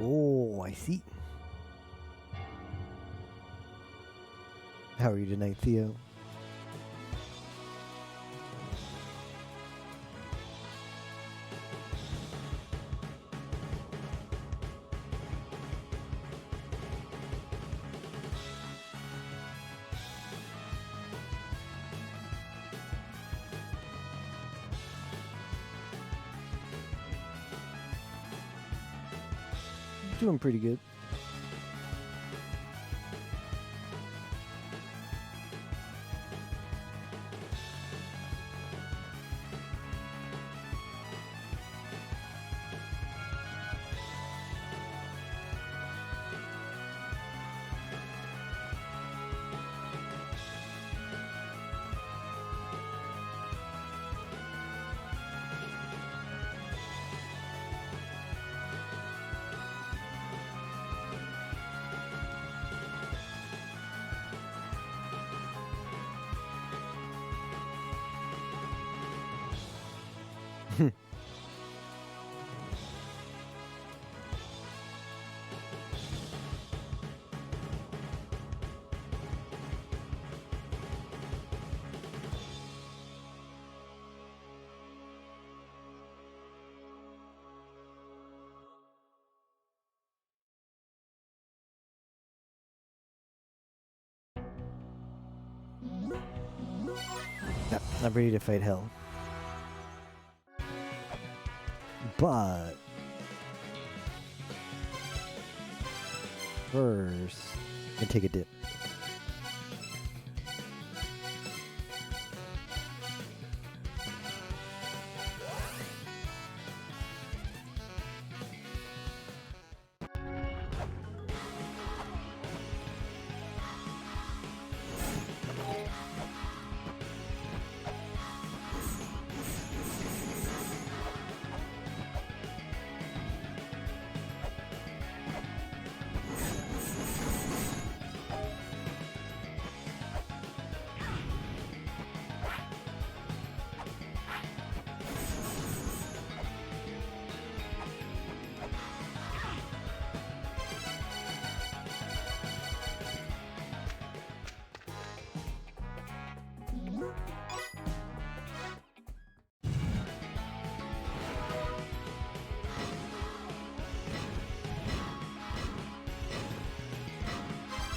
Oh, I see. How are you tonight, Theo? Doing pretty good. Yep, I'm ready to fight hell. But first, I'm gonna take a dip.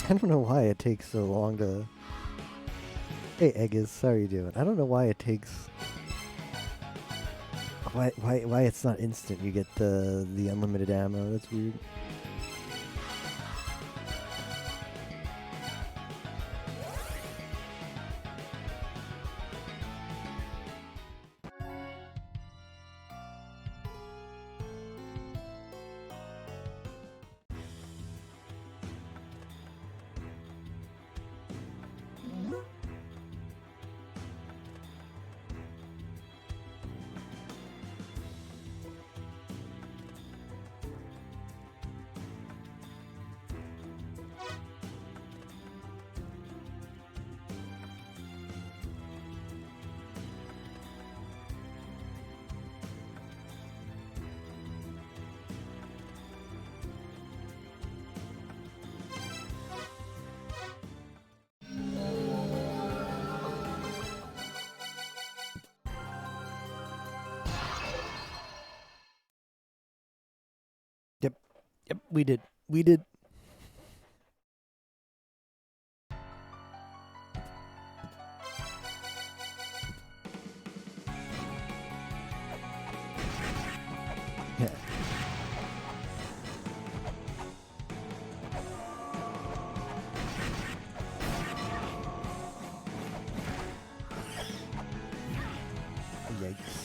I don't know why it takes so long to. Hey, Eggus, how are you doing? I don't know why it takes. Why it's not instant? You get the unlimited ammo. That's weird. Yep, yep, we did. We did. Yeah. Yikes.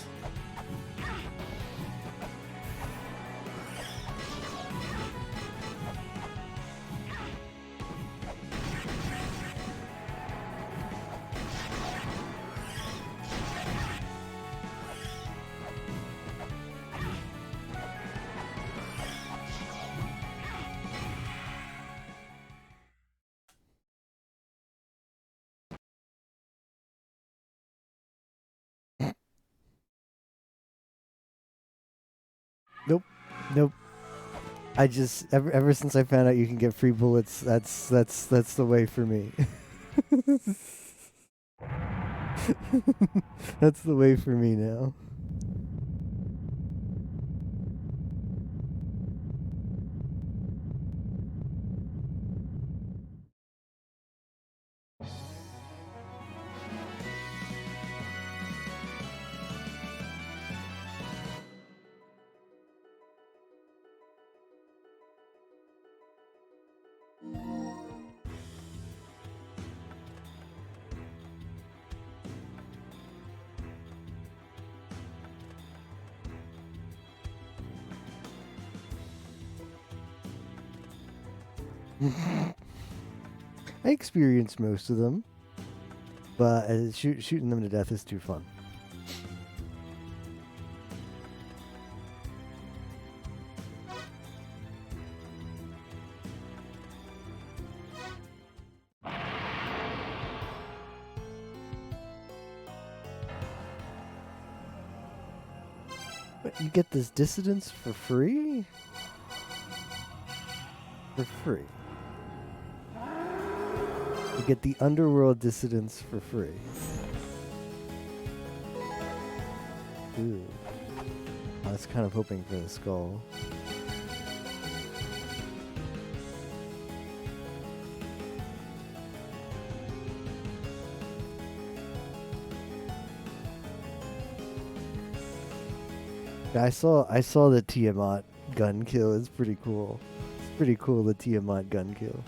Nope. Nope. I just ever since I found out you can get free bullets, that's the way for me. That's the way for me now. I experienced most of them, but shooting them to death is too fun. But you get this dissidence for free? For free. You get the underworld dissidents for free. Ooh. I was kind of hoping for the skull. I saw the Tiamat gun kill. It's pretty cool. It's pretty cool, the Tiamat gun kill.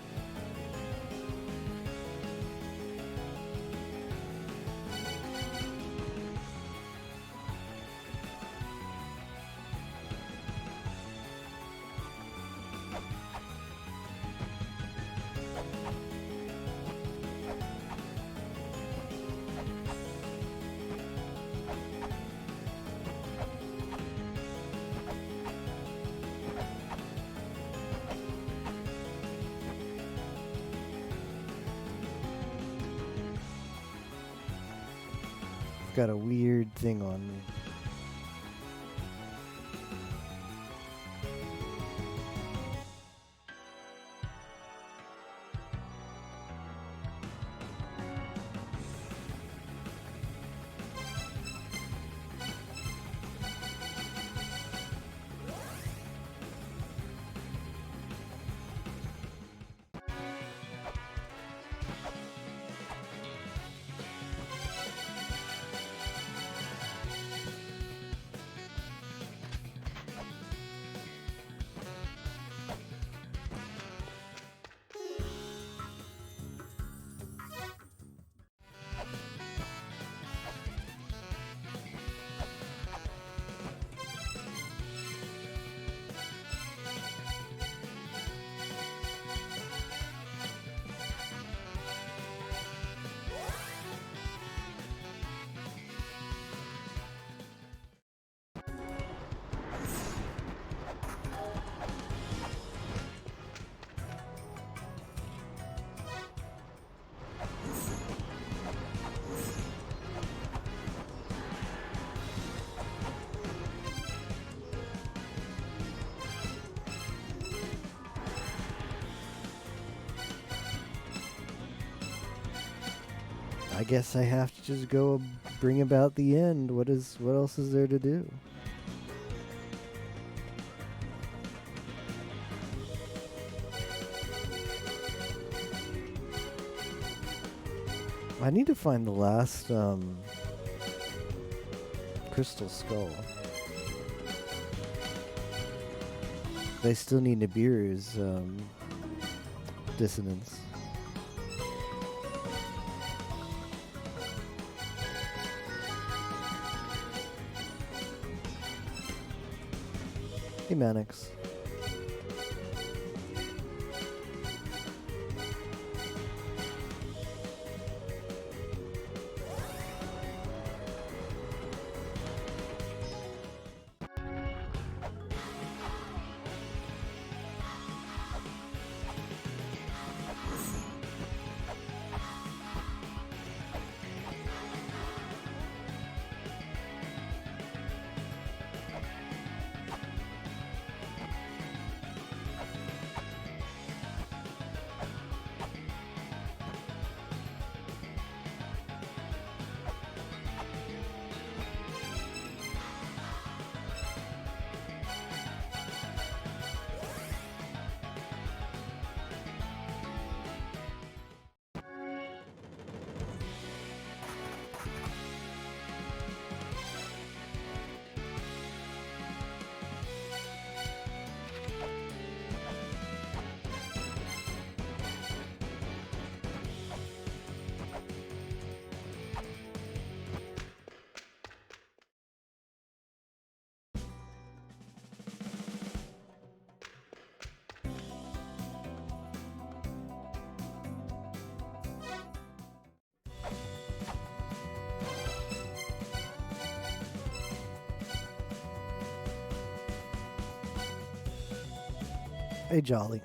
Got a weird thing on me. I guess I have to just go bring about the end. What else is there to do? I need to find the last crystal skull. They still need Nibiru's dissonance. Hey, Mannix. Hey, Jolly.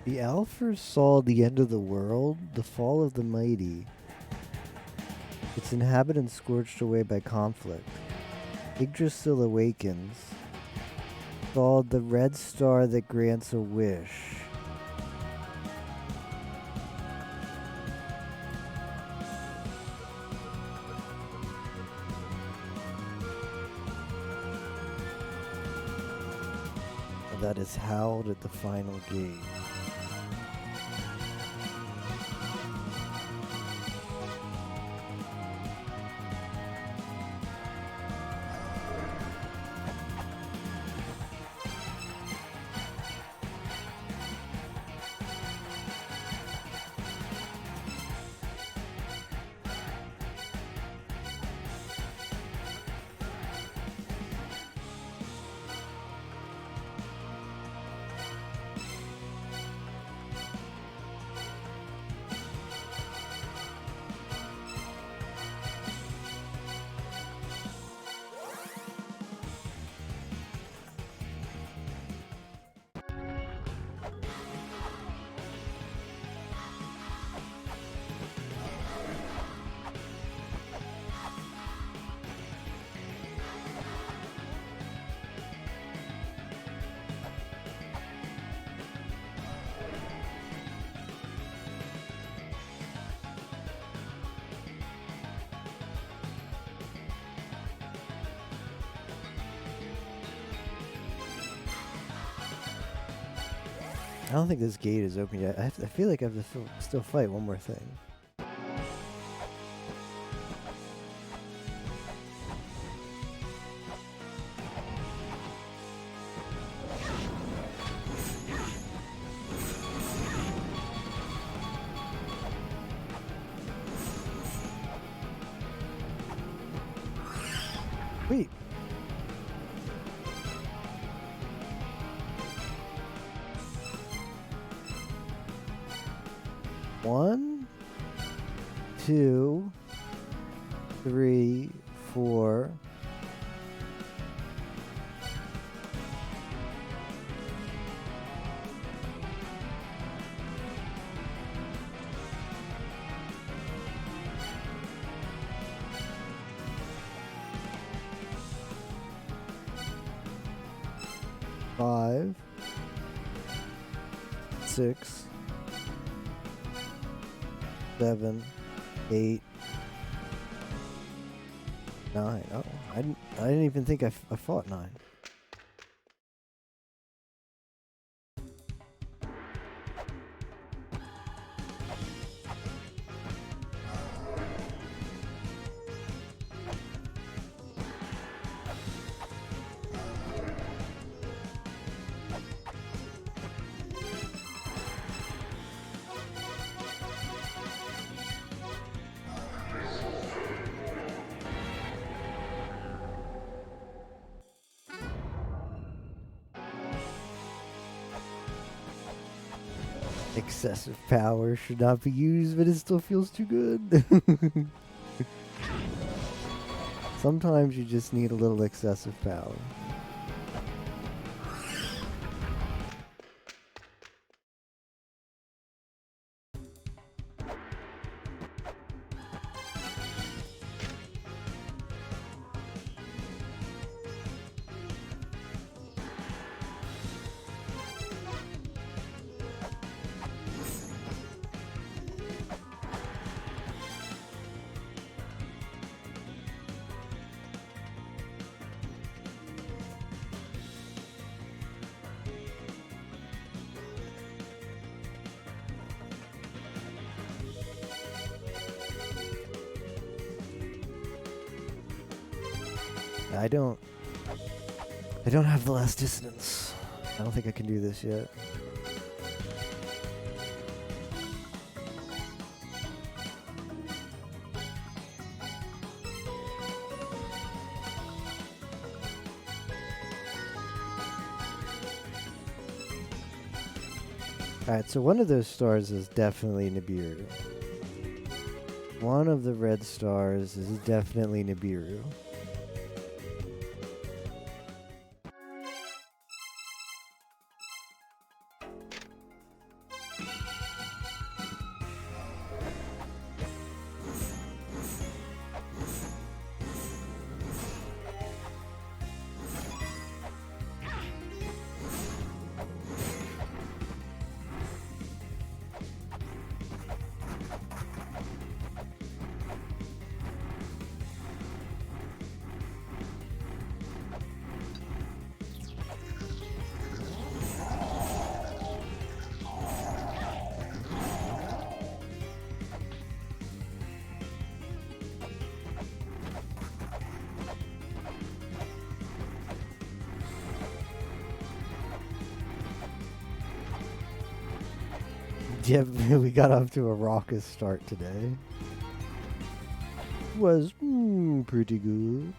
The Alphers saw the end of the world, the fall of the mighty, its inhabitants scorched away by conflict. Yggdrasil awakens, saw the red star that grants a wish. That is howled at the final gate. I don't think this gate is open yet. I feel like I have to still fight one more thing. Wait. One, 2, 3, 4. Five, 6, 7, 8, 9. Oh, I didn't even think I fought 9. Excessive power should not be used, but it still feels too good. Sometimes you just need a little excessive power. I don't have the last dissonance. I don't think I can do this yet. Alright, so one of those stars is definitely Nibiru. One of the red stars is definitely Nibiru. Yep, we got off to a raucous start today. Was pretty good.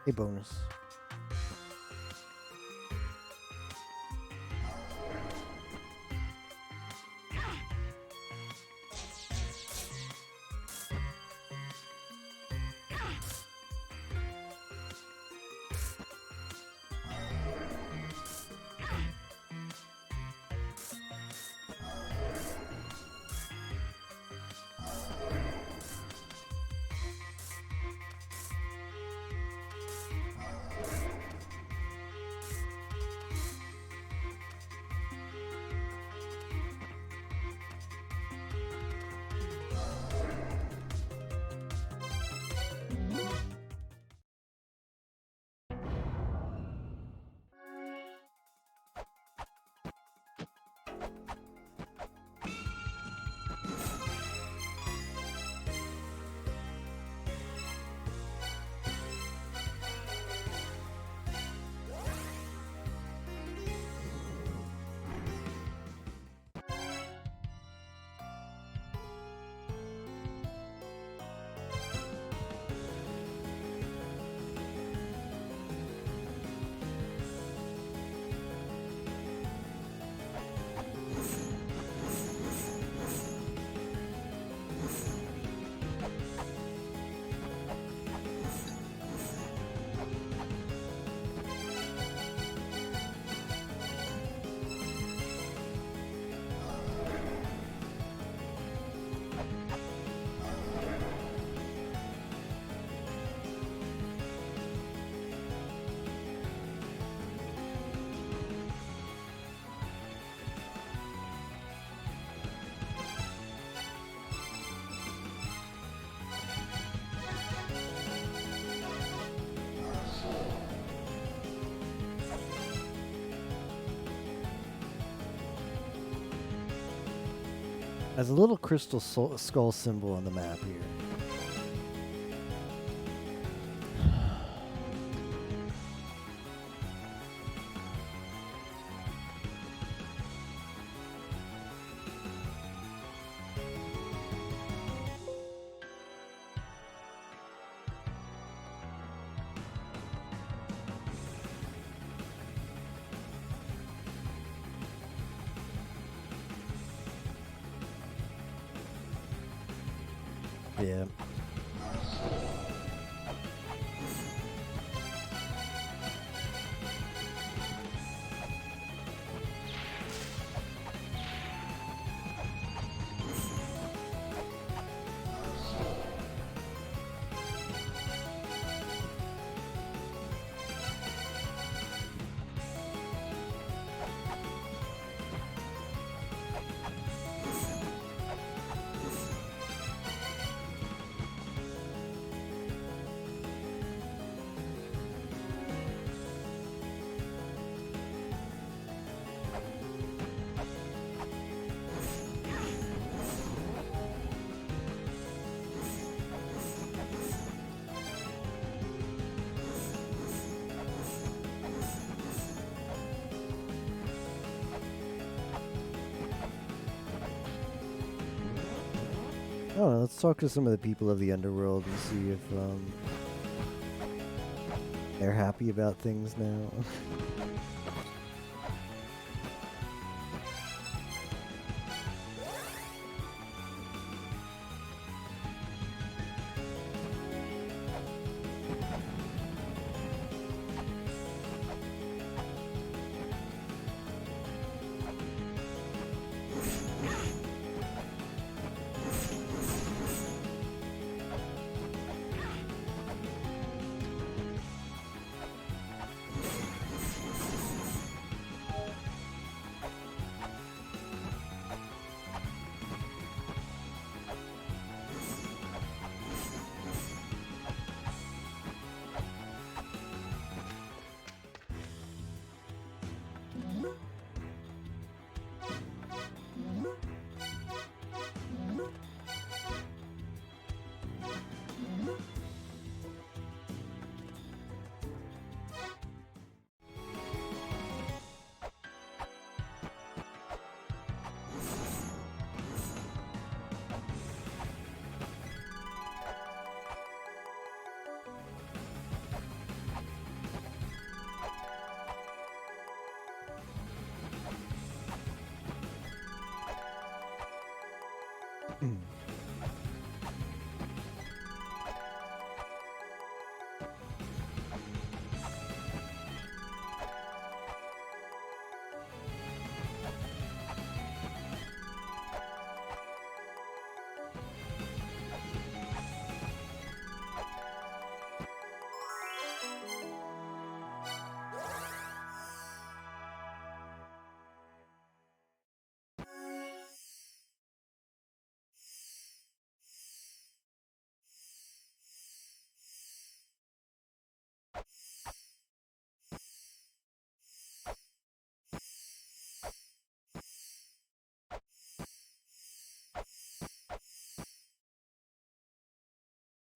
A bonus. Has a little crystal skull symbol on the map here. Yeah. Oh, let's talk to some of the people of the underworld and see if they're happy about things now.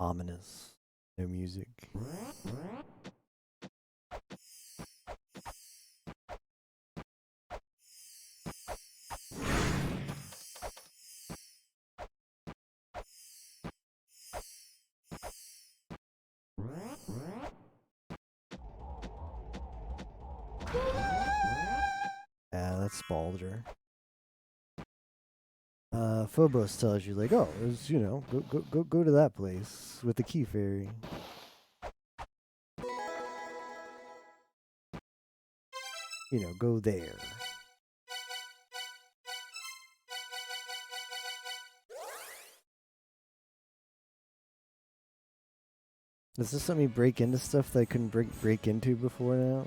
Ominous. No music. Yeah, that's Balder. Phobos tells you like, oh, it's, you know, go to that place with the key fairy. You know, go there. Is this something you break into stuff that I couldn't break into before now?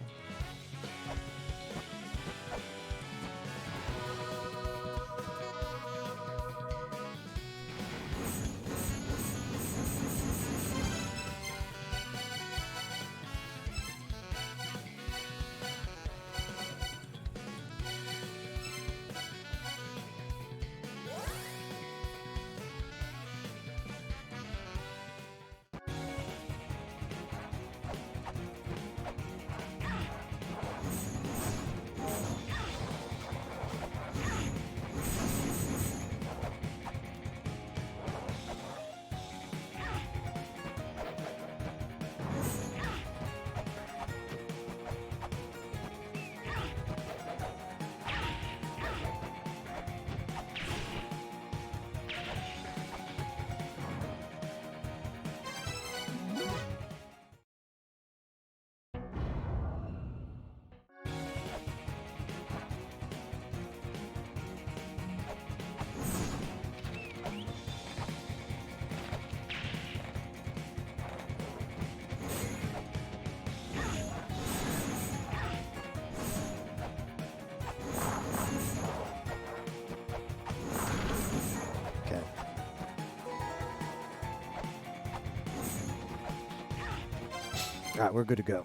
Alright, we're good to go.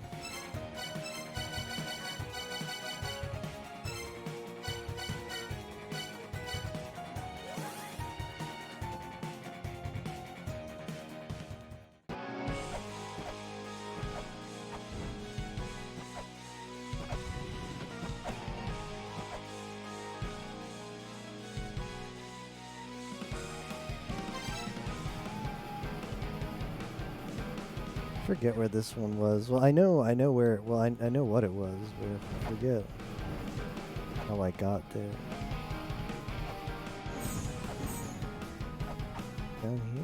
Forget where this one was. Well, I know where. Well, I know what it was, but I forget how I got there. Down here.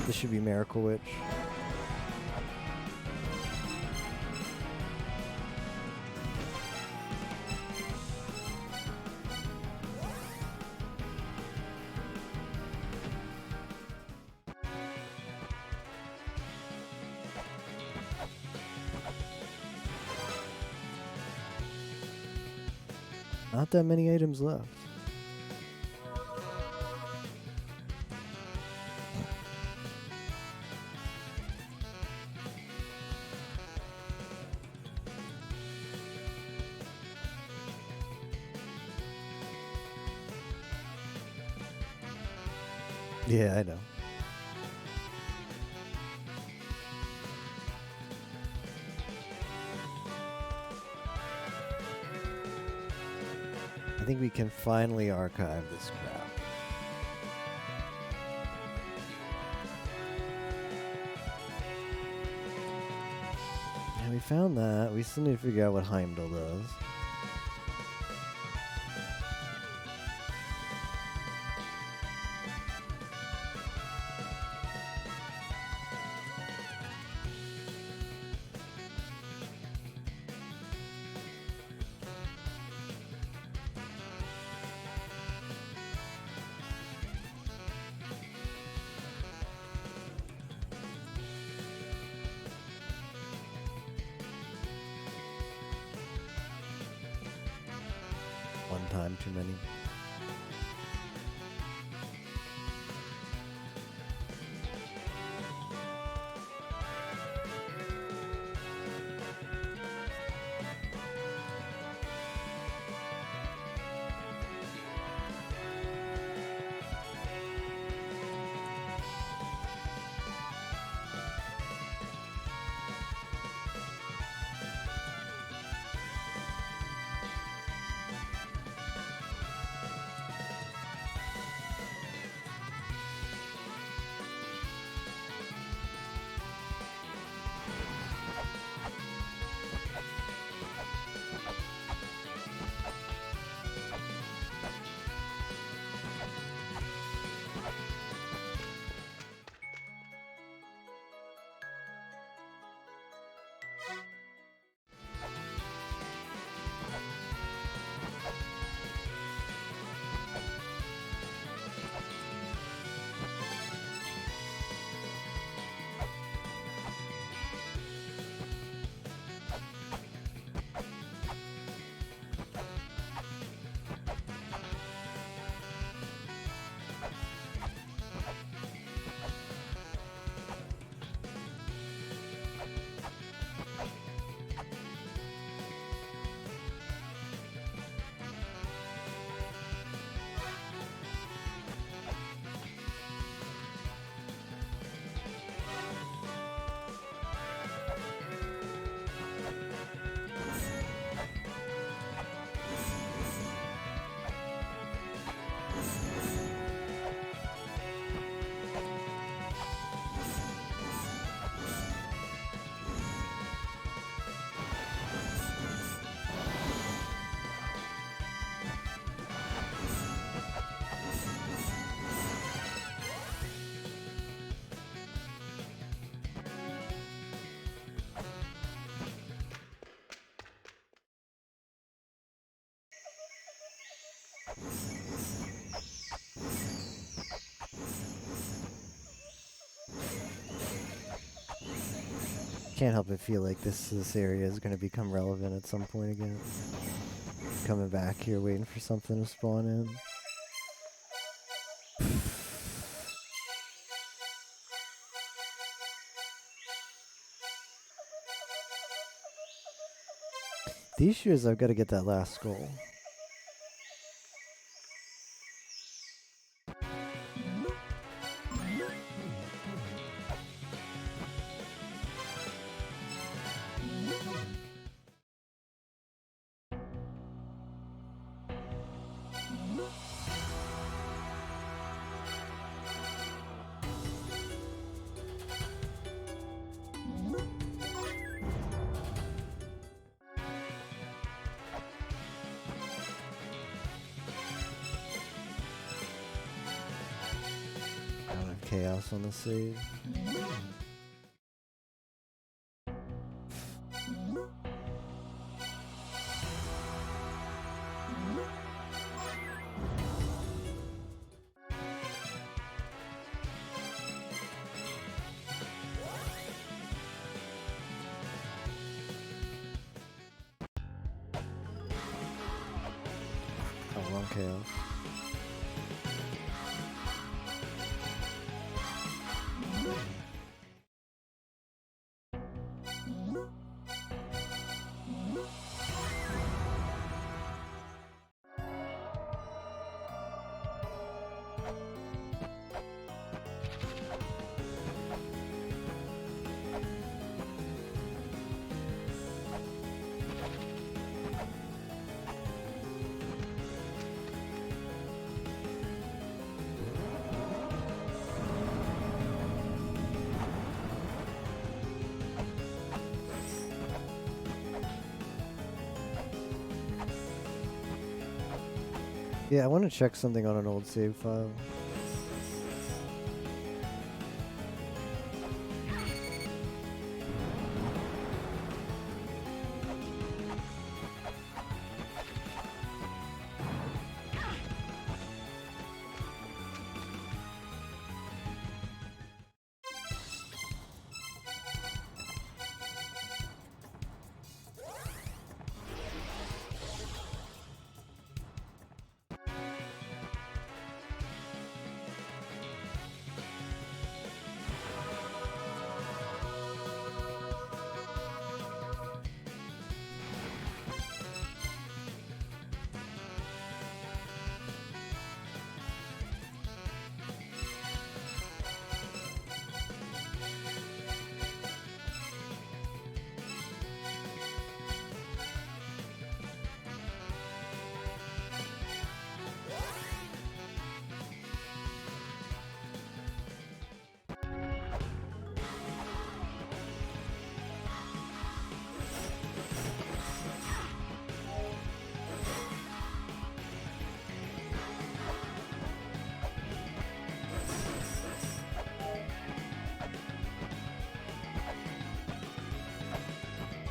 This should be Miracle Witch. Not that many items left. Yeah, I know. I think we can finally archive this crap. we found that. We still need to figure out what Heimdall does. One time too many. Can't help but feel like this area is going to become relevant at some point again. Coming back here, waiting for something to spawn in. The issue is I've got to get that last skull. Chaos on the save. Oh, wrong chaos. Yeah, I want to check something on an old save file.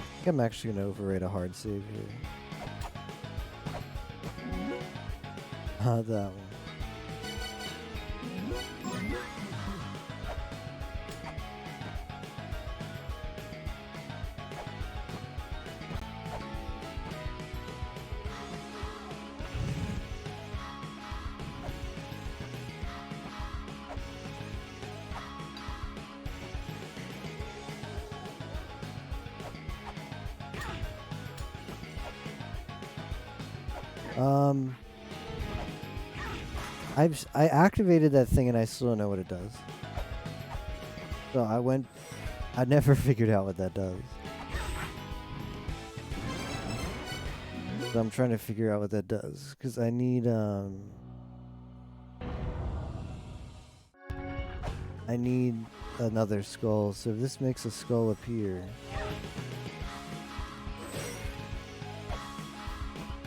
I think I'm actually going to overrate a hard save here. That one. I activated that thing and I still don't know what it does. So I never figured out what that does. So I'm trying to figure out what that does, because I need another skull. So if this makes a skull appear,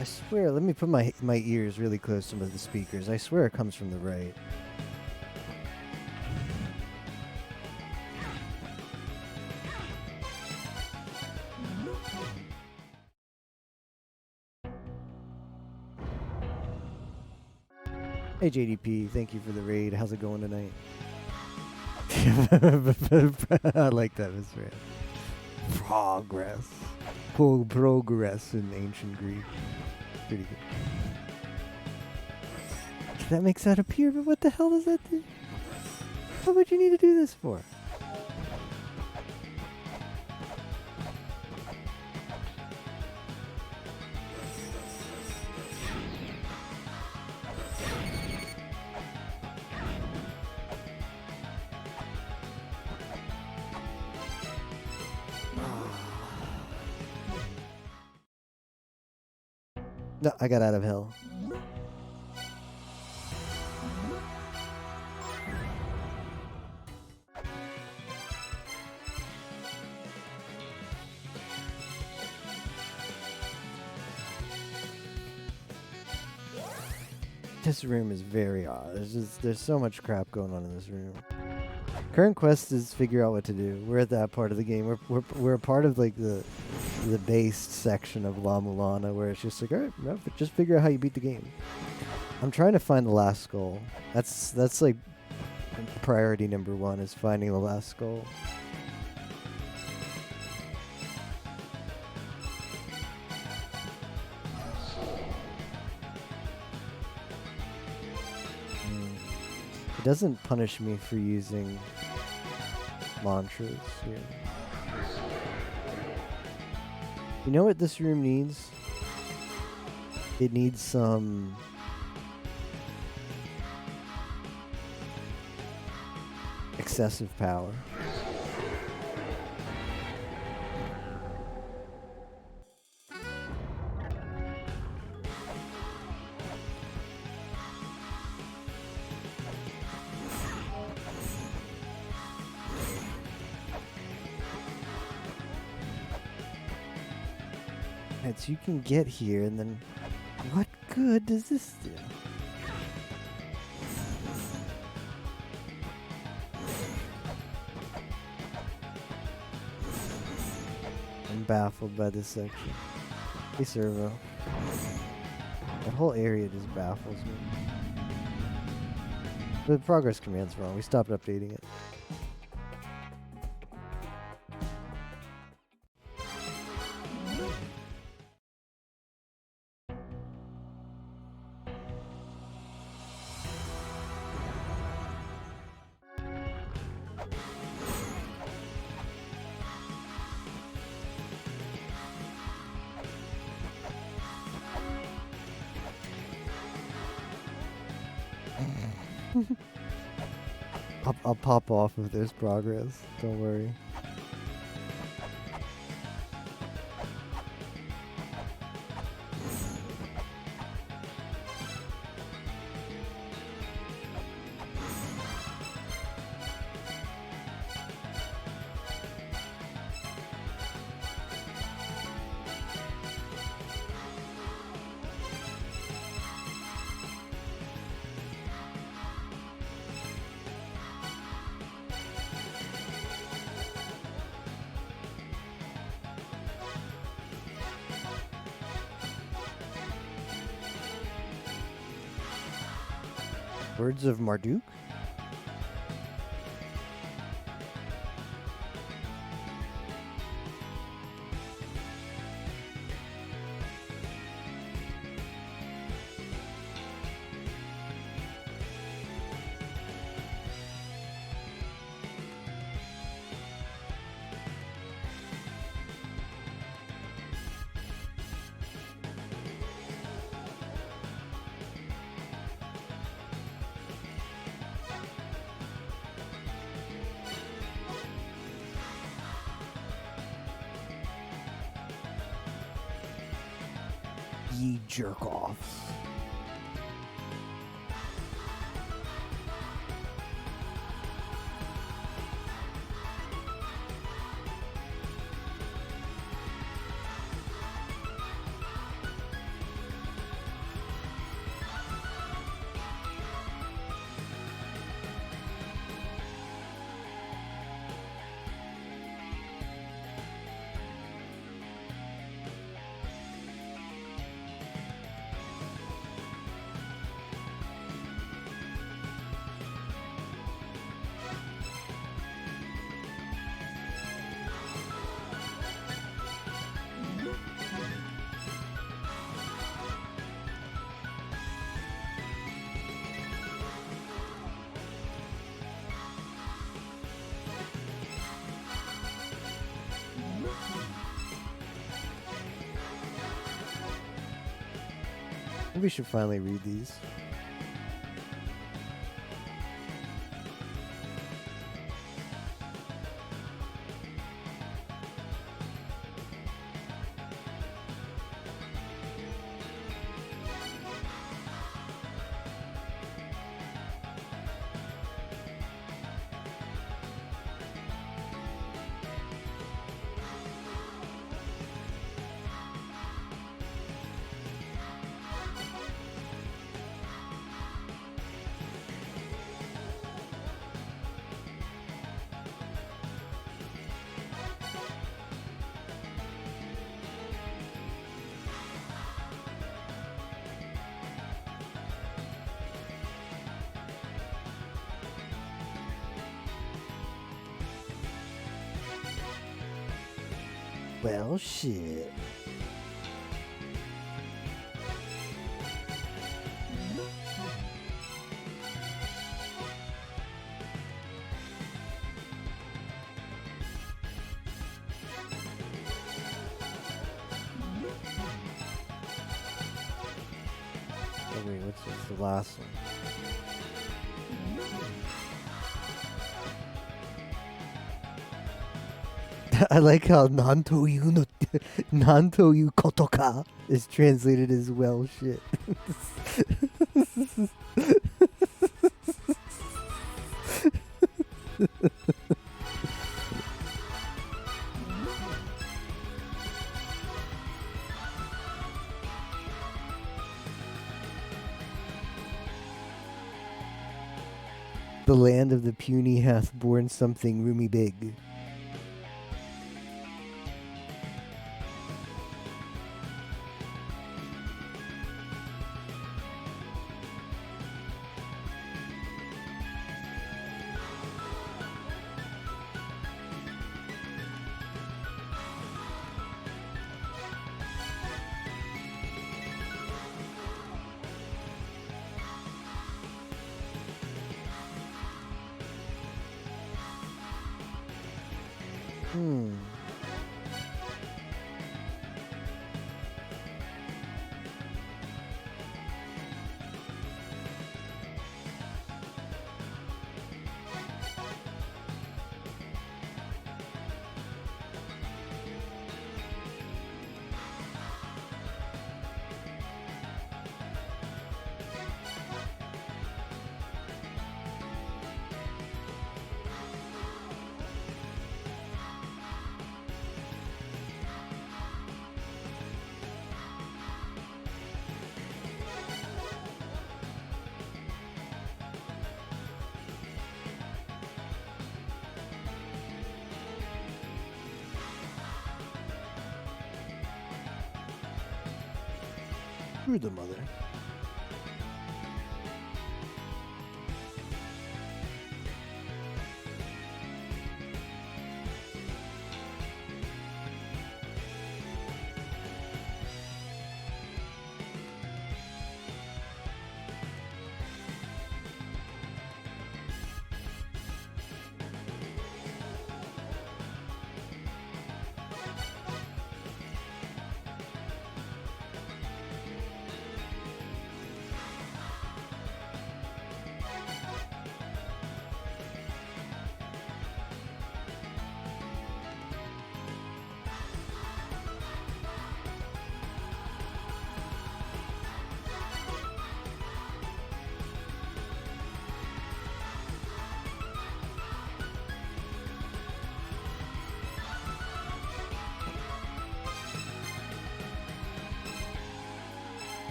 I swear, let me put my ears really close to the speakers. I swear it comes from the right. Hey JDP, thank you for the raid. How's it going tonight? I like that, Miss Red. Progress. Progress in ancient Greek. Pretty good. That makes that appear, but what the hell does that do? What would you need to do this for? No, I got out of hell. This room is very odd. There's so much crap going on in this room. Current quest is figure out what to do. We're at that part of the game. We're a part of like the based section of La Mulana, where it's just like, all right, just figure out how you beat the game. I'm trying to find the last skull. That's like priority number 1 is finding the last skull. It doesn't punish me for using mantras here. You know what this room needs? It needs some excessive power. So you can get here, and then what good does this do? I'm baffled by this section. Hey, Servo. That whole area just baffles me. The progress command's wrong. We stopped updating it. I'll pop off if there's progress. Don't worry. Words of Marduk? Ye jerk-offs. We should finally read these. Well, shit. Oh, wait, what's the last one? I like how Nantoyu no Nantoyu Kotoka is translated as well shit. The land of the puny hath borne something roomy big. Hmm. Screw the mother.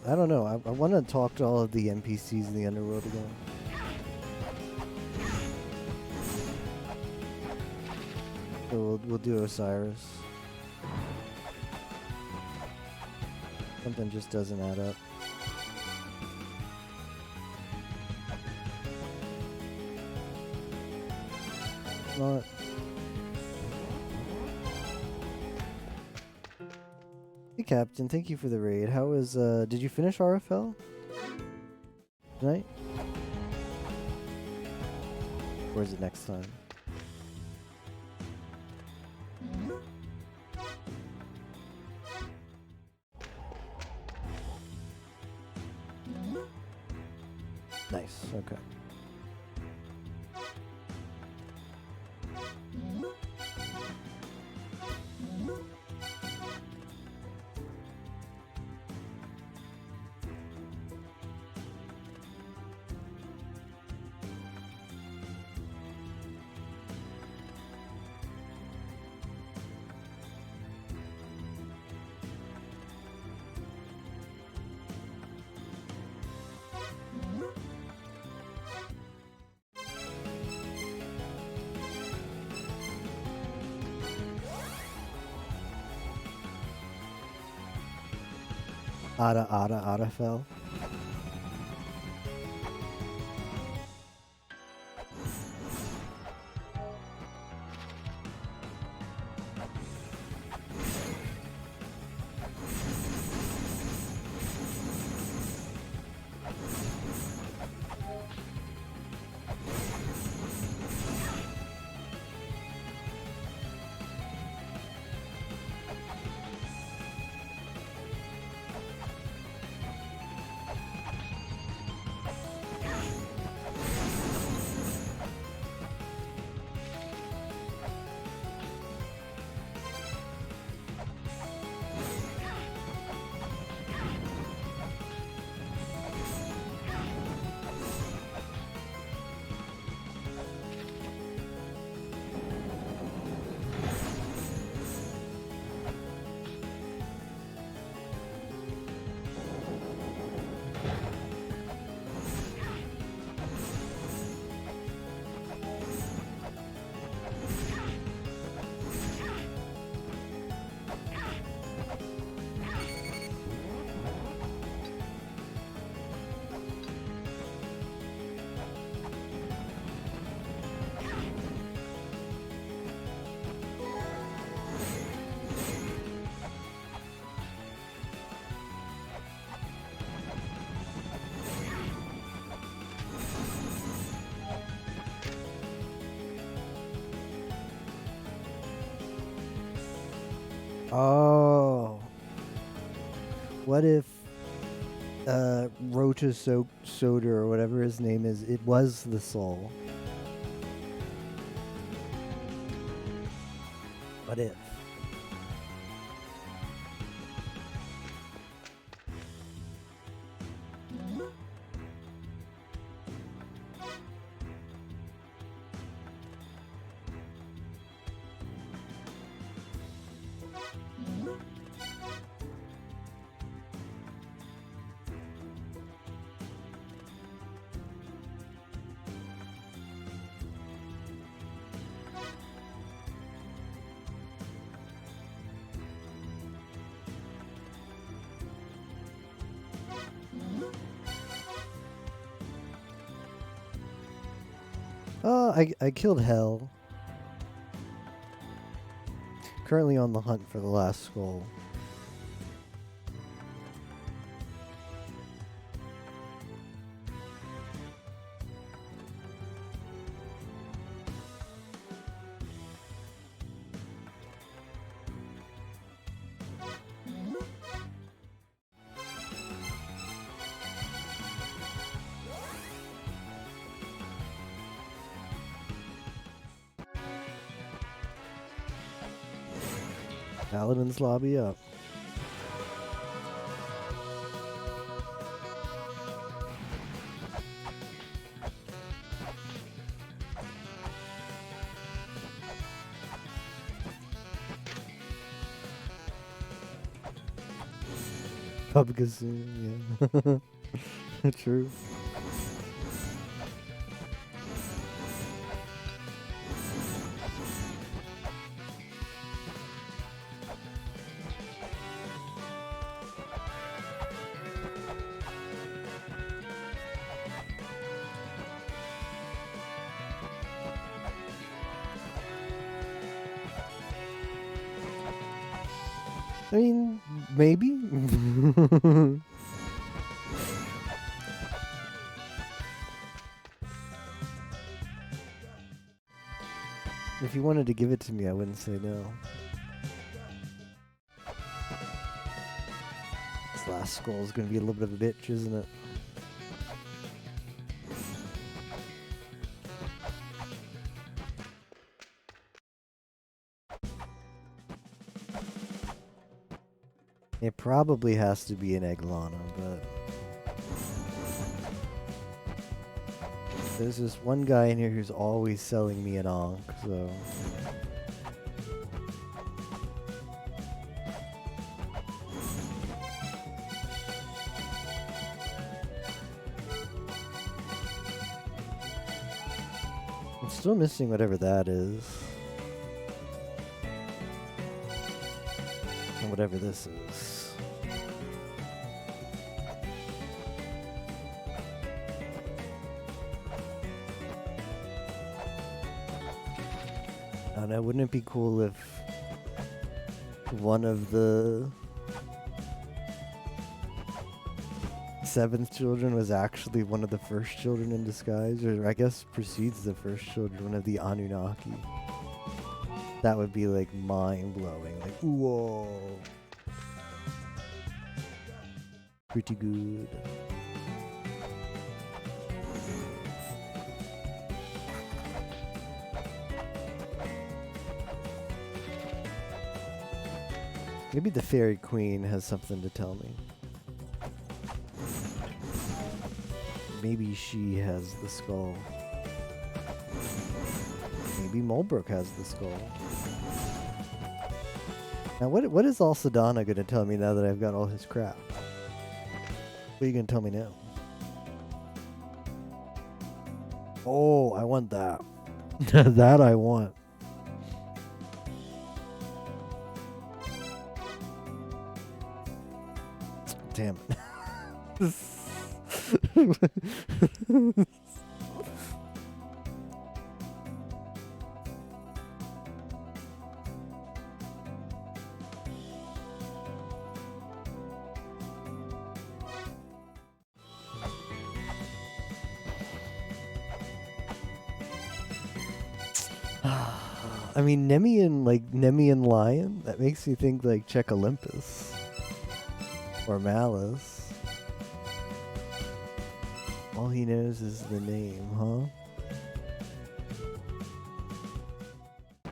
I don't know, I wanna talk to all of the NPCs in the underworld again. So we'll do Osiris. Something just doesn't add up. Not. Hey Captain, thank you for the raid. How was did you finish RFL tonight? Or is it next time? Nice, okay. Ada fell. Oh. What if Rota Soda or whatever his name is, it was the soul? What if? Oh, I killed Hell. Currently on the hunt for the last skull. Paladin's lobby up. Pubgasoon, yeah. True. I mean, maybe. If you wanted to give it to me, I wouldn't say no. This last skull is going to be a little bit of a bitch, isn't it? It probably has to be an Eglana, but there's this one guy in here who's always selling me an Ankh, so I'm still missing whatever that is. And whatever this is. I don't know, wouldn't it be cool if one of the seventh children was actually one of the first children in disguise, or I guess precedes the first children, one of the Anunnaki? That would be like mind-blowing, like, whoa. Pretty good. Maybe the Fairy Queen has something to tell me. Maybe she has the skull. Maybe Mulbrook has the skull. Now, what is Alcidana going to tell me now that I've got all his crap? What are you going to tell me now? Oh, I want that. That I want. Damn it. I mean, Nemean, like Nemean lion. That makes me think like Check Olympus or Malice. All he knows is the name, huh?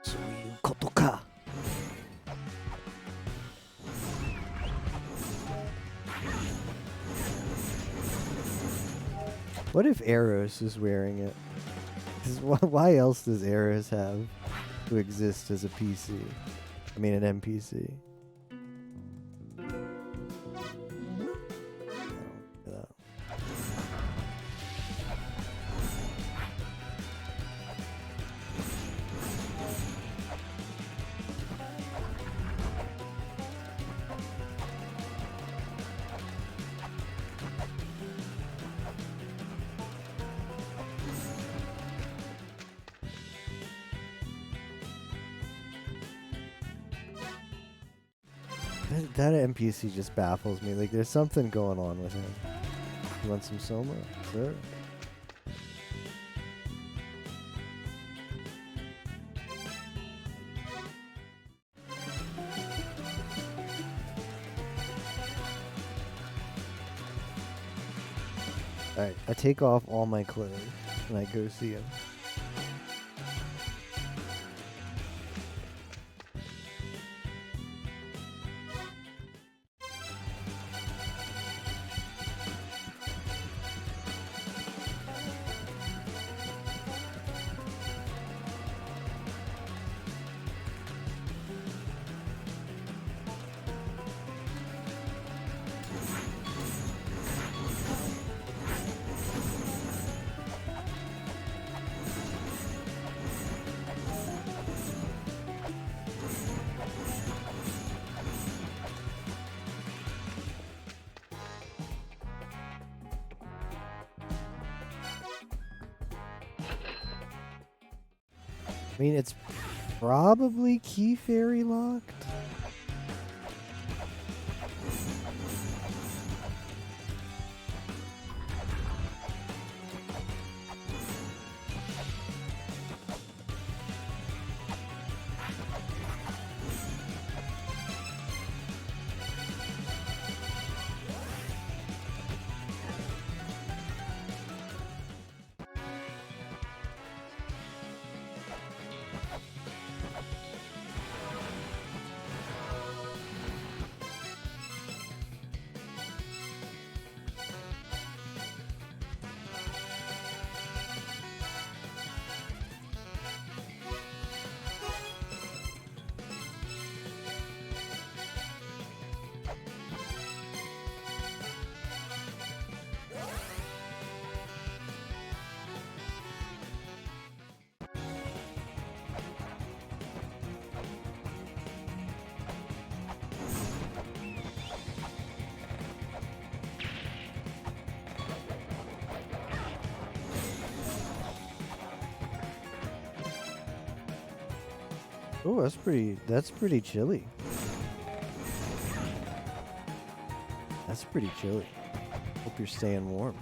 Suyu Kotoka. What if Eros is wearing it? 'Cause why else does Eros have to exist as a PC? I mean, an NPC. That NPC just baffles me. Like, there's something going on with him. You want some Soma? Sure. Alright, I take off all my clothes and I go see him. I mean, it's probably key fairy locked. Oh, that's pretty chilly. That's pretty chilly. Hope you're staying warm.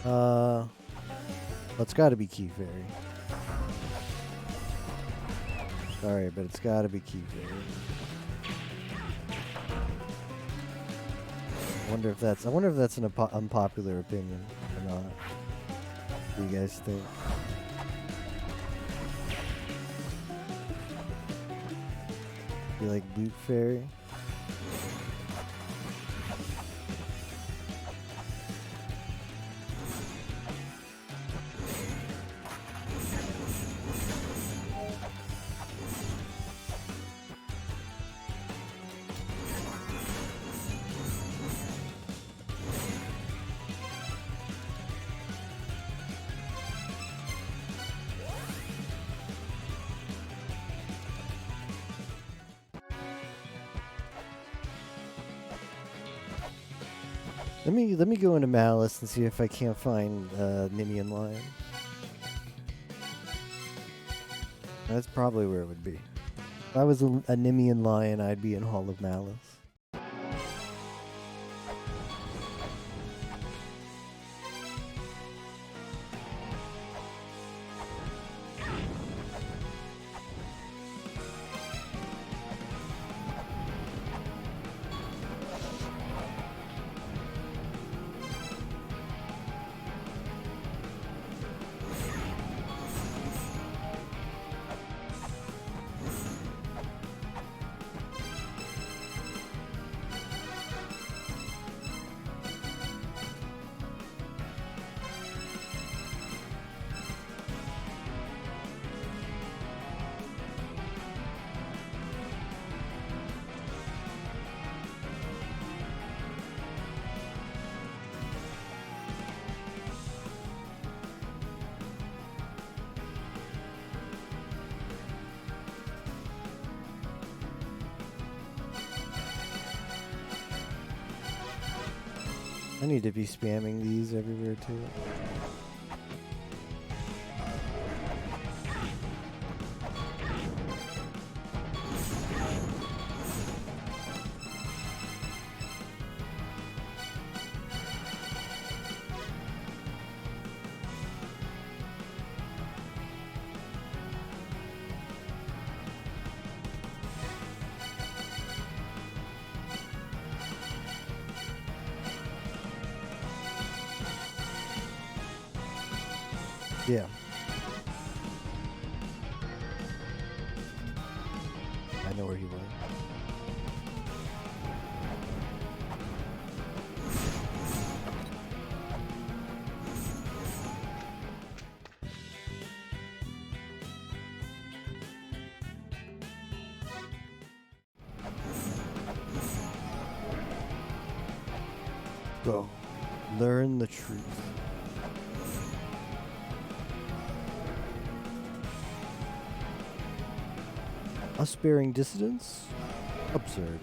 Well, it's got to be Key Fairy. Sorry, but it's got to be Key Fairy. I wonder if that's an unpopular opinion or not. What do you guys think? You like Loot Fairy? Let me go into Malice and see if I can't find Nimian Lion. That's probably where it would be. If I was a Nimian Lion, I'd be in Hall of Malice. I need to be spamming these everywhere too. Yeah. I know where he went. Go. Learn the truth. Us bearing dissidents? Absurd.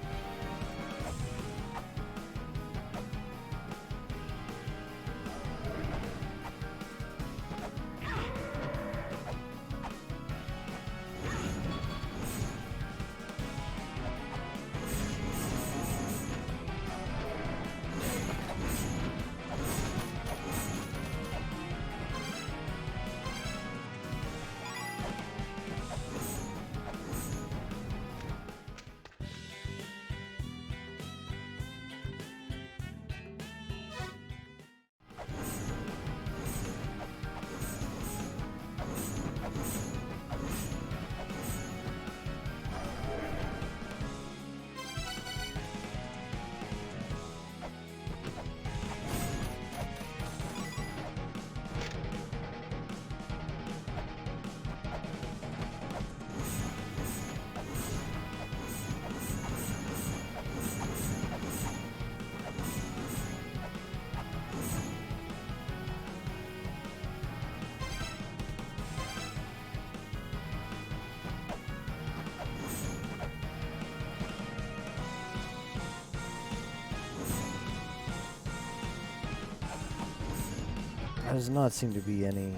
There does not seem to be any.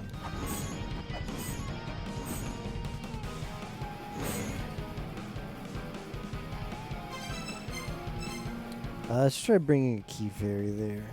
Let's try bringing a Key Fairy there.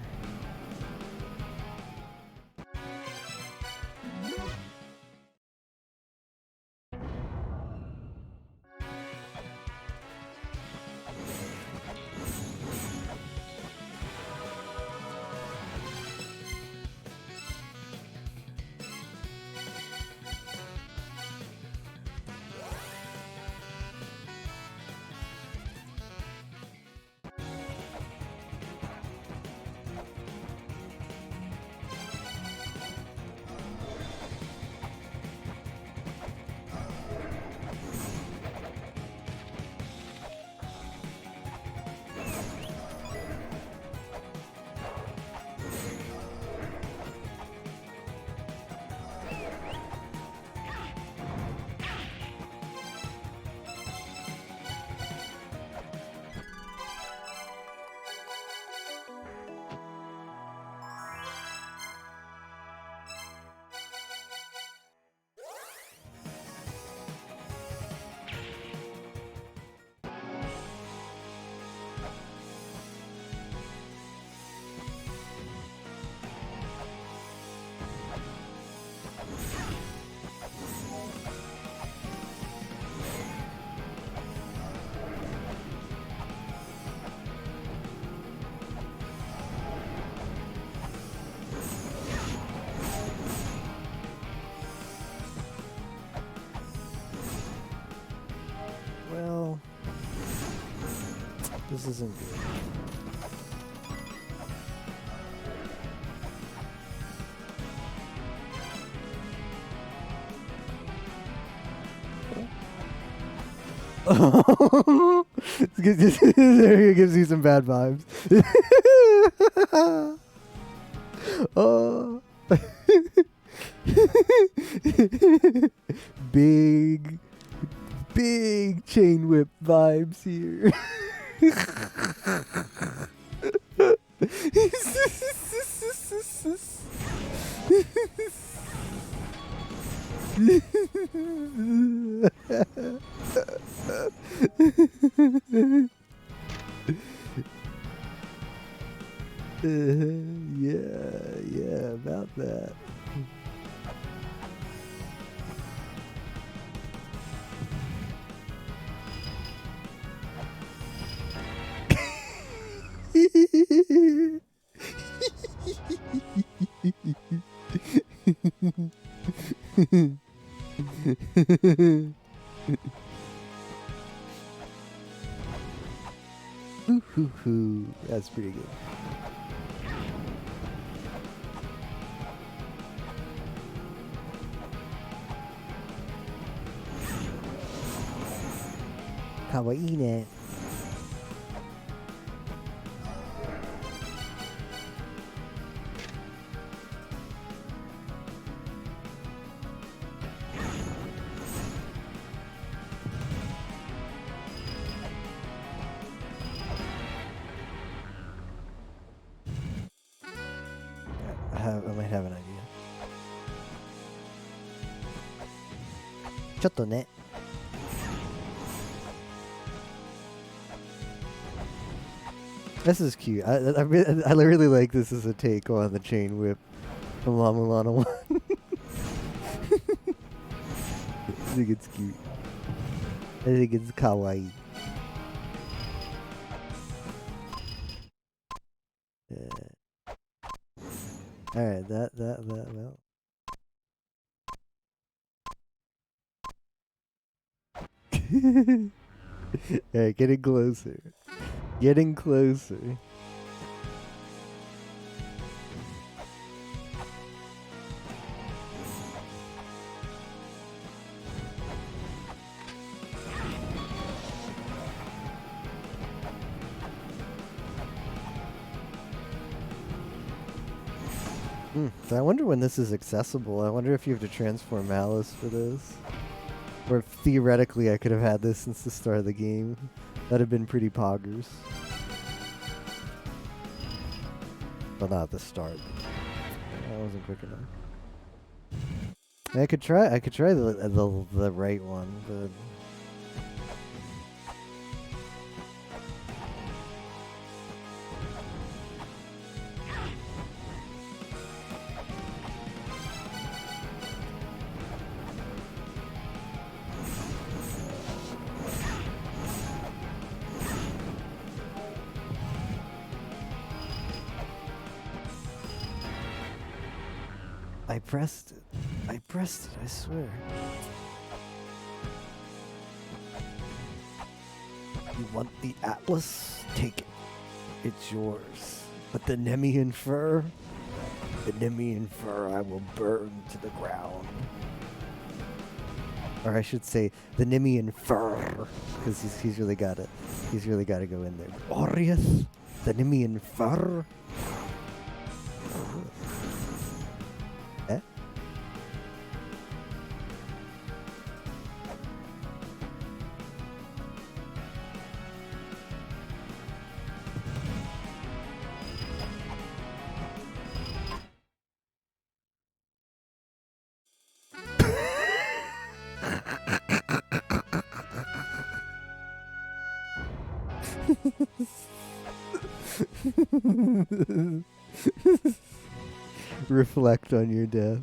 This isn't good. It gives you some bad vibes. Oh. Big chain whip vibes here. Yeah, about that. That's pretty good. Kawaii ne. I might have an idea. ちょっとね。This is cute. I really like this as a take on the chain whip from La Mulana 1. I think it's cute. I think it's kawaii. Alright, well. Alright, getting closer. Getting closer. So I wonder when this is accessible. I wonder if you have to transform Alice for this. Or theoretically I could have had this since the start of the game. That'd have been pretty poggers. Well, not at the start. That wasn't quick enough. I could try the right one, but I pressed it, I swear. You want the Atlas? Take it. It's yours. But the Nemean fur I will burn to the ground. Or I should say, the Nemean fur, because he's really got it. He's really got to go in there. Aureus, the Nemean fur. Eh? Reflect on your death.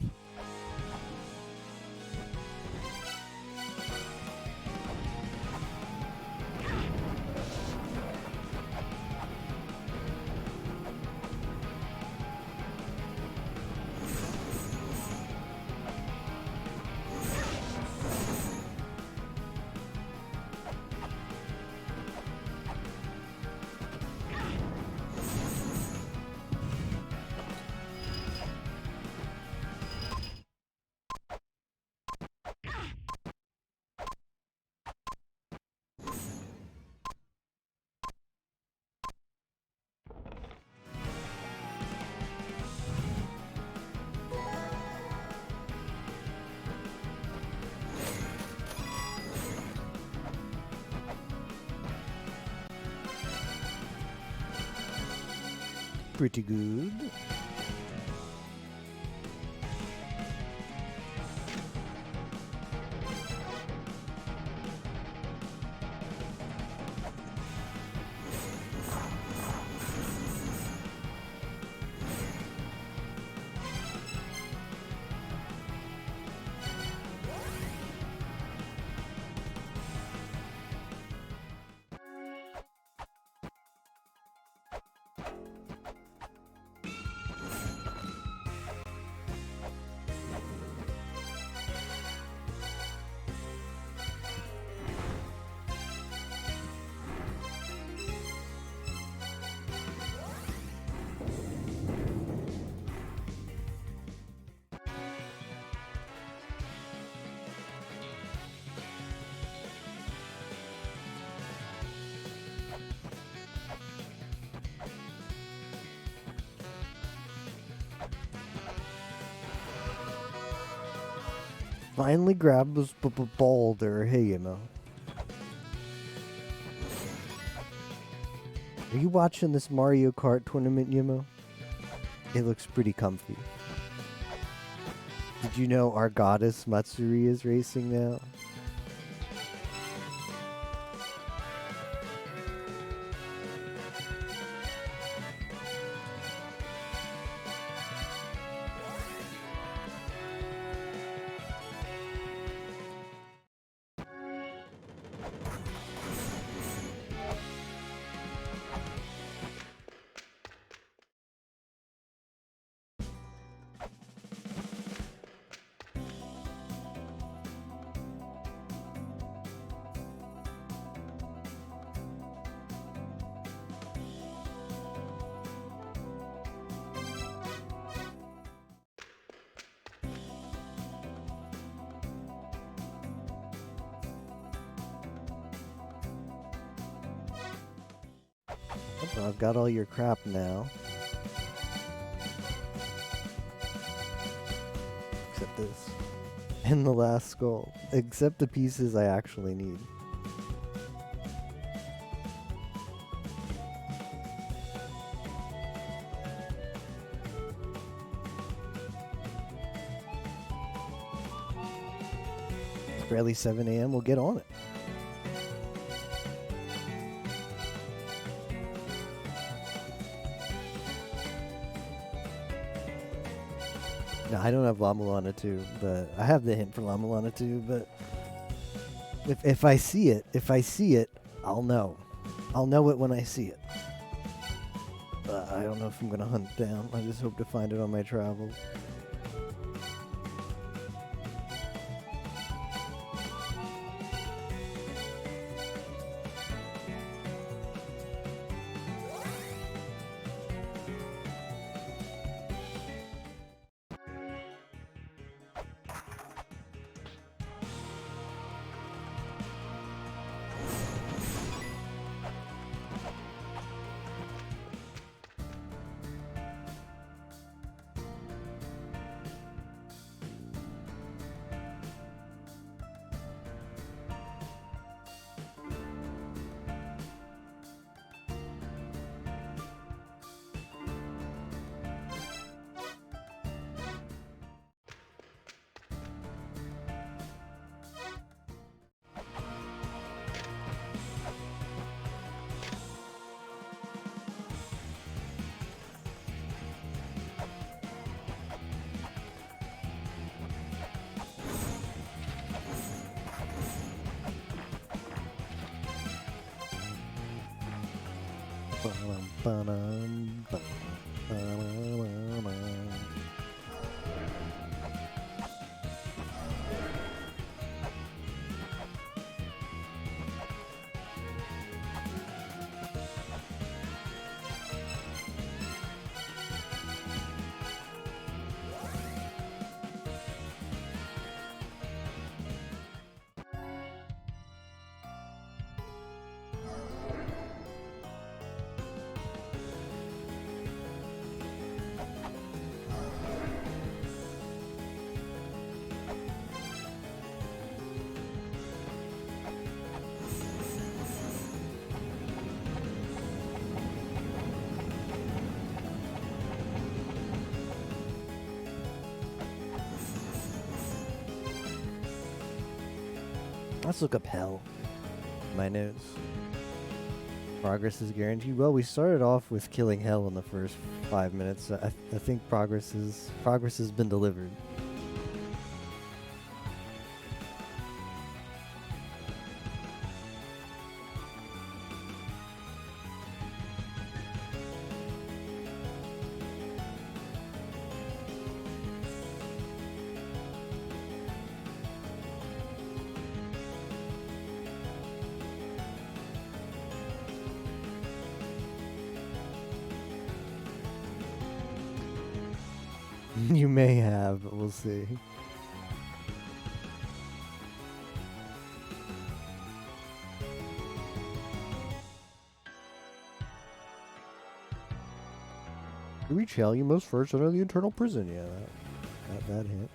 pretty good. Finally grab this boulder. Hey, Yimo. Are you watching this Mario Kart tournament, Yimo? It looks pretty comfy. Did you know our goddess Matsuri is racing now? Well, I've got all your crap now. Except this. And the last skull. Except the pieces I actually need. It's barely 7 a.m. We'll get on it. No, I don't have La Mulana 2, but I have the hint for La Mulana 2, but if I see it, I'll know. I'll know it when I see it. I don't know if I'm going to hunt down. I just hope to find it on my travels. Let's look up hell. My notes. Progress is guaranteed. Well, we started off with killing hell in the first 5 minutes. I think progress has been delivered. You may have, but we'll see. To reach hell, you must first enter the internal prison. Yeah, that hit.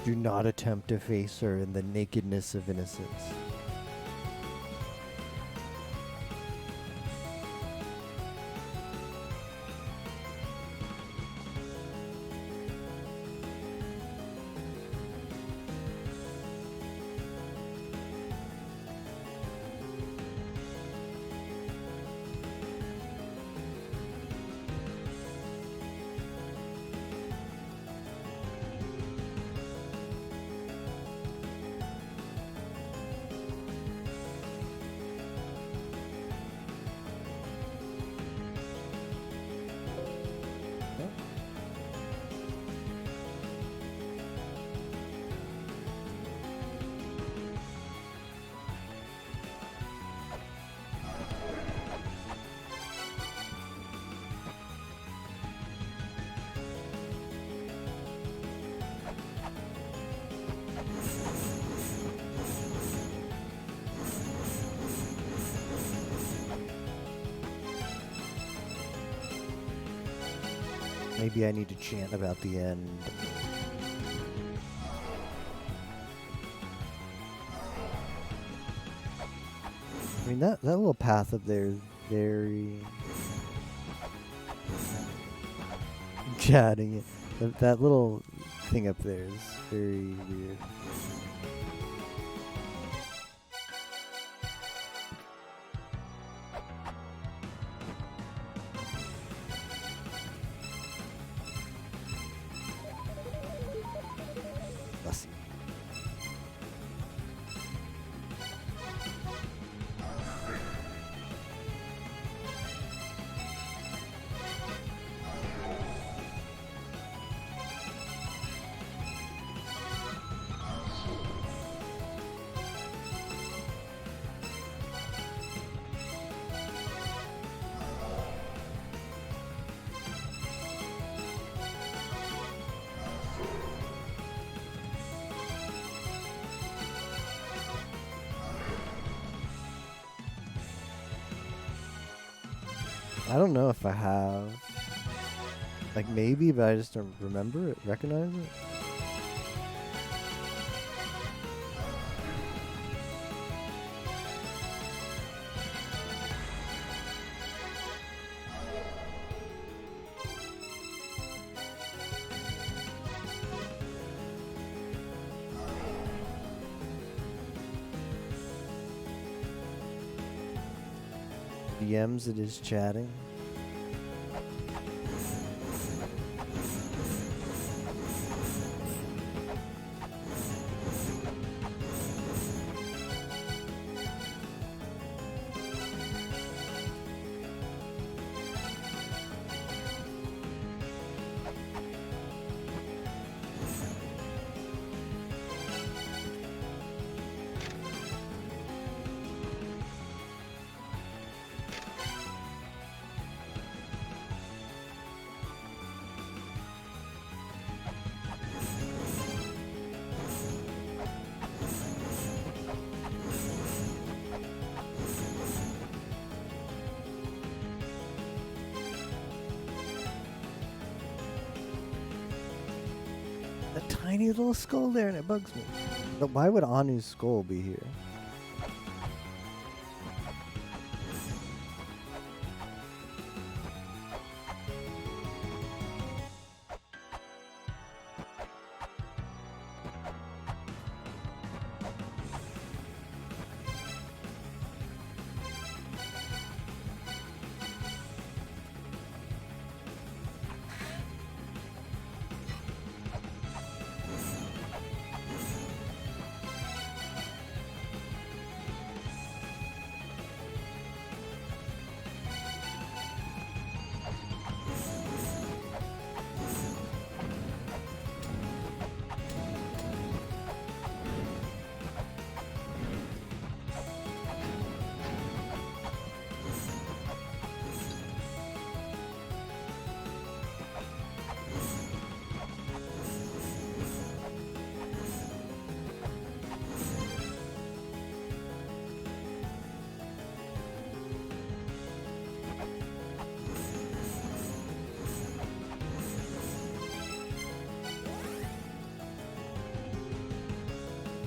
Do not attempt to face her in the nakedness of innocence. Maybe I need to chant about the end. I mean, that little path up there is very... chatting it. That little thing up there is very weird. I don't know if I have. Like, maybe, but I just don't remember it, recognize it. DMs, it is chatting. tiny little skull there and it bugs me. But why would Anu's skull be here?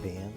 Band.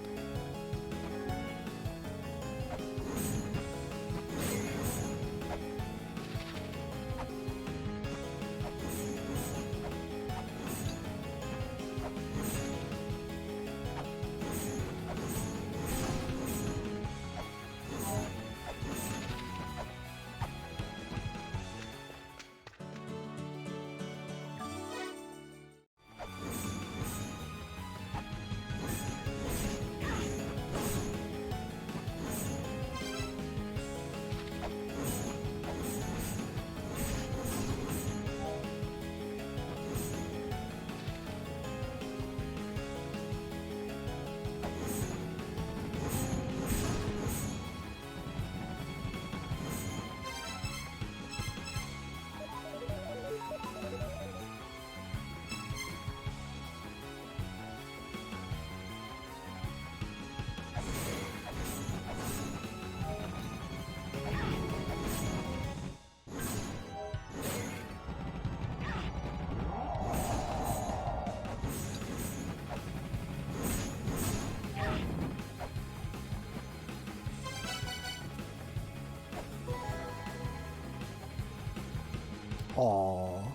Aww.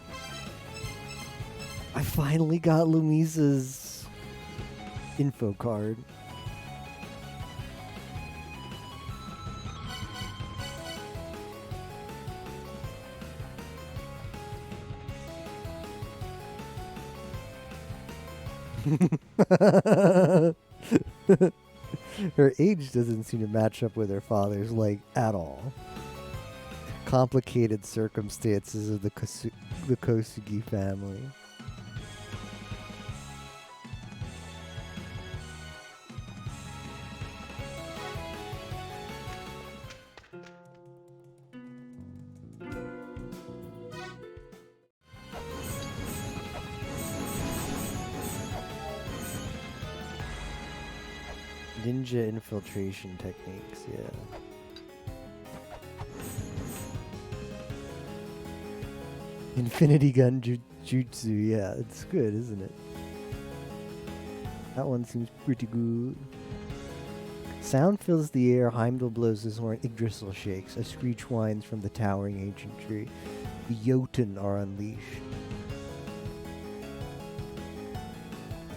I finally got Lumisa's info card. Her age doesn't seem to match up with her father's, like, at all. Complicated circumstances of the Kosugi family. Ninja infiltration techniques, yeah. Infinity Gun Jutsu, yeah, it's good, isn't it? That one seems pretty good. Sound fills the air, Heimdall blows his horn, Yggdrasil shakes, a screech whines from the towering ancient tree. The Jotun are unleashed.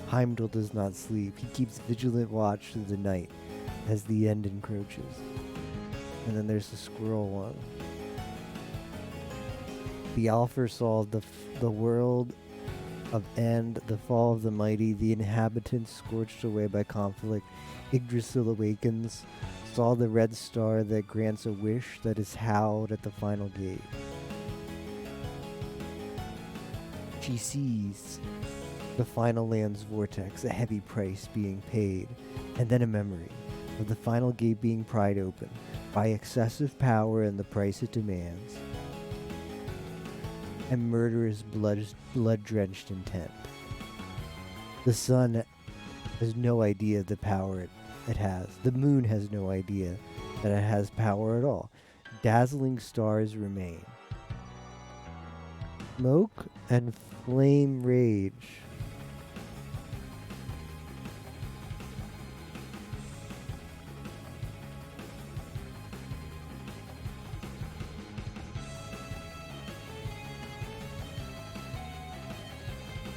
Heimdall does not sleep. He keeps vigilant watch through the night as the end encroaches. And then there's the squirrel one. The Alpha saw the world of End, the fall of the mighty, the inhabitants scorched away by conflict. Yggdrasil awakens, saw the red star that grants a wish that is howled at the final gate. She sees the final land's vortex, a heavy price being paid, and then a memory of the final gate being pried open by excessive power and the price it demands, and murderous blood-drenched intent. The sun has no idea the power it has. The moon has no idea that it has power at all. Dazzling stars remain. Smoke and flame rage.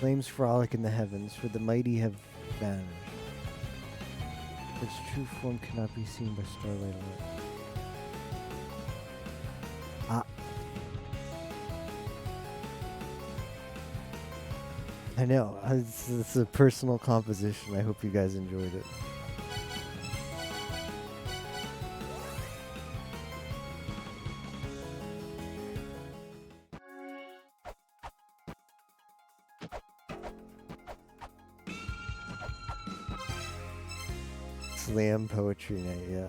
Flames frolic in the heavens, for the mighty have vanished. Its true form cannot be seen by starlight alone. Ah. I know. It's a personal composition. I hope you guys enjoyed it. Slam poetry night, yeah.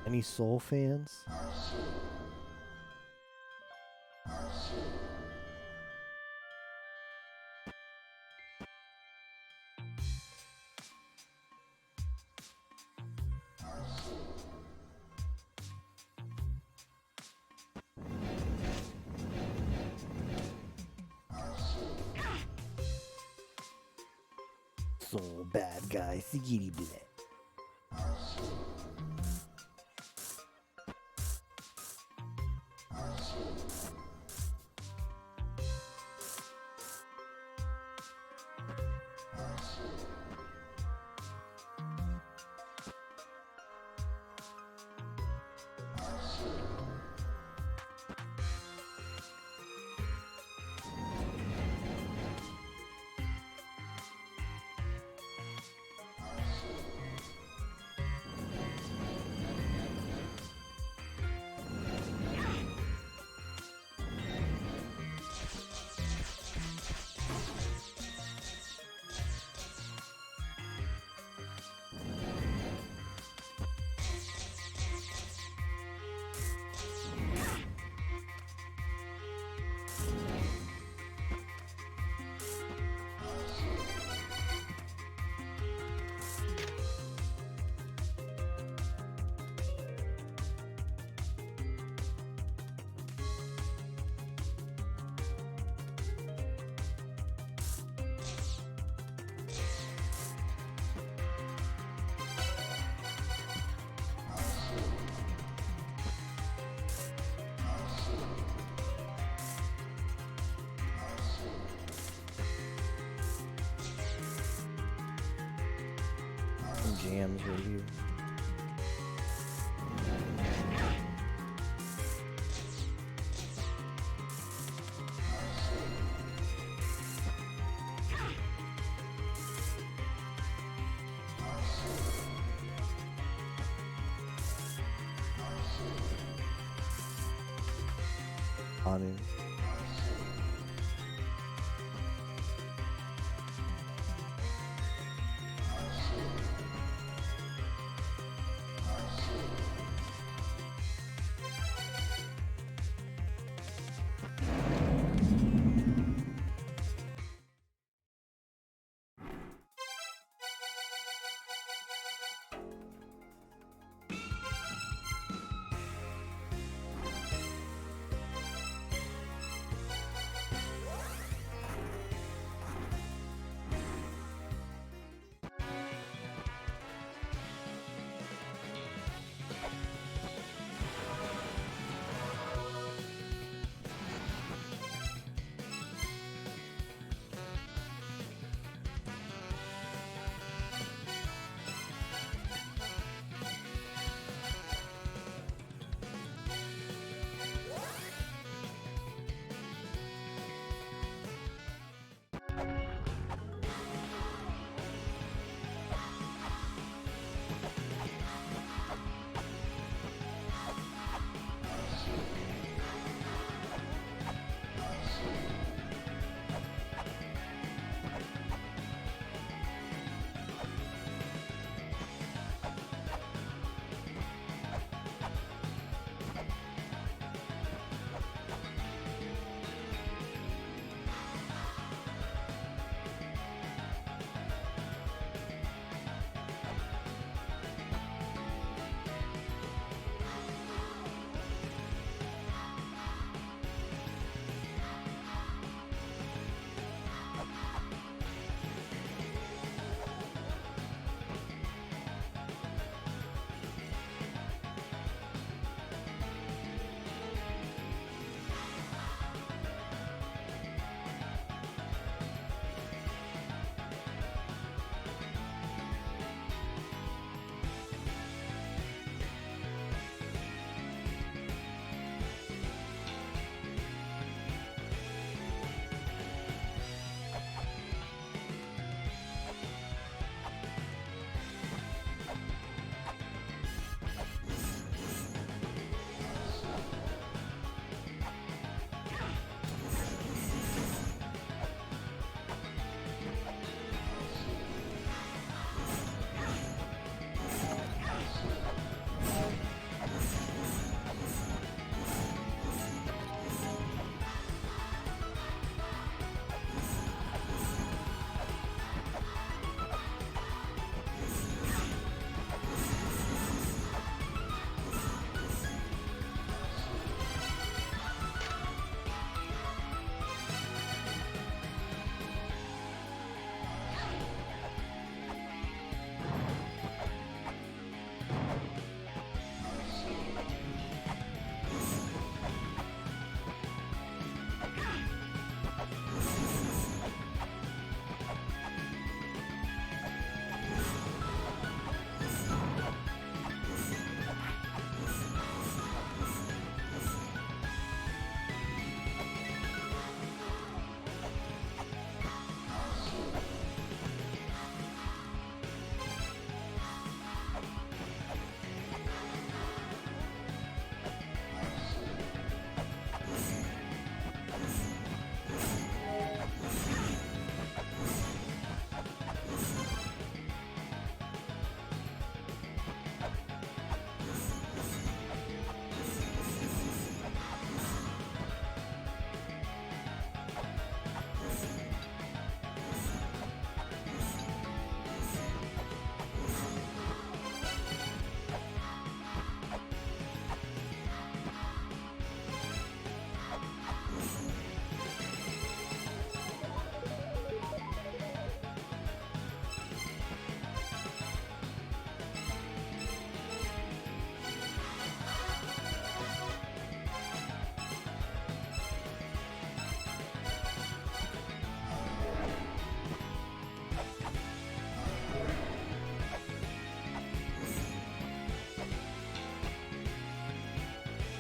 Any Soul fans? Soul bad guy, Sigiri Bleh. Jams right here. On him.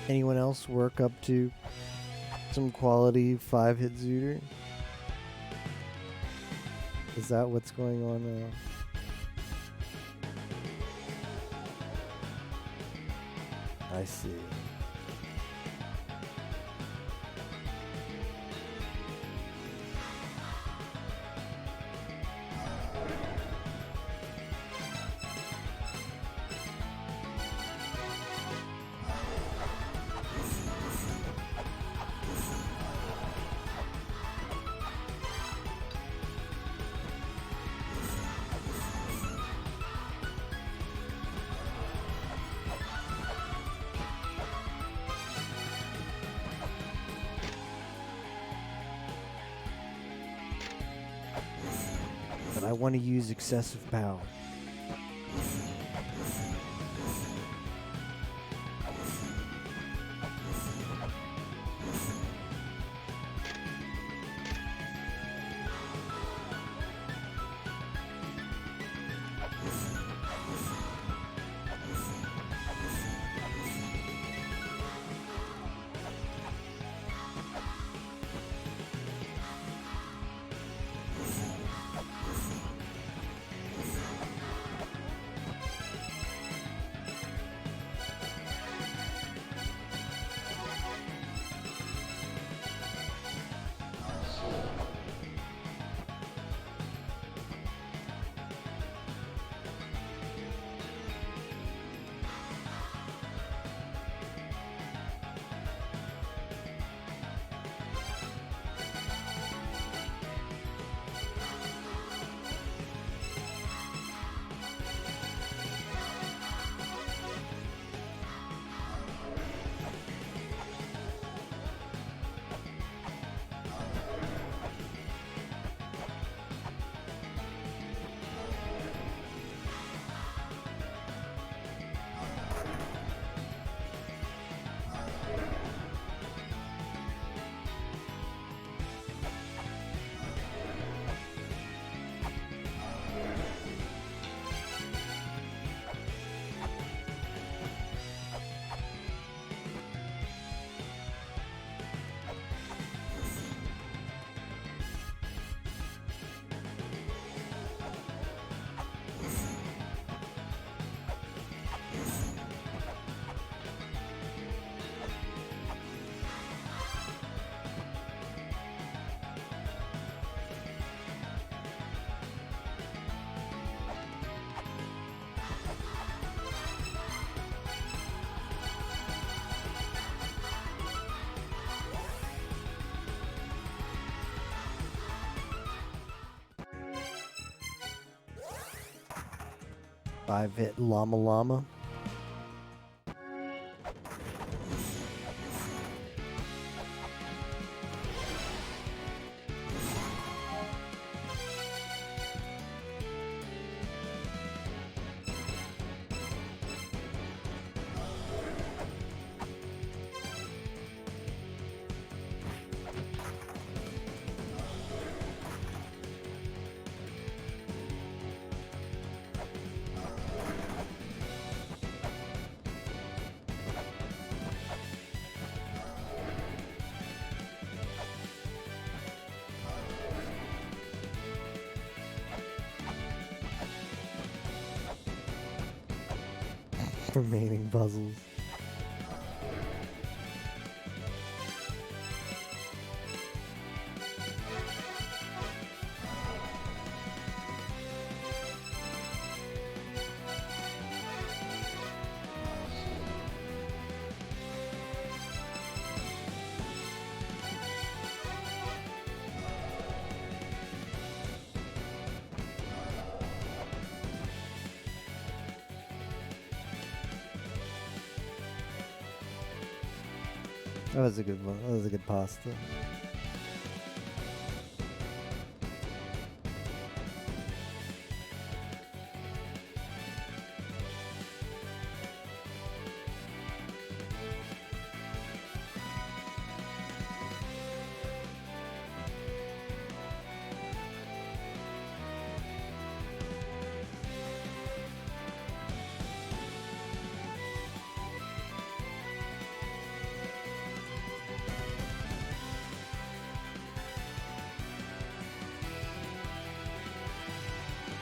Anyone else work up to some quality 5-hit Zooter? Is that what's going on now? I see. But I want to use excessive power. Five-hit Llama Llama. Remaining puzzles. That was a good one. That was a good pasta.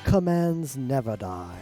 Commands never die.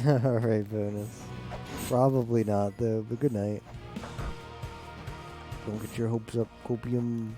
Alright, bonus. Probably not, though, but good night. Don't get your hopes up, Copium.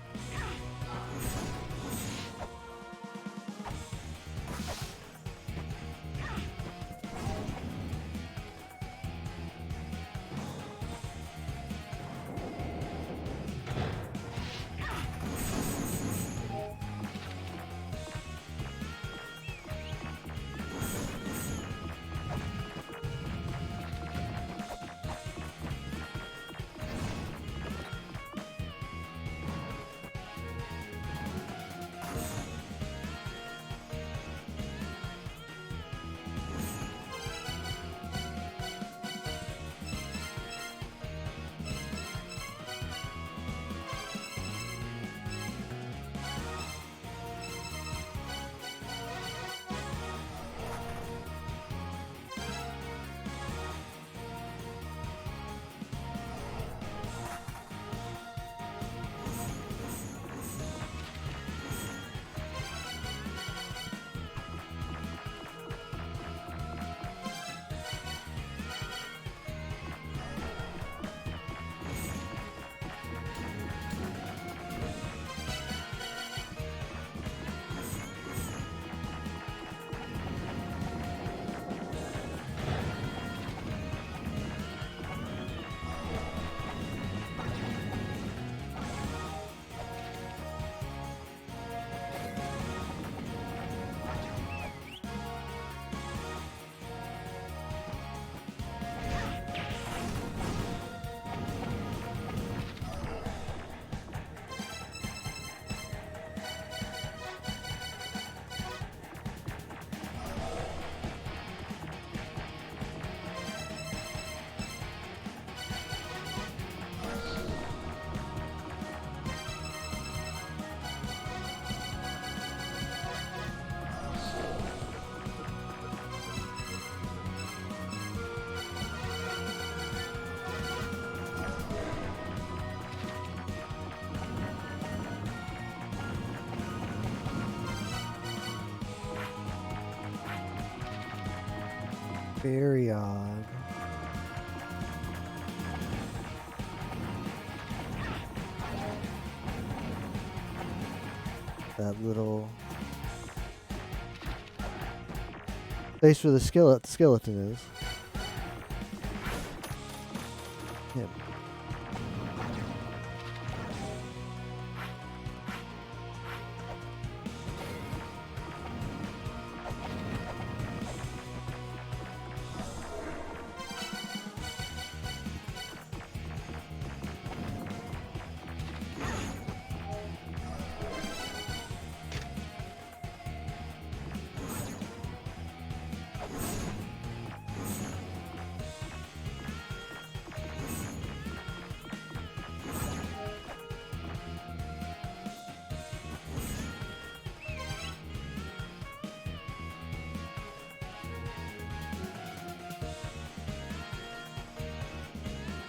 Very odd. That little place where the skeleton is. Yep.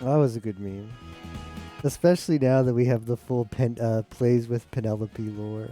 That was a good meme. Especially now that we have the full plays with Penelope lore.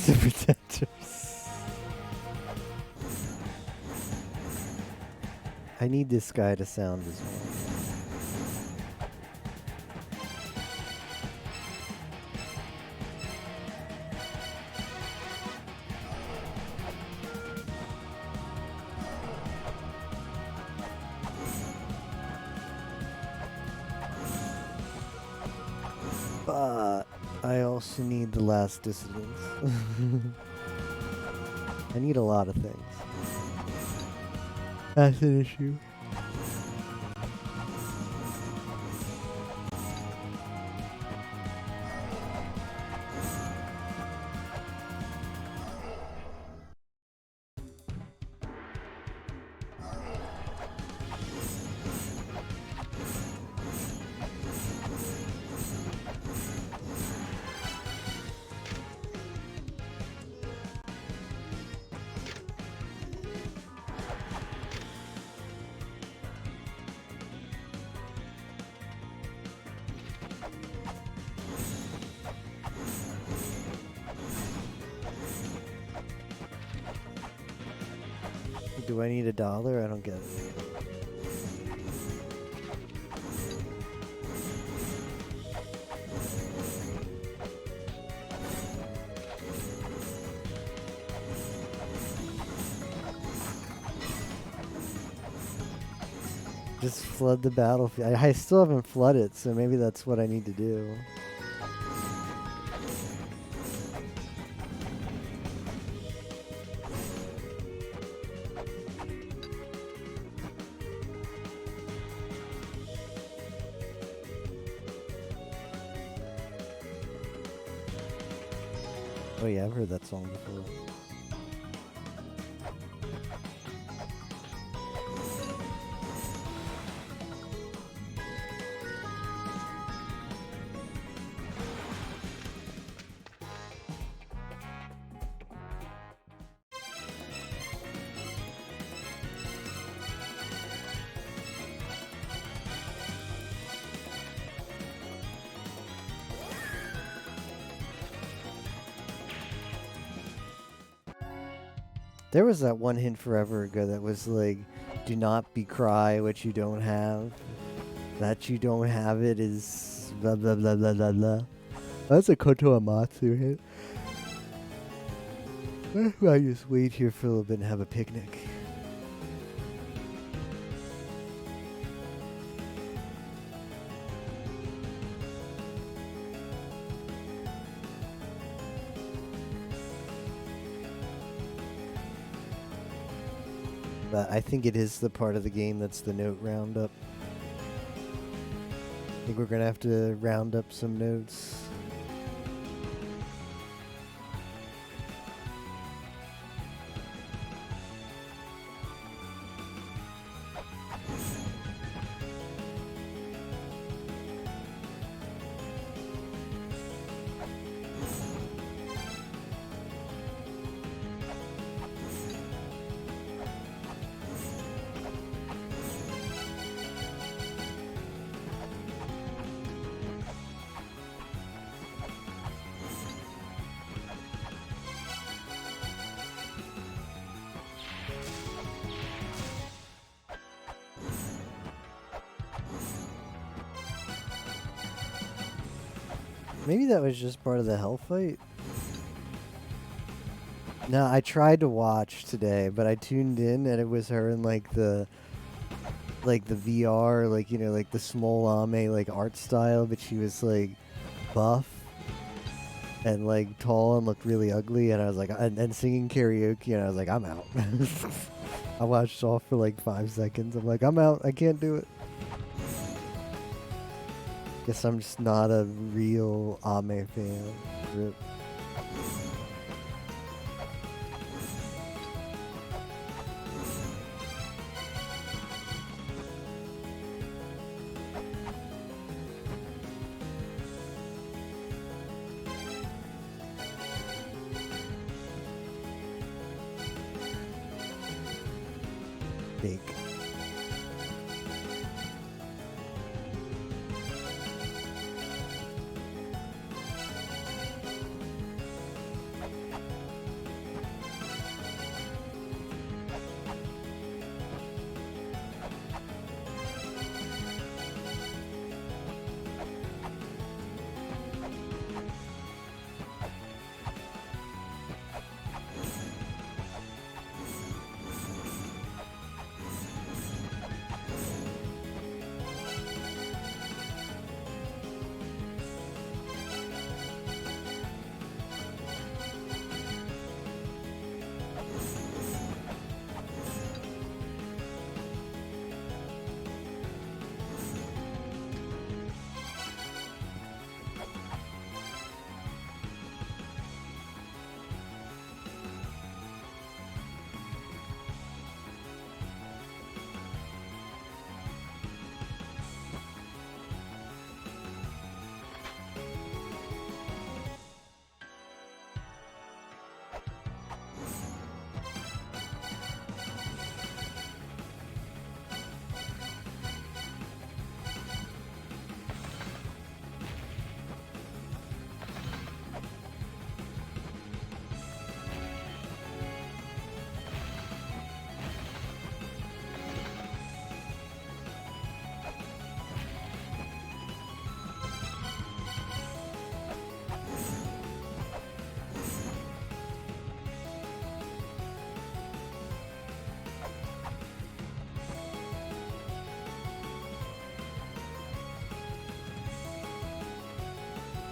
The Pretenders. I need this guy to sound as well. But I also need the Last Dissidents. I need a lot of things. That's an issue. Do I need $1? I don't get it. Just flood the battlefield. I still haven't flooded, so maybe that's what I need to do. Oh yeah, I've heard that song before. There was that one hint forever ago that was like, do not becry what you don't have. That you don't have it is blah blah blah blah blah blah. That's a Koto Amatsu hint. I just wait here for a little bit and have a picnic. But I think it is the part of the game that's the note roundup. I think we're gonna have to round up some notes. Maybe that was just part of the hell fight. No, I tried to watch today, but I tuned in and it was her in like the VR, like, you know, like the small Ame like art style, but she was like buff and like tall and looked really ugly, and I was like, and singing karaoke, and I was like, I'm out. I watched off for like 5 seconds. I'm like, I'm out. I can't do it. Guess I'm just not a real Ame fan. Rip. Fake.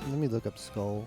Let me look up Skull.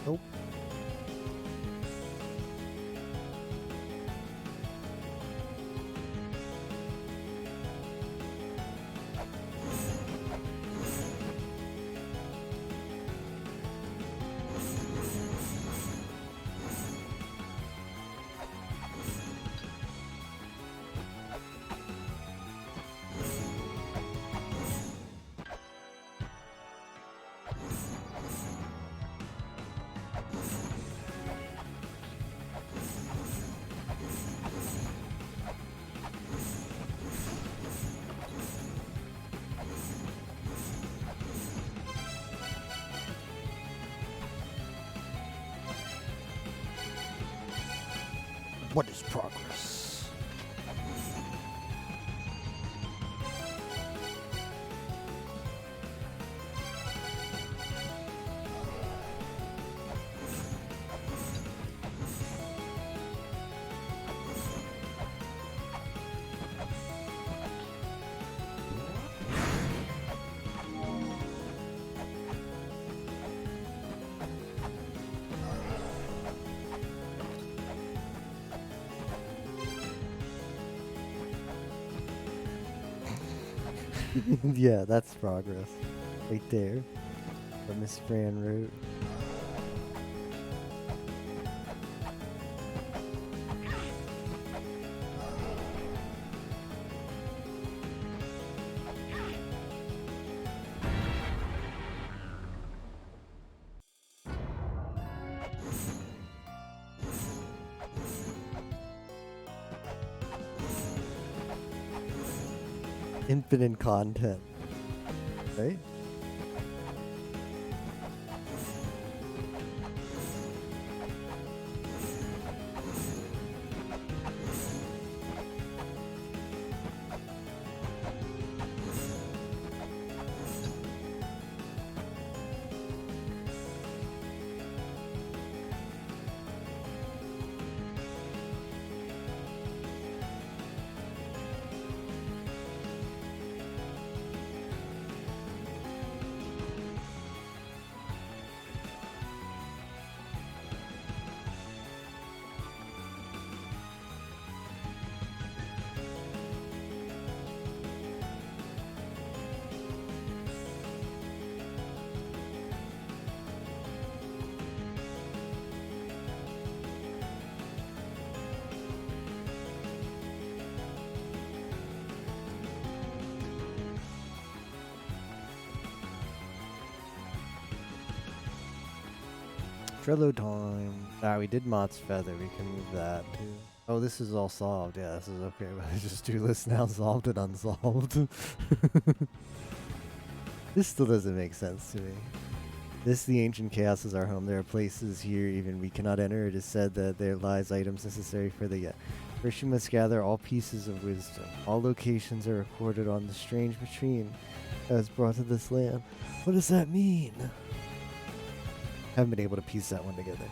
Nope. What is progress? Yeah, that's progress. Right there. What Miss Fran wrote. Infinite content, right? Trello time. Ah, we did Mott's Feather. We can move that too. Oh, this is all solved. Yeah, this is okay. I just do list now, solved and unsolved. This still doesn't make sense to me. This, the ancient chaos, is our home. There are places here even we cannot enter. It is said that there lies items necessary for the yet. First you must gather all pieces of wisdom. All locations are recorded on the strange machine that was brought to this land. What does that mean? Haven't been able to piece that one together.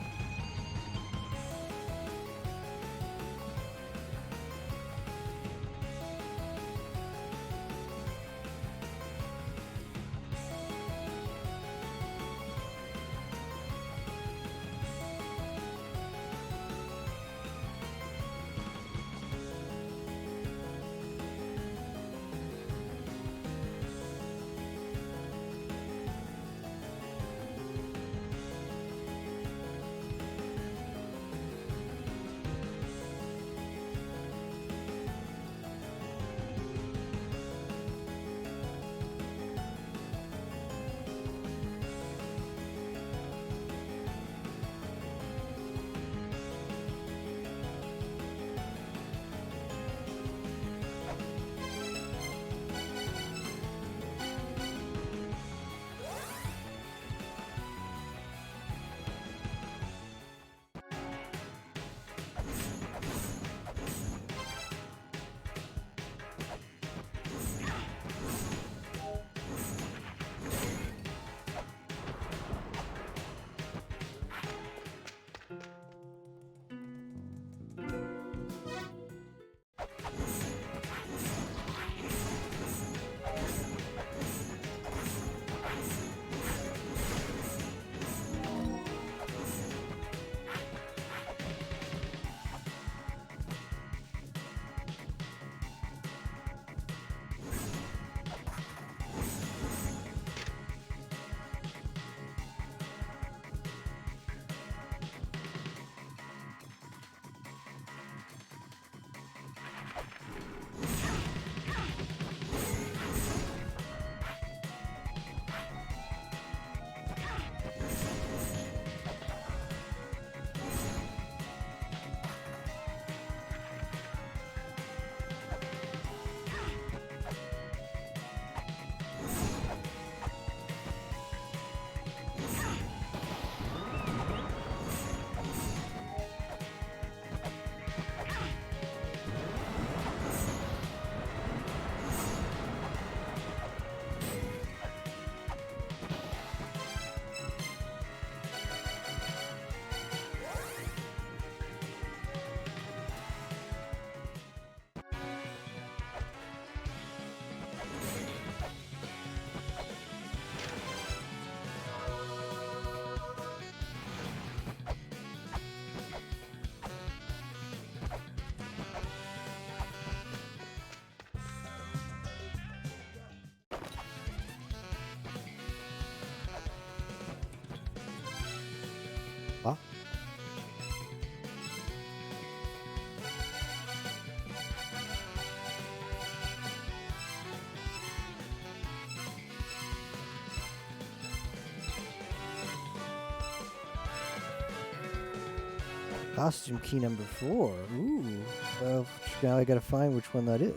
Costume key number 4. Ooh. Well, now I gotta find which one that is.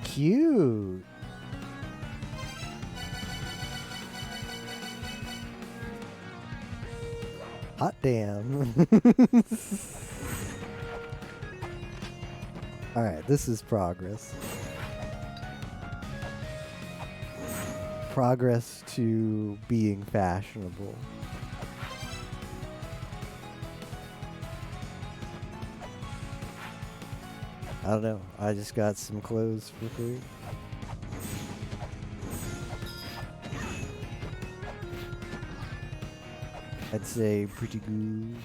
Cute. Hot damn. Alright, this is progress. Progress to being fashionable. I don't know. I just got some clothes for free. I'd say pretty good.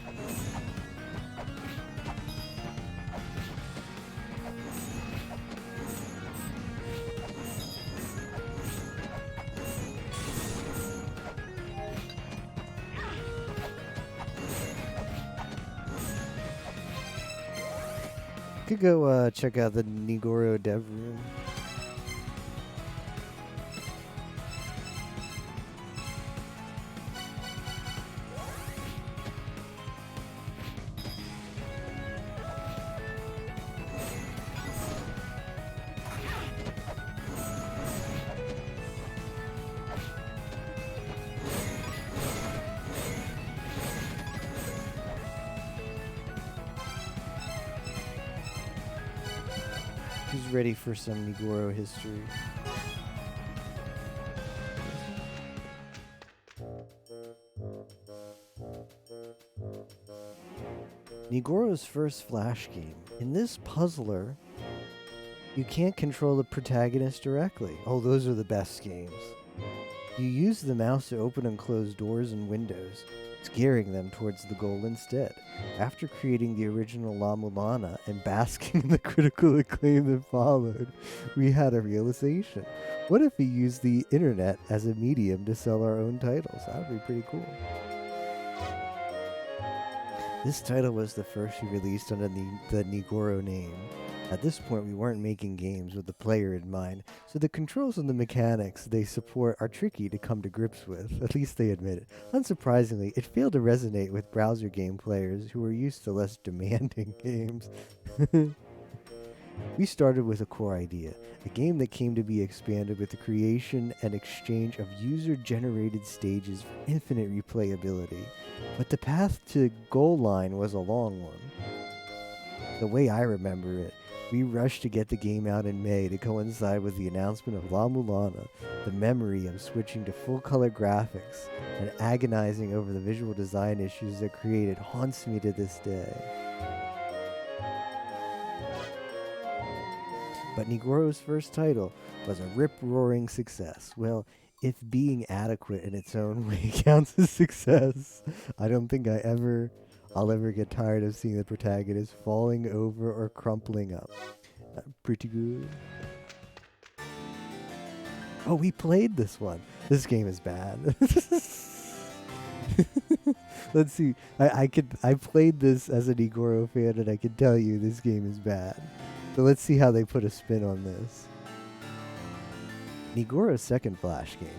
Could go check out the Nigoro dev room. Who's ready for some Nigoro history? Nigoro's first Flash game. In this puzzler, you can't control the protagonist directly. Oh, those are the best games. You use the mouse to open and close doors and windows, steering them towards the goal instead. After creating the original La Mulana and basking in the critical acclaim that followed, we had a realization. What if we used the internet as a medium to sell our own titles? That would be pretty cool. This title was the first we released under the Nigoro name. At this point, we weren't making games with the player in mind, so the controls and the mechanics they support are tricky to come to grips with, at least they admit it. Unsurprisingly, it failed to resonate with browser game players who were used to less demanding games. We started with a core idea, a game that came to be expanded with the creation and exchange of user-generated stages for infinite replayability. But the path to goal line was a long one. The way I remember it, we rushed to get the game out in May to coincide with the announcement of La Mulana. The memory of switching to full-color graphics and agonizing over the visual design issues that created haunts me to this day. But Nigoro's first title was a rip-roaring success. Well, if being adequate in its own way counts as success, I don't think I'll ever get tired of seeing the protagonist falling over or crumpling up. Pretty good. Oh, we played this one. This game is bad. Let's see. I played this as a Nigoro fan, and I can tell you this game is bad. So let's see how they put a spin on this. Nigoro's second Flash game.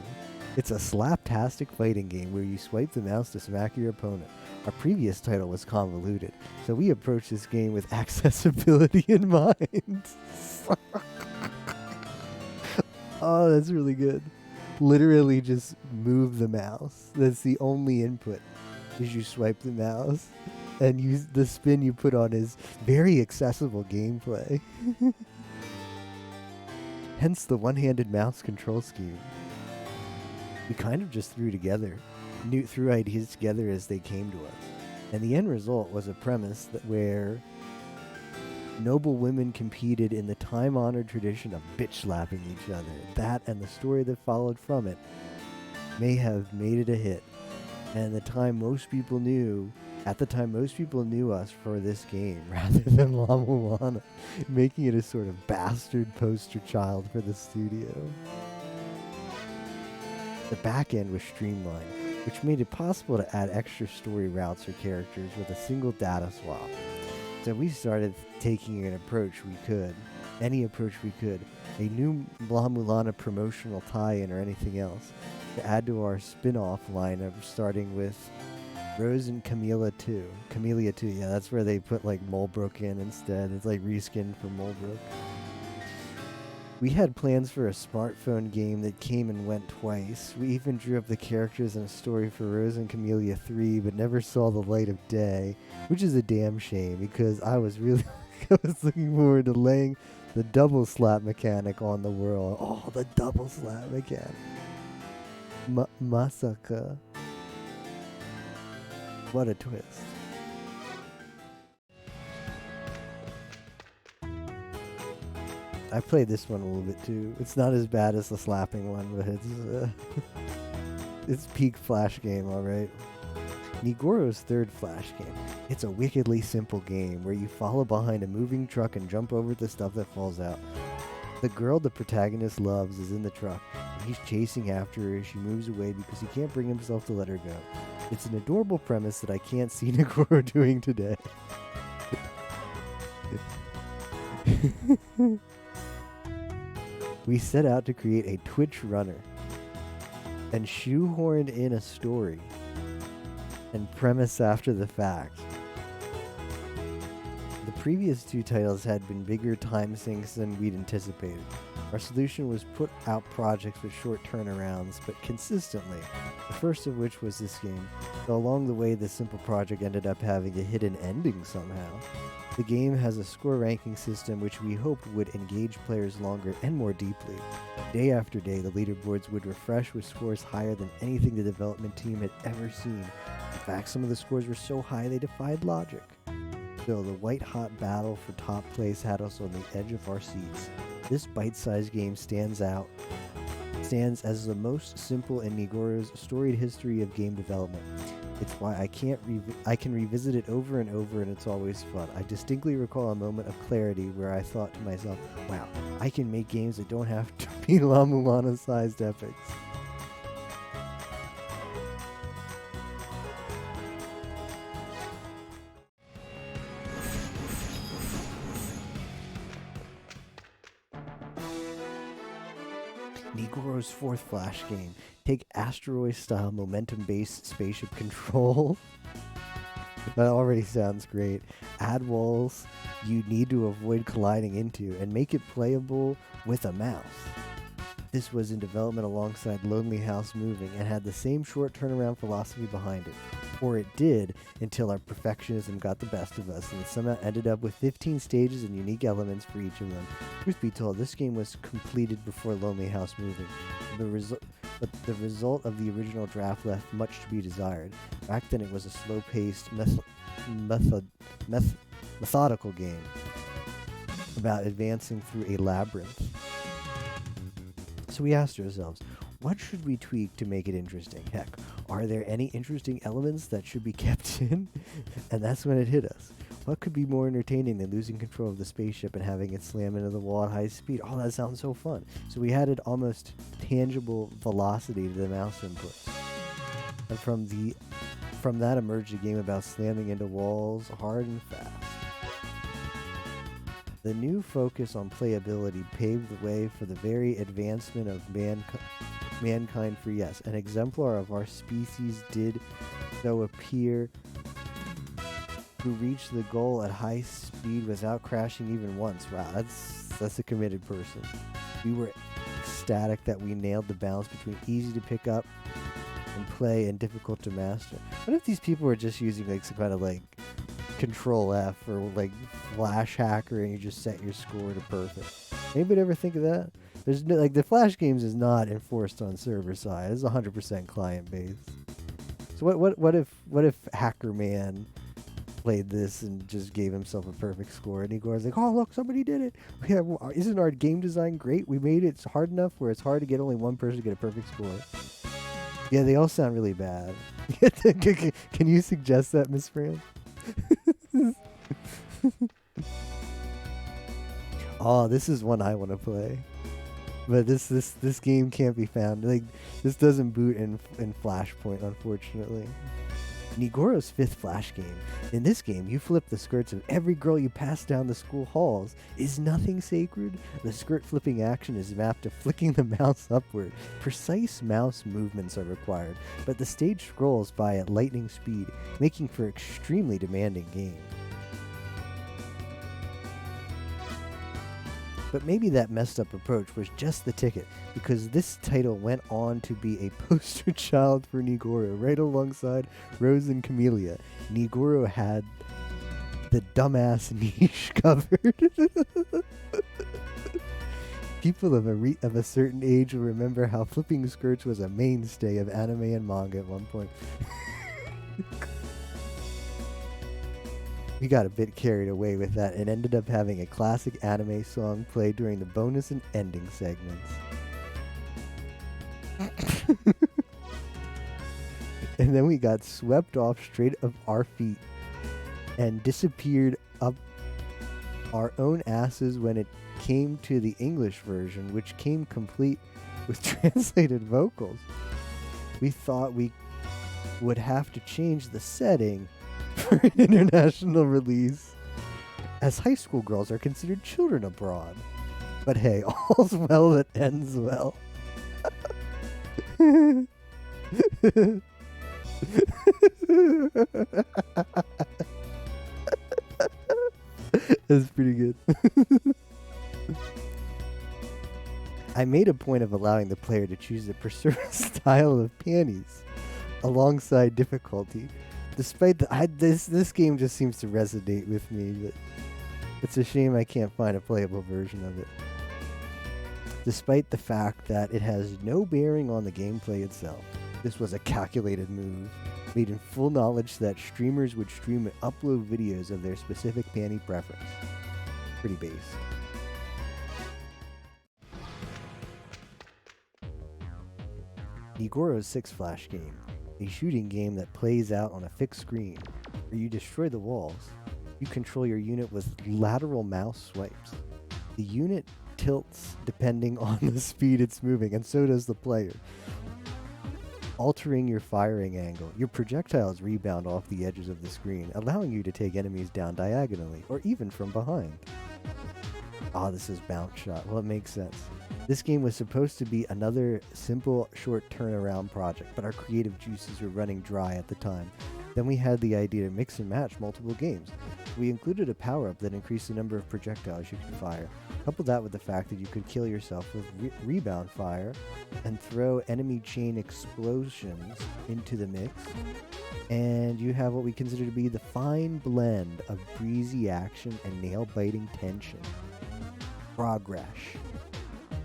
It's a slaptastic fighting game where you swipe the mouse to smack your opponent. Our previous title was convoluted, so we approached this game with accessibility in mind. Oh, that's really good. Literally just move the mouse. That's the only input, is you swipe the mouse. And the spin you put on is very accessible gameplay. hence the one-handed mouse control scheme. We kind of just threw ideas together as they came to us. And the end result was a premise where noble women competed in the time-honored tradition of bitch-slapping each other. That and the story that followed from it may have made it a hit. And at the time most people knew us for this game rather than La Mulana, making it a sort of bastard poster child for the studio. The back end was streamlined, which made it possible to add extra story routes or characters with a single data swap. So we started taking any approach we could, a new La Mulana promotional tie-in or anything else, to add to our spin-off lineup, starting with Rose and Camellia 2. Camellia 2, yeah, that's where they put like Mulbrook in instead. It's like reskin for Mulbrook. We had plans for a smartphone game that came and went twice. We even drew up the characters and a story for Rose and Camellia 3, but never saw the light of day, which is a damn shame because I was looking forward to laying the double slap mechanic on the world. Oh, the double slap mechanic. Masaka. What a twist. I played this one a little bit too. It's not as bad as the slapping one, but it's peak Flash game, alright. Nigoro's third Flash game. It's a wickedly simple game where you follow behind a moving truck and jump over the stuff that falls out. The girl the protagonist loves is in the truck, and he's chasing after her as she moves away because he can't bring himself to let her go. It's an adorable premise that I can't see Nigoro doing today. We set out to create a Twitch runner and shoehorned in a story and premise after the fact. The previous two titles had been bigger time sinks than we'd anticipated. Our solution was put out projects with short turnarounds, but consistently, the first of which was this game, though along the way the simple project ended up having a hidden ending somehow. The game has a score ranking system which we hoped would engage players longer and more deeply. Day after day, the leaderboards would refresh with scores higher than anything the development team had ever seen. In fact, some of the scores were so high they defied logic. Still, the white-hot battle for top place had us on the edge of our seats. This bite-sized game stands as the most simple in Nigoro's storied history of game development. It's why I can revisit it over and over, and it's always fun. I distinctly recall a moment of clarity where I thought to myself, wow, I can make games that don't have to be La Mulana-sized epics. Nigoro's fourth Flash game. Take asteroid-style momentum-based spaceship control. That already sounds great. Add walls you need to avoid colliding into, and make it playable with a mouse. This was in development alongside Lonely House Moving, and had the same short turnaround philosophy behind it. Or it did, until our perfectionism got the best of us, and it somehow ended up with 15 stages and unique elements for each of them. Truth be told, this game was completed before Lonely House Moving. But the result of the original draft left much to be desired. Back then it was a slow-paced, methodical game about advancing through a labyrinth. So we asked ourselves, what should we tweak to make it interesting? Heck, are there any interesting elements that should be kept in? And that's when it hit us. What could be more entertaining than losing control of the spaceship and having it slam into the wall at high speed? Oh, that sounds so fun. So we added almost tangible velocity to the mouse inputs. And from that emerged a game about slamming into walls hard and fast. The new focus on playability paved the way for the very advancement of mankind, for yes, an exemplar of our species did so appear to reach the goal at high speed without crashing even once. Wow, that's a committed person. We were ecstatic that we nailed the balance between easy to pick up and play and difficult to master. What if these people were just using like some kind of like Control F or like Flash Hacker and you just set your score to perfect? Anybody ever think of that? There's no, like the Flash games is not enforced on server side. It's 100% client based. So what if Hacker Man played this and just gave himself a perfect score, and Igor's like, "Oh look, somebody did it! Yeah, isn't our game design great? We made it hard enough where it's hard to get only one person to get a perfect score." Yeah, they all sound really bad. Can you suggest that, Miss Fran? Oh, this is one I want to play. But this game can't be found. Like, this doesn't boot in Flashpoint, unfortunately. Nigoro's 5th Flash game. In this game, you flip the skirts of every girl you pass down the school halls. Is nothing sacred? The skirt flipping action is mapped to flicking the mouse upward. Precise mouse movements are required, but the stage scrolls by at lightning speed, making for an extremely demanding game. But maybe that messed up approach was just the ticket, because this title went on to be a poster child for Nigoro, right alongside Rose and Camellia. Nigoro had the dumbass niche covered. People of a certain age will remember how flipping skirts was a mainstay of anime and manga at one point. We got a bit carried away with that and ended up having a classic anime song played during the bonus and ending segments. And then we got swept off straight of our feet and disappeared up our own asses when it came to the English version, which came complete with translated vocals. We thought we would have to change the setting for an international release, as high school girls are considered children abroad. But hey, all's well that ends well. That's pretty good. I made a point of allowing the player to choose the preferred style of panties alongside difficulty. Despite this game just seems to resonate with me, but it's a shame I can't find a playable version of it. Despite the fact that it has no bearing on the gameplay itself, this was a calculated move, made in full knowledge that streamers would stream and upload videos of their specific panty preference. Pretty base. Nigoro's 6th Flash game. A shooting game that plays out on a fixed screen, where you destroy the walls. You control your unit with lateral mouse swipes. The unit tilts depending on the speed it's moving, and so does the player, altering your firing angle. Your projectiles rebound off the edges of the screen, allowing you to take enemies down diagonally, or even from behind. Ah, this is bounce shot. Well, it makes sense. This game was supposed to be another simple, short turnaround project, but our creative juices were running dry at the time. Then we had the idea to mix and match multiple games. We included a power-up that increased the number of projectiles you could fire. Couple that with the fact that you could kill yourself with rebound fire and throw enemy chain explosions into the mix, and you have what we consider to be the fine blend of breezy action and nail-biting tension. Progress.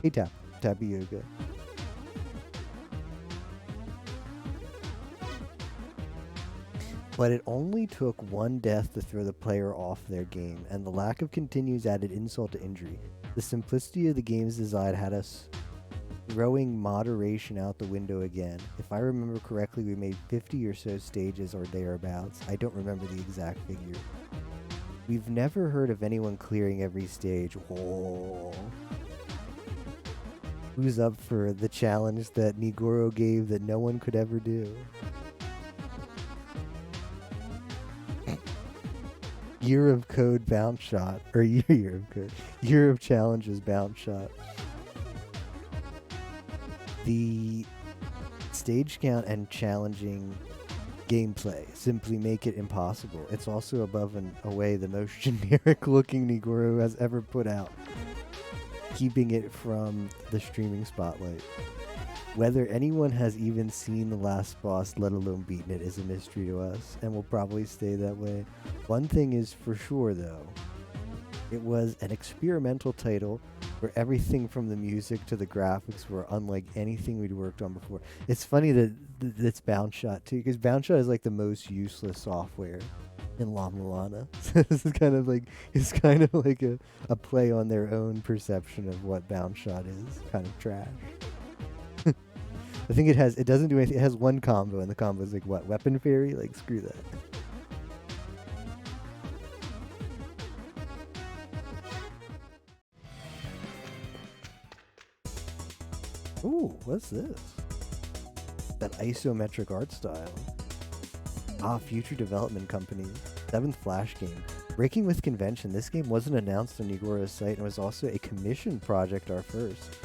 Hey, Tapioca. But it only took one death to throw the player off their game, and the lack of continues added insult to injury. The simplicity of the game's design had us throwing moderation out the window again. If I remember correctly, we made 50 or so stages or thereabouts. I don't remember the exact figure. We've never heard of anyone clearing every stage. Whoa. Who's up for the challenge that Nigoro gave that no one could ever do? Year of Code bounce shot, or Year of Code, Year of Challenges bounce shot. The stage count and challenging gameplay simply make it impossible. It's also above and away the most generic looking Nigoro has ever put out, keeping it from the streaming spotlight. Whether anyone has even seen the last boss, let alone beaten it, is a mystery to us, and will probably stay that way. One thing is for sure, though. It was an experimental title where everything from the music to the graphics were unlike anything we'd worked on before. It's funny that it's Bounce Shot too, because Bounce Shot is like the most useless software in La Mulana. So this is kind of like a play on their own perception of what Bounce Shot is. Kind of trash. I think it doesn't do anything. It has one combo, and the combo is like what? Weapon Fairy? Like screw that. Ooh, what's this? That isometric art style. Future development company. 7th Flash game. Breaking with convention, this game wasn't announced on Nigoro's site and was also a commissioned project, our first.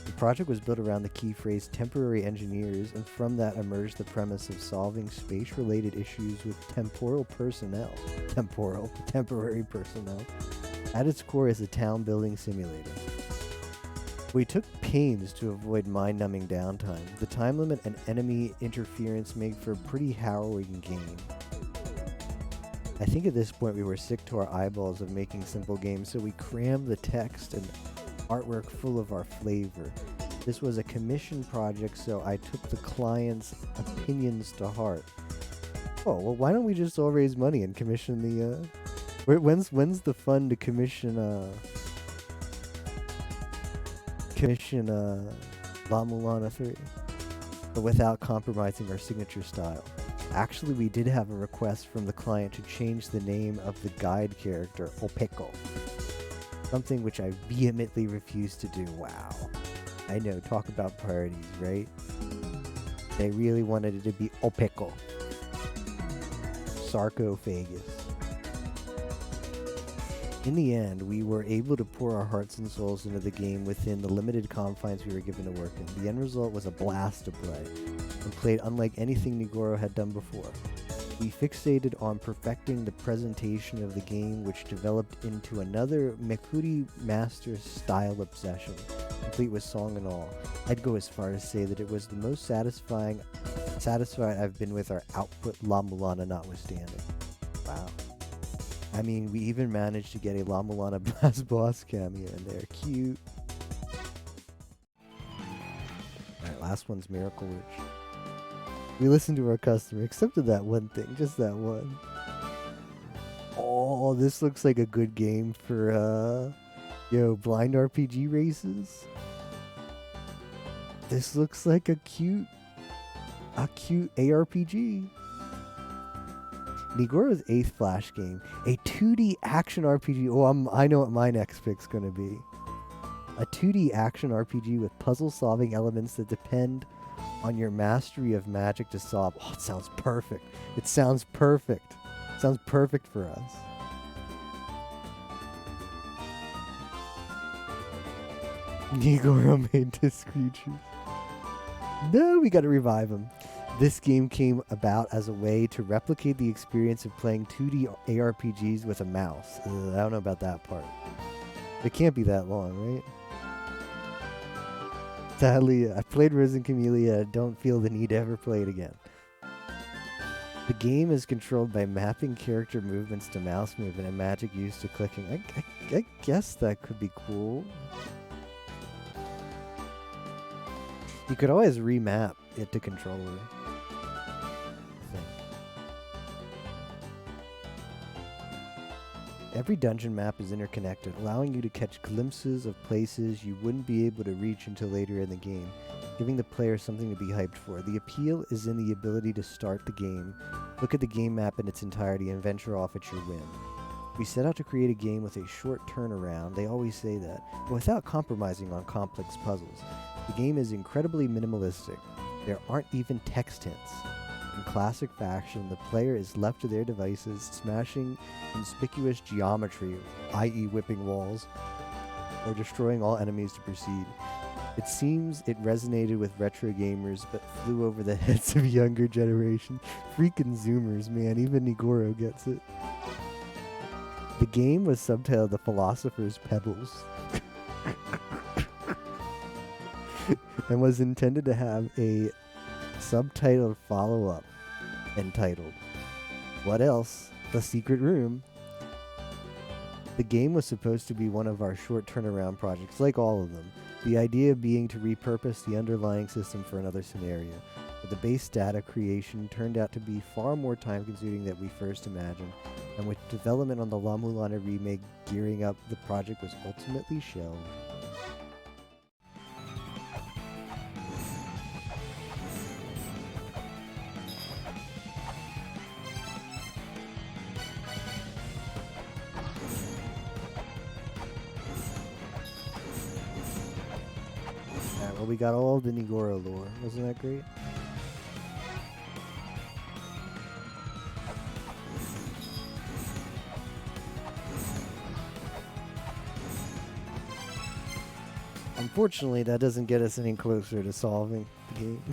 The project was built around the key phrase temporary engineers, and from that emerged the premise of solving space-related issues with temporary personnel. At its core is a town-building simulator. We took pains to avoid mind-numbing downtime. The time limit and enemy interference make for a pretty harrowing game. I think at this point we were sick to our eyeballs of making simple games, so we crammed the text and artwork full of our flavor. This was a commission project, so I took the client's opinions to heart. Oh, well, why don't we just all raise money and commission the, when's the fun to commission La Mulana 3, but without compromising our signature style. Actually, we did have a request from the client to change the name of the guide character, Opeko. Something which I vehemently refused to do. Wow. I know, talk about priorities, right? They really wanted it to be Opeko. Sarcophagus. In the end, we were able to pour our hearts and souls into the game within the limited confines we were given to work in. The end result was a blast to play, and played unlike anything Nigoro had done before. We fixated on perfecting the presentation of the game, which developed into another Mekuri Master style obsession, complete with song and all. I'd go as far as to say that it was the most satisfied I've been with our output, La Mulana notwithstanding. Wow. I mean, we even managed to get a La Mulana Blast Boss cameo in there. Cute. Alright, last one's Miracle Witch. We listened to our customer, except for that one thing, just that one. Oh, this looks like a good game for, blind RPG races. This looks like a cute ARPG. Nigoro's 8th Flash game, a 2D action RPG. Oh, I know what my next pick's gonna be. A 2D action RPG with puzzle-solving elements that depend on your mastery of magic to solve. Oh, it sounds perfect. It sounds perfect. It sounds perfect for us. Nigoro made disc creatures. No, we gotta revive him. This game came about as a way to replicate the experience of playing 2D ARPGs with a mouse. I don't know about that part. It can't be that long, right? Sadly, I played Risen Camellia. I don't feel the need to ever play it again. The game is controlled by mapping character movements to mouse movement and magic used to clicking. I guess that could be cool. You could always remap it to controller. Every dungeon map is interconnected, allowing you to catch glimpses of places you wouldn't be able to reach until later in the game, giving the player something to be hyped for. The appeal is in the ability to start the game, look at the game map in its entirety, and venture off at your whim. We set out to create a game with a short turnaround, they always say that, but without compromising on complex puzzles. The game is incredibly minimalistic. There aren't even text hints. In classic fashion, the player is left to their devices, smashing conspicuous geometry, i.e. whipping walls, or destroying all enemies to proceed. It seems it resonated with retro gamers, but flew over the heads of younger generation. Freaking Zoomers, man, even Nigoro gets it. The game was subtitled The Philosopher's Pebbles, and was intended to have a subtitled follow-up entitled What Else? The Secret Room. The game was supposed to be one of our short turnaround projects, like all of them. The idea being to repurpose the underlying system for another scenario. But the base data creation turned out to be far more time consuming than we first imagined, and with development on the La Mulana remake gearing up, the project was ultimately shelved. Well, we got all of the Nigoro lore. Wasn't that great? Unfortunately, that doesn't get us any closer to solving the game.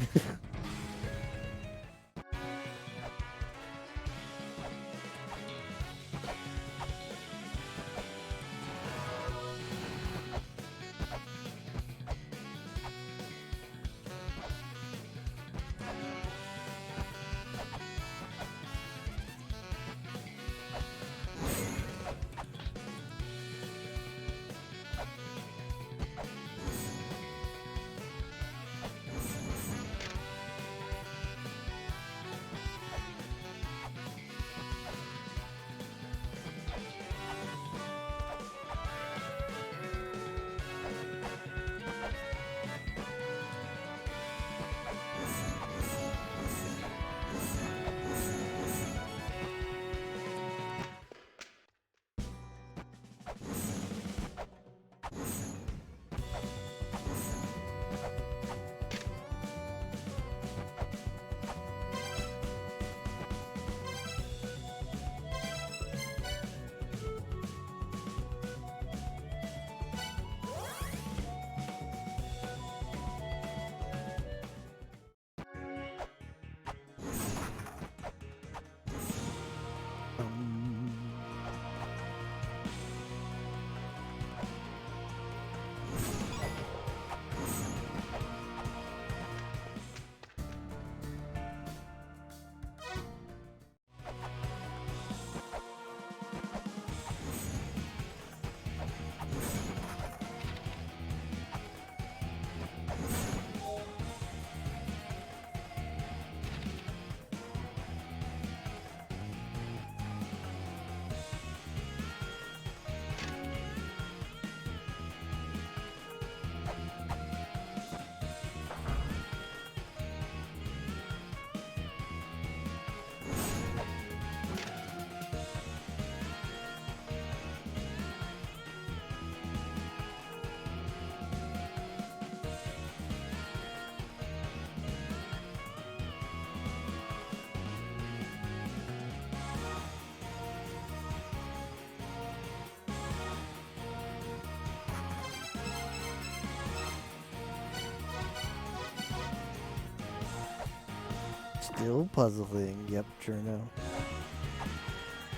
Still puzzling. Yep, Cherno.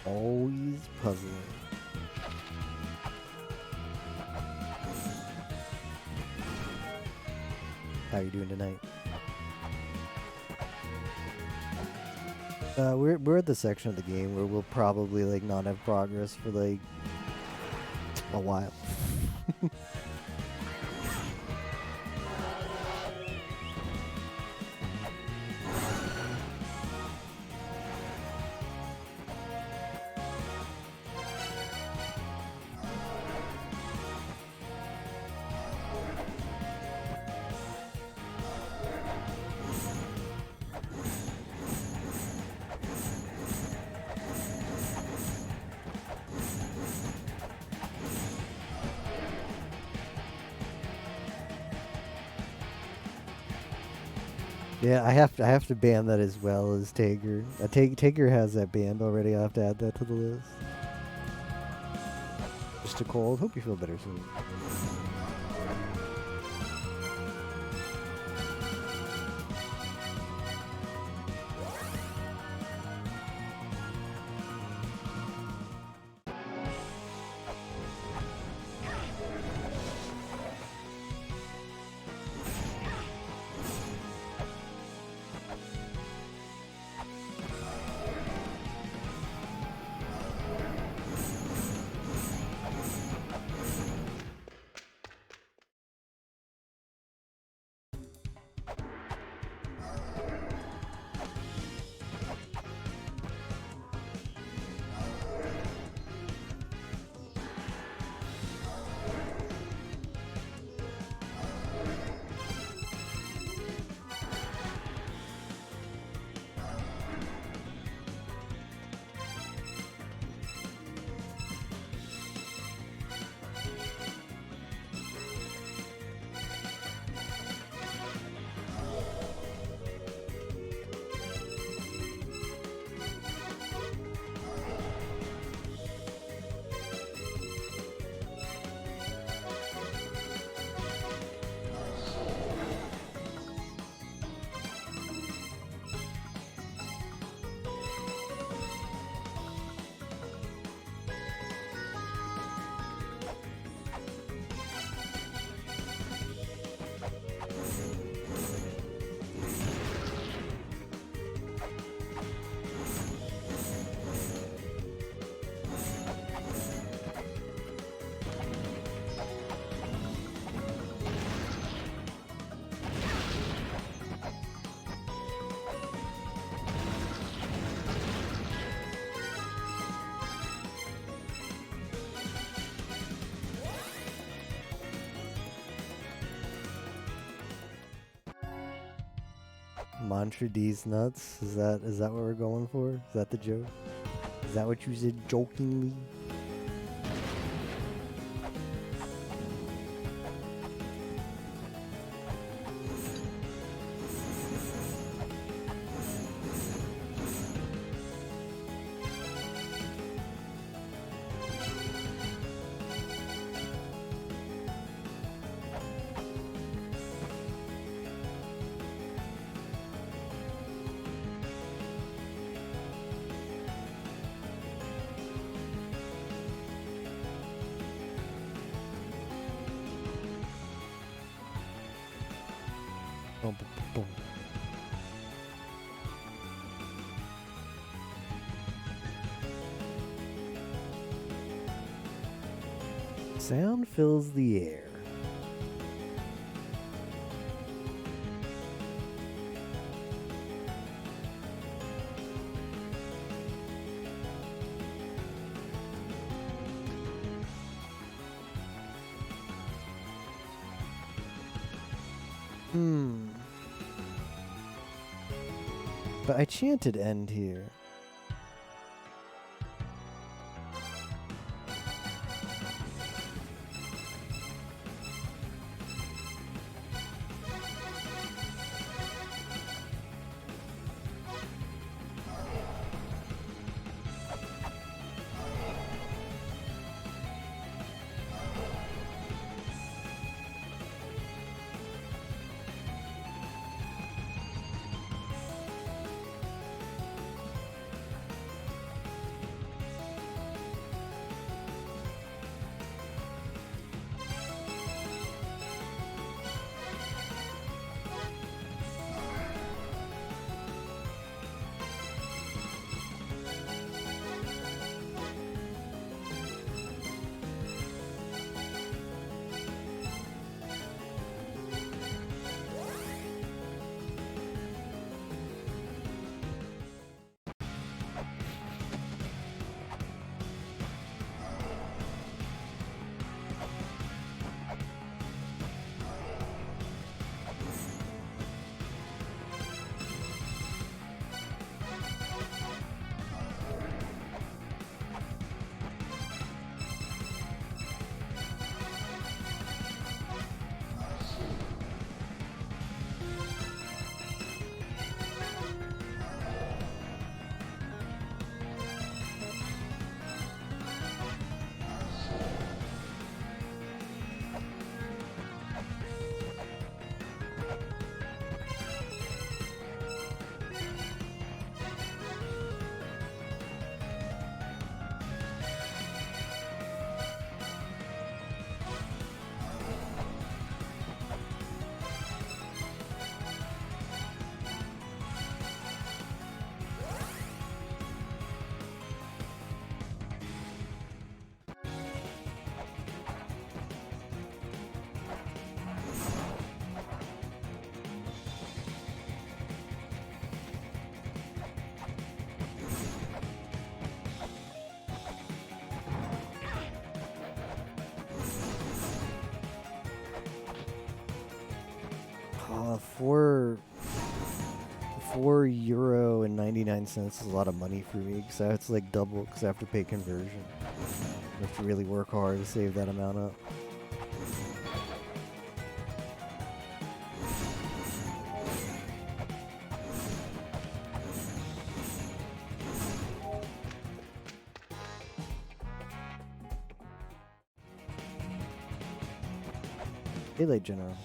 Always puzzling. How you doing tonight? We're at the section of the game where we'll probably like not have progress for like a while. Yeah, I have to ban that as well as Tager. Tager has that banned already. I have to add that to the list. Mr. Cold, hope you feel better soon. Mantra D's nuts. Is that what we're going for? Is that the joke? Is that what you said jokingly? Boom, boom, boom, boom. Sound fills the air. But I chanted end here. €4.99 is a lot of money for me because it's like double because I have to pay conversion. I have to really work hard to save that amount up. Daylight General.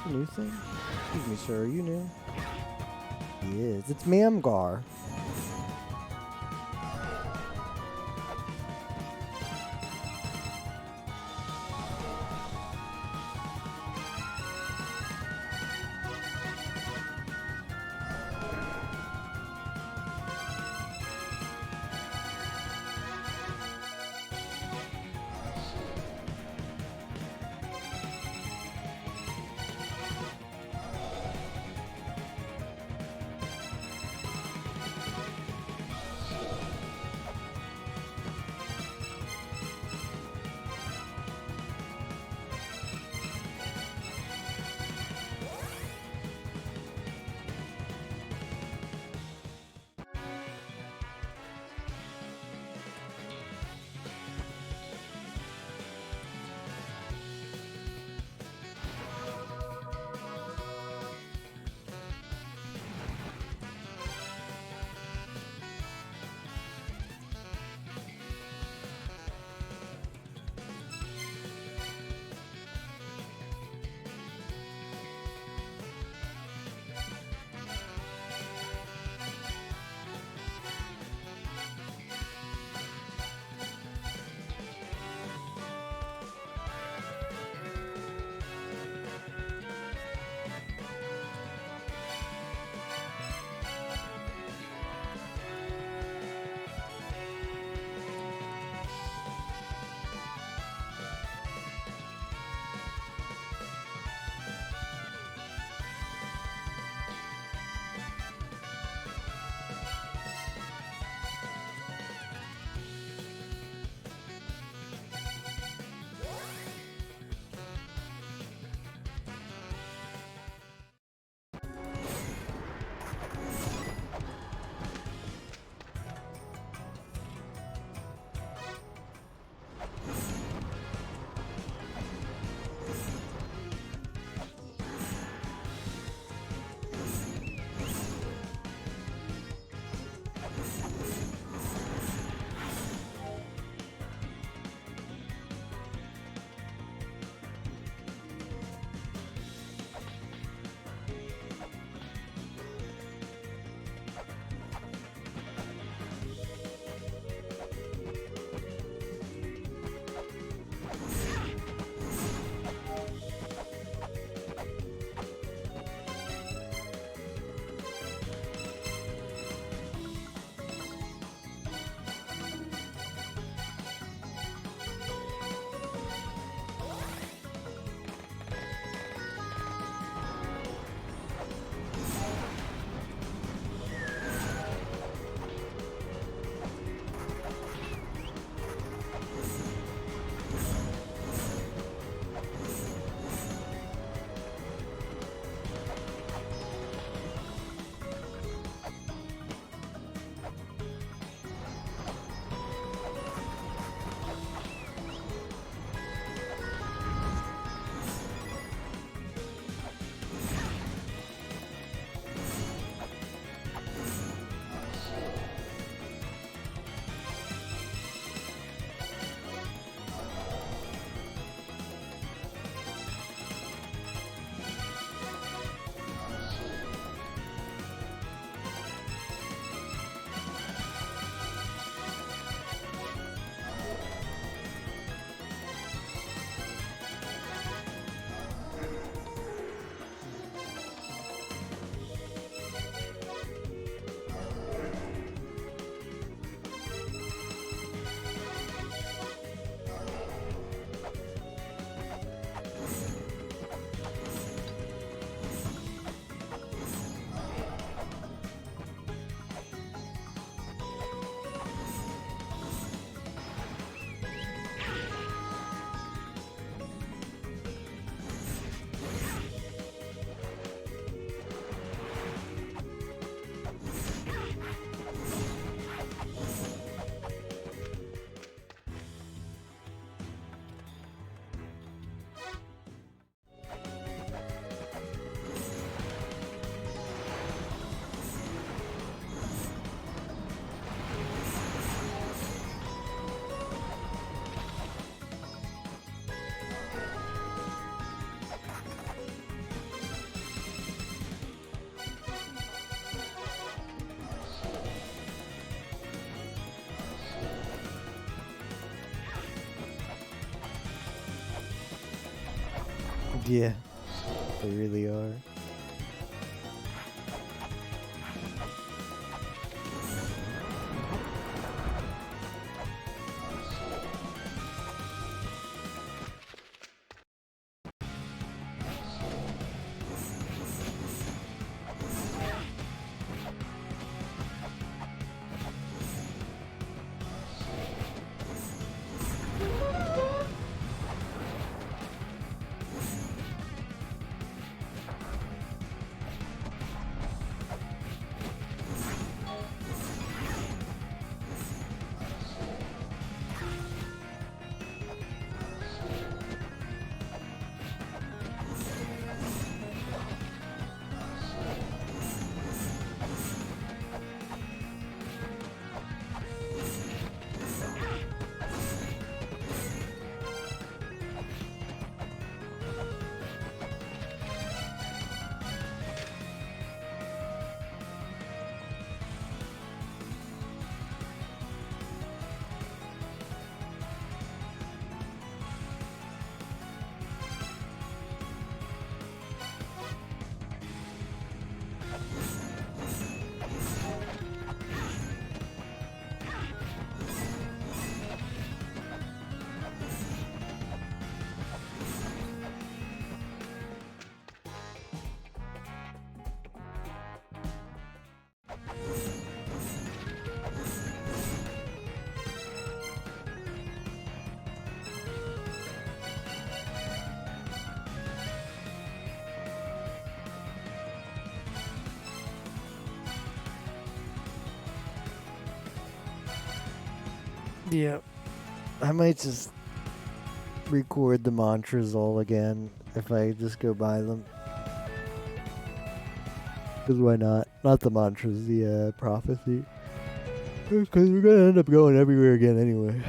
New thing? Excuse me, sir, are you new? He is. It's Mamgar. Yeah, they really are. Yeah, I might just record the mantras all again if I just go by them. Because why not? Not the mantras, the prophecy. Because we're gonna end up going everywhere again anyway.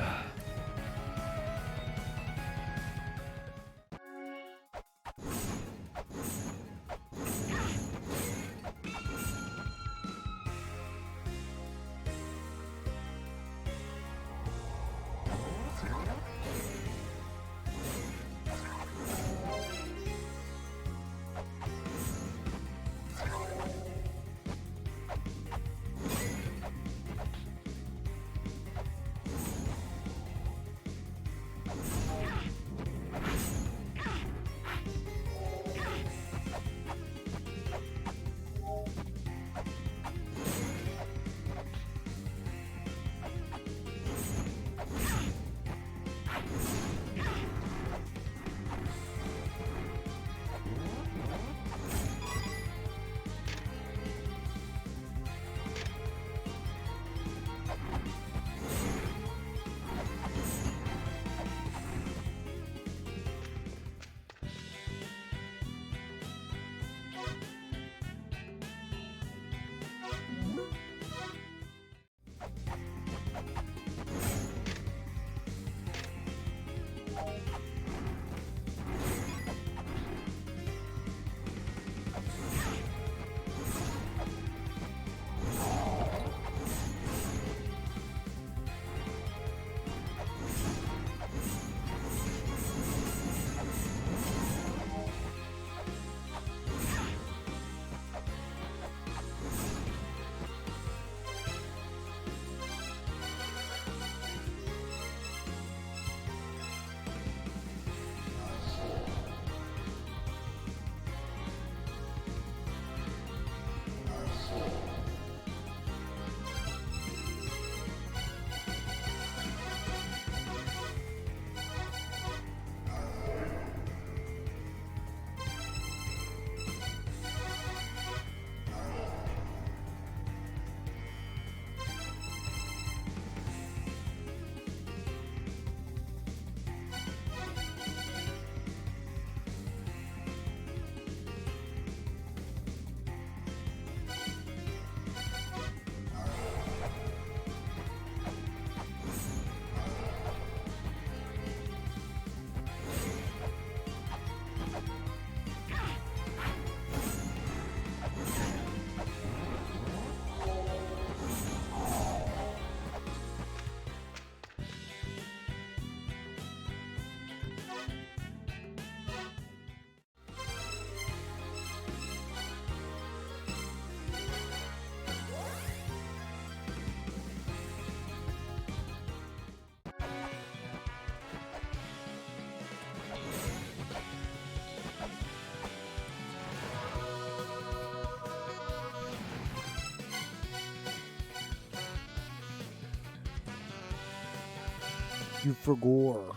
You forgore.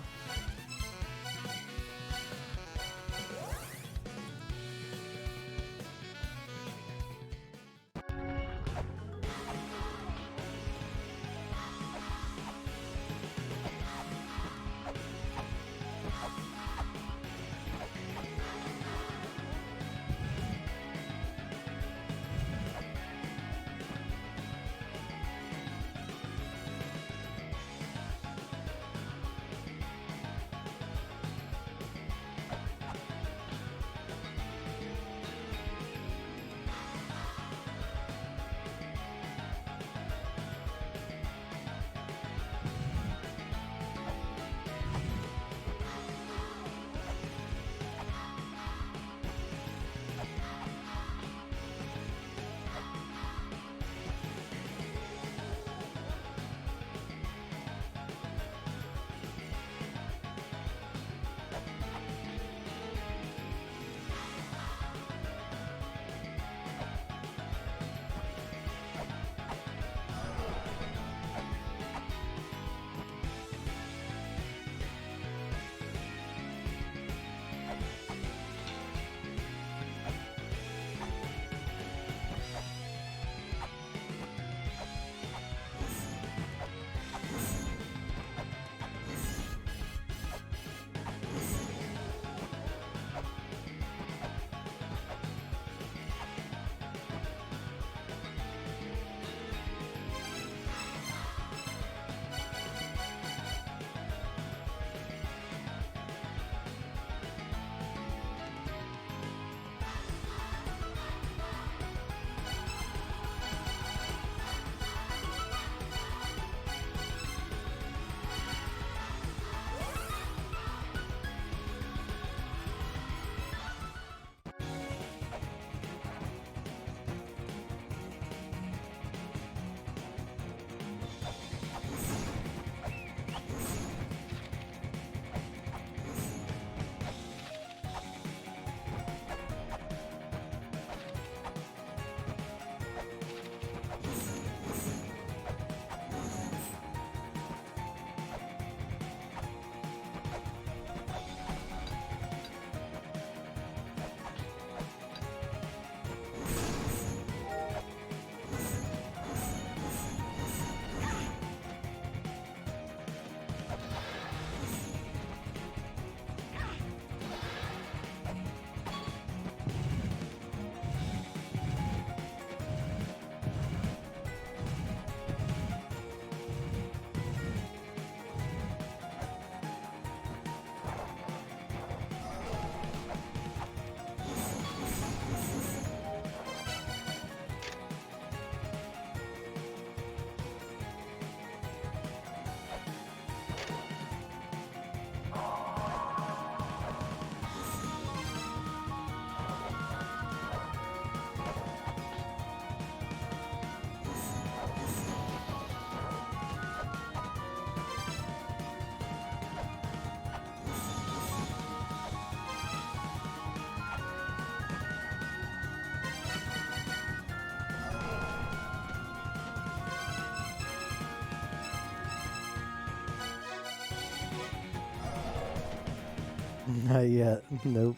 Not yet. Nope.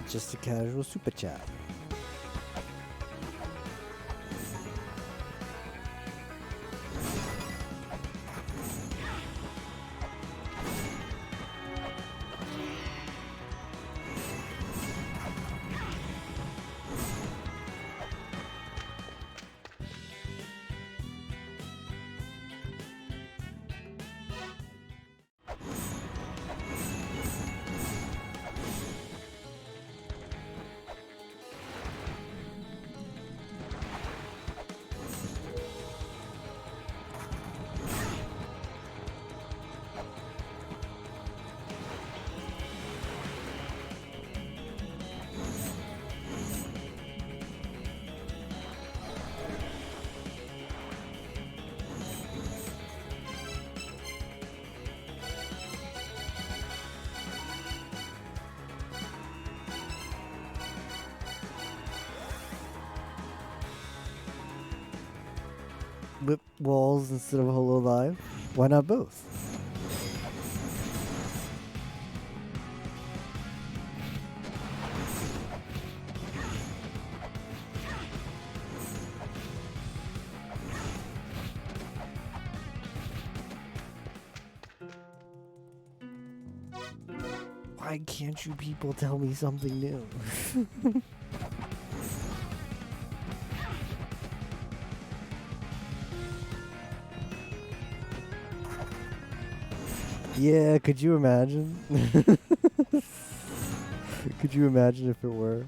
Just a casual super chat. Whip walls instead of Hololive? Why not both? Why can't you people tell me something new? Yeah, could you imagine? Could you imagine if it were?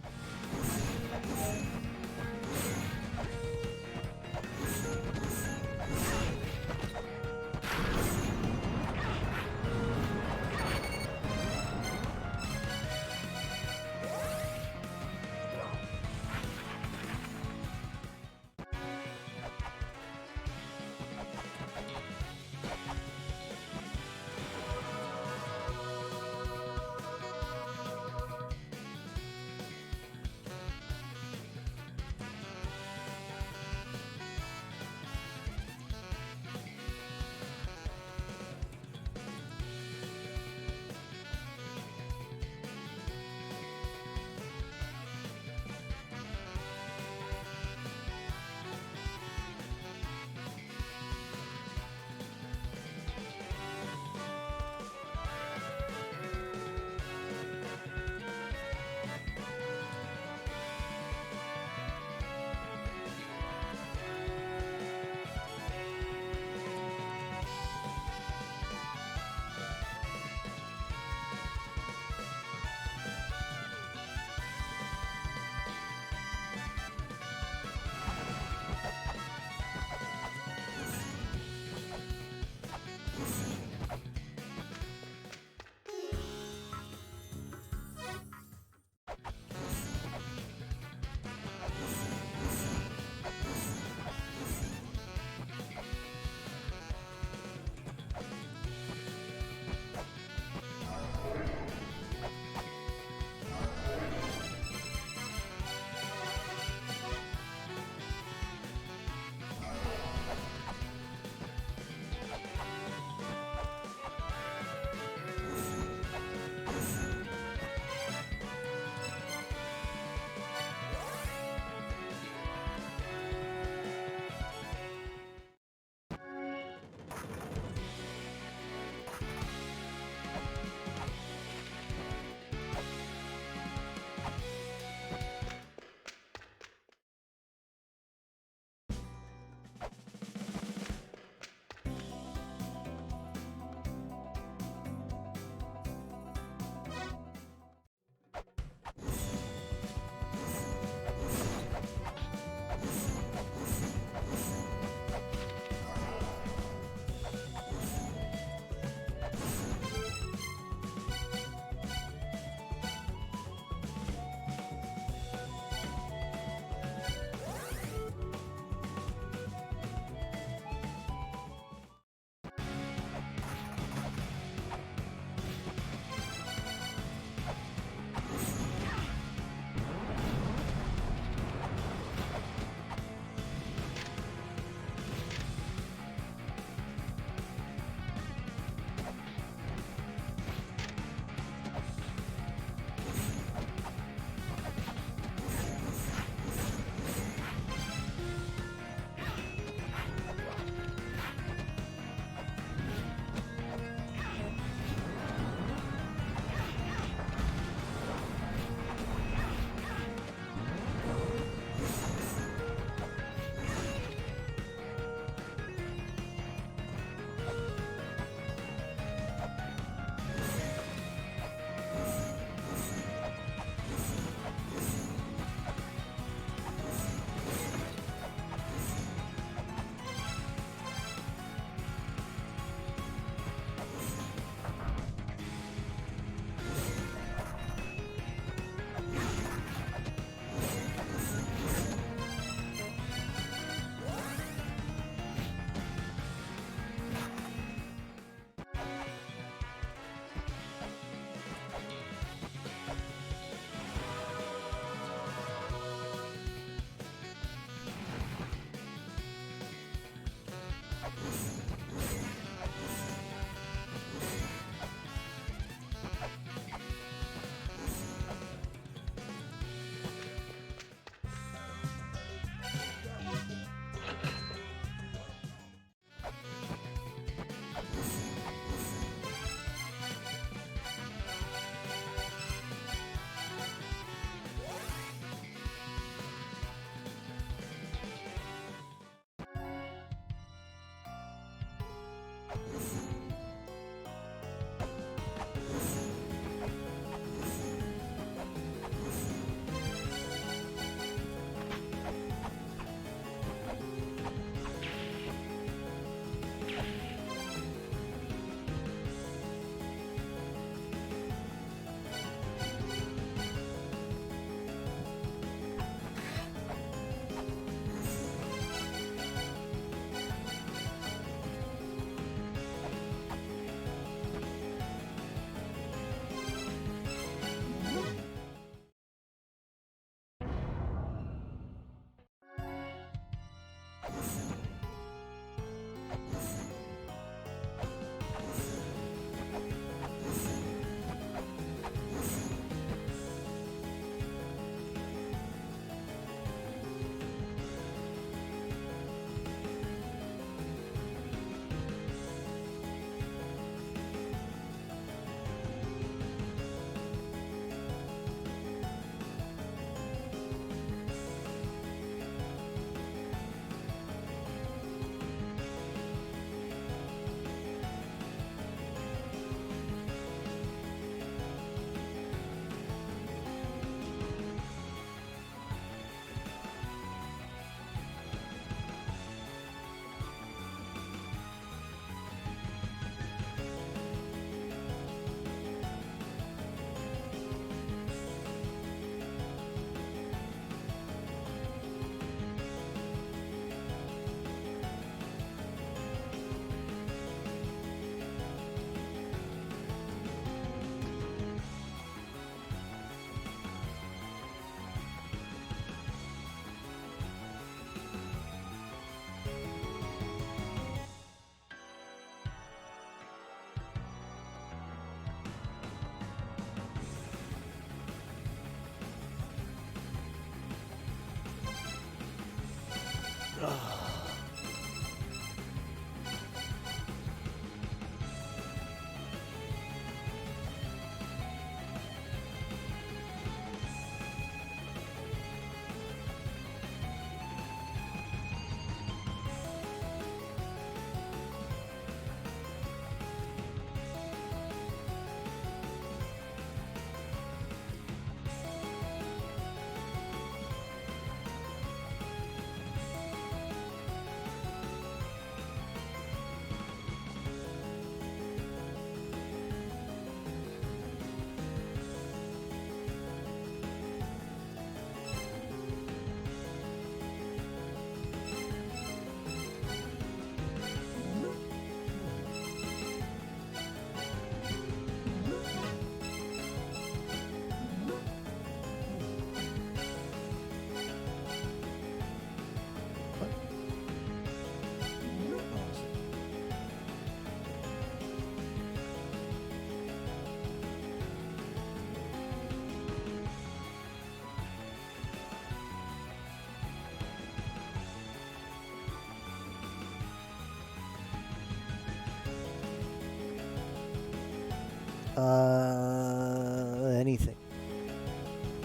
Anything.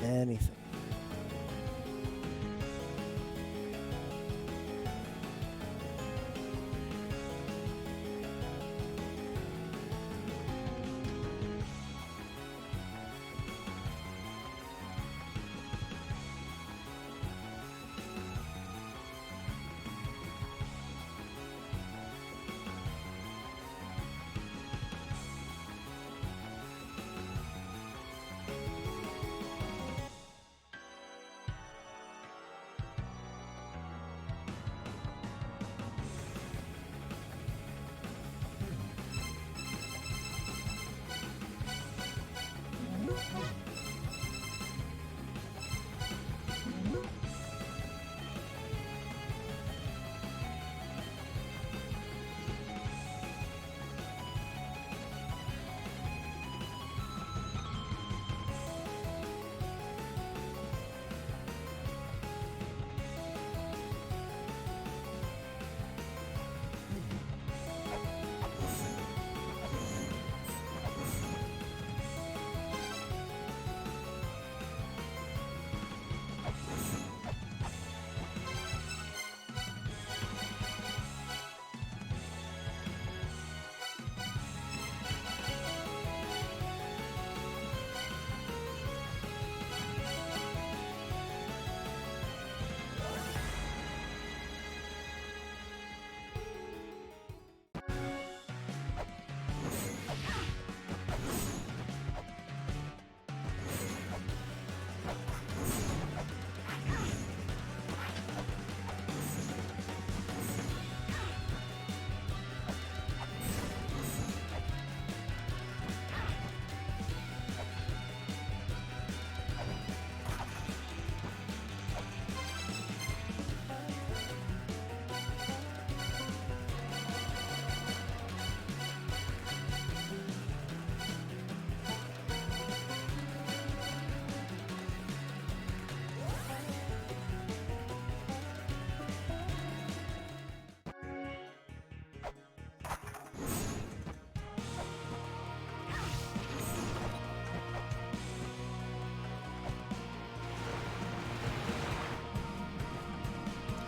Anything.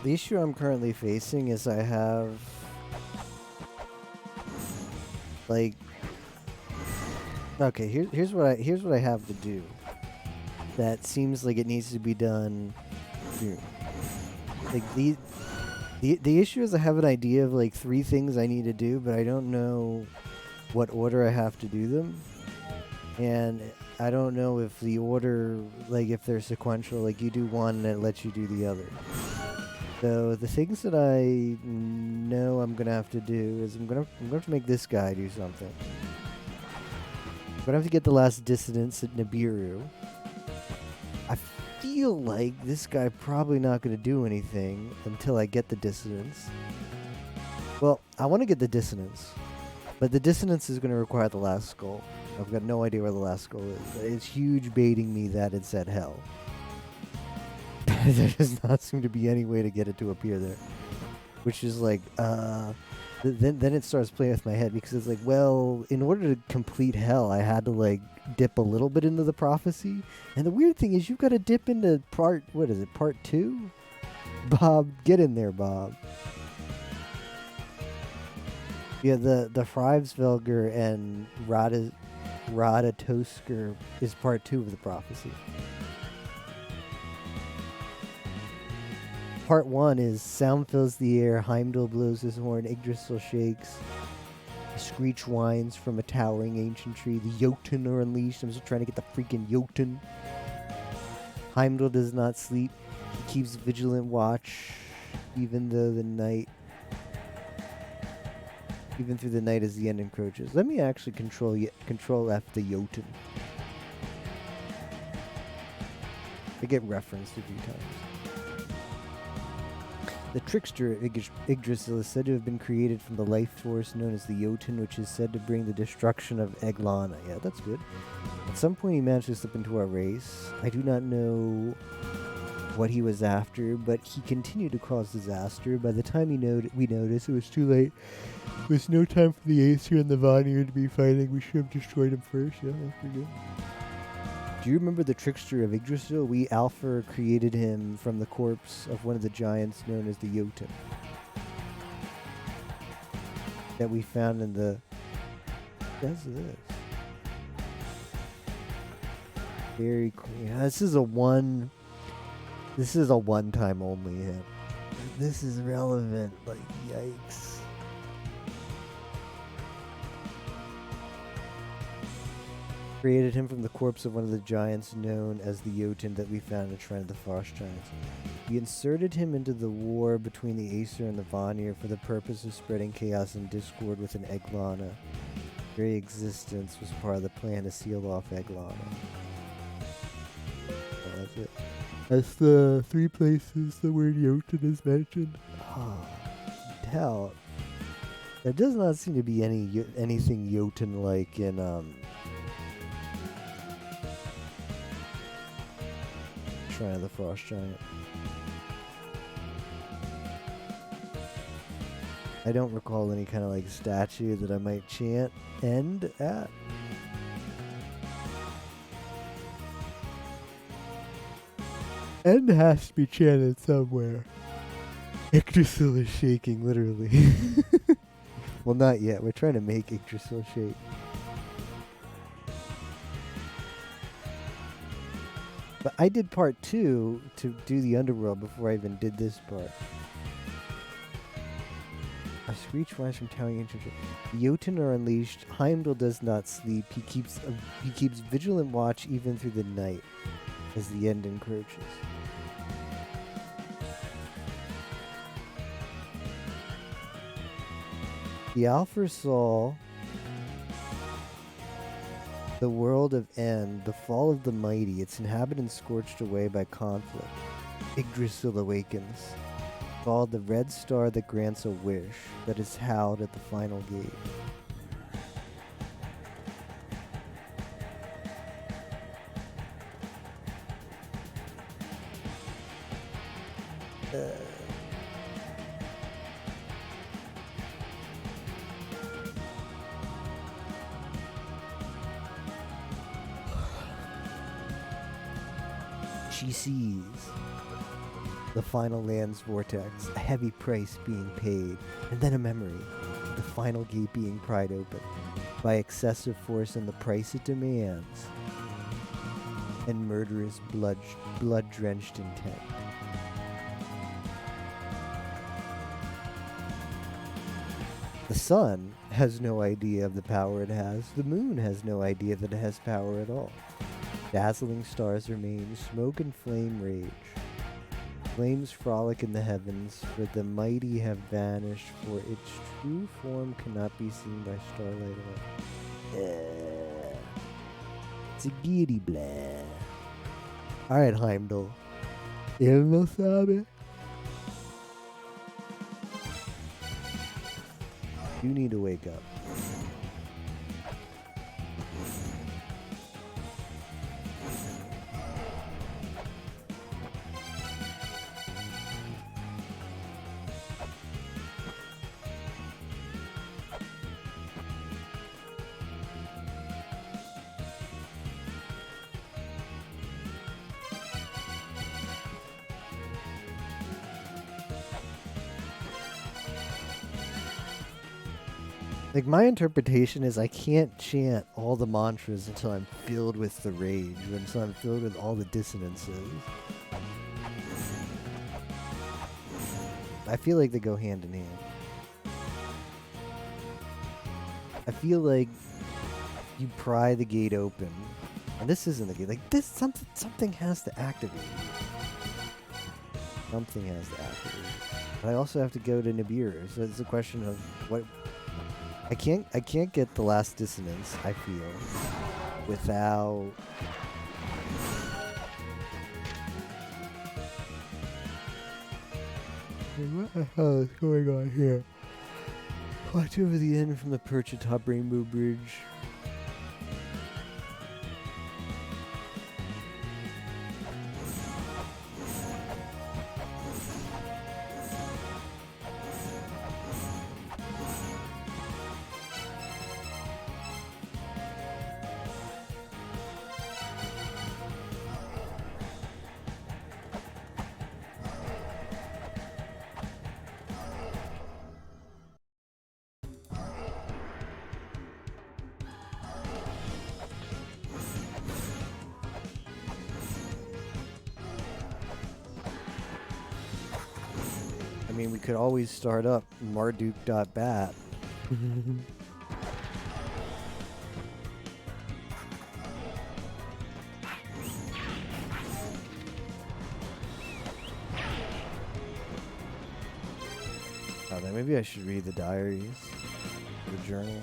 The issue I'm currently facing is I have like okay, here's what I have to do. That seems like it needs to be done here. Like the issue is I have an idea of like 3 things I need to do, but I don't know what order I have to do them. And I don't know if the order, like if they're sequential, like you do one and it lets you do the other. So the things that I know I'm gonna have to do is I'm gonna have to make this guy do something. I'm gonna have to get the last dissonance at Nibiru. I feel like this guy probably not gonna do anything until I get the dissonance. Well, I want to get the dissonance, but the dissonance is gonna require the last skull. I've got no idea where the last skull is. It's huge baiting me that it's at hell. There does not seem to be any way to get it to appear there, which is like then it starts playing with my head because it's like, well, in order to complete hell I had to like dip a little bit into the prophecy, and the weird thing is you've got to dip into part 2. Bob, get in there, Bob. Yeah, the Frivsvelger and Radatosker is part 2 of the prophecy. Part 1 is sound fills the air, Heimdall blows his horn, Yggdrasil shakes, the screech whines from a towering ancient tree, the Jotun are unleashed. I'm just trying to get the freaking Jotun. Heimdall does not sleep. He keeps vigilant watch, even through the night as the end encroaches. Let me actually control F the Jotun. I get referenced a few times. The trickster Yggdrasil is said to have been created from the life force known as the Jotun, which is said to bring the destruction of Eglana. Yeah, that's good. At some point he managed to slip into our race. I do not know what he was after, but he continued to cause disaster. By the time we noticed, it was too late. There was no time for the Aesir and the Vanir to be fighting. We should have destroyed him first. Yeah, that's pretty good. Do you remember the trickster of Yggdrasil? We Alfur created him from the corpse of one of the giants known as the Jotun that we found in the... What's this? Very clean. This is a one-time only hit. This is relevant. Like, yikes. Created him from the corpse of one of the giants known as the Jotun that we found in the Shrine of the Frost Giants. We inserted him into the war between the Aesir and the Vanir for the purpose of spreading chaos and discord within Eglana. Very existence was part of the plan to seal off Eglana. That's it. That's the 3 places the word Jotun is mentioned. Hell, there does not seem to be anything Jotun-like in Shrine of the Frost Giant. I don't recall any kind of like statue that I might chant end at. End has to be chanted somewhere. Yggdrasil is shaking, literally. Well, not yet. We're trying to make Yggdrasil shake. But I did part 2 to do the underworld before I even did this part. A screech rise from towering ancient. The Jotun are unleashed. Heimdall does not sleep. He keeps vigilant watch even through the night as the end encroaches. The Alfur saw the world of End, the fall of the mighty, its inhabitants scorched away by conflict. Yggdrasil awakens. Called the red star that grants a wish, that is howled at the final gate. She sees the final land's vortex, a heavy price being paid, and then a memory, the final gate being pried open by excessive force and the price it demands, and murderous blood-drenched intent. The sun has no idea of the power it has. The moon has no idea that it has power at all. Dazzling stars remain, smoke and flame rage. Flames frolic in the heavens, for the mighty have vanished, for its true form cannot be seen by starlight alone. It's a giddy blah. Alright, Heimdall. Él no sabe. You need to wake up. Like, my interpretation is I can't chant all the mantras until I'm filled with the rage, until I'm filled with all the dissonances. I feel like they go hand in hand. I feel like you pry the gate open, and this isn't the gate. Like, this something has to activate. Something has to activate. But I also have to go to Nibiru, so it's a question of what. I can't get the last dissonance, I feel, without what the hell is going on here? Watch over the end from the perch atop Rainbow Bridge. mean, we could always start up Marduk.bat. Oh, then maybe I should read the diaries, the journal.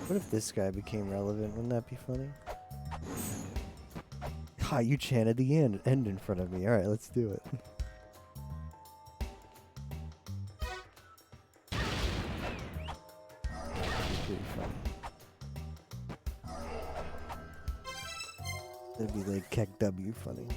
What if this guy became relevant? Wouldn't that be funny? Ha, you chanted the end in front of me. Alright, let's do it. Pretty funny. That'd be like Keck W funny.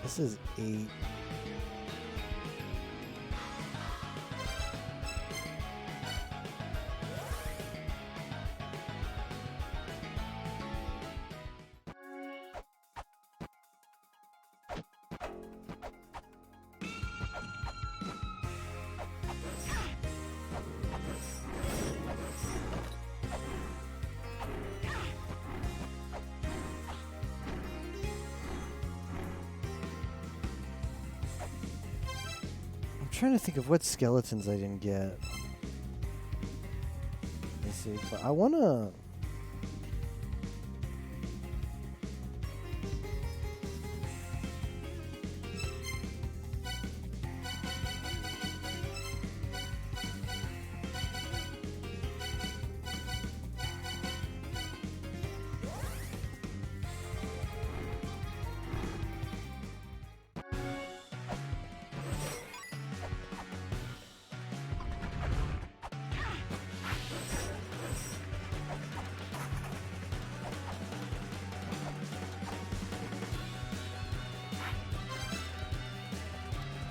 This is 8. I'm trying to think of what skeletons I didn't get. Let's see. But I wanna.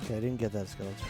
Okay, I didn't get that skeleton.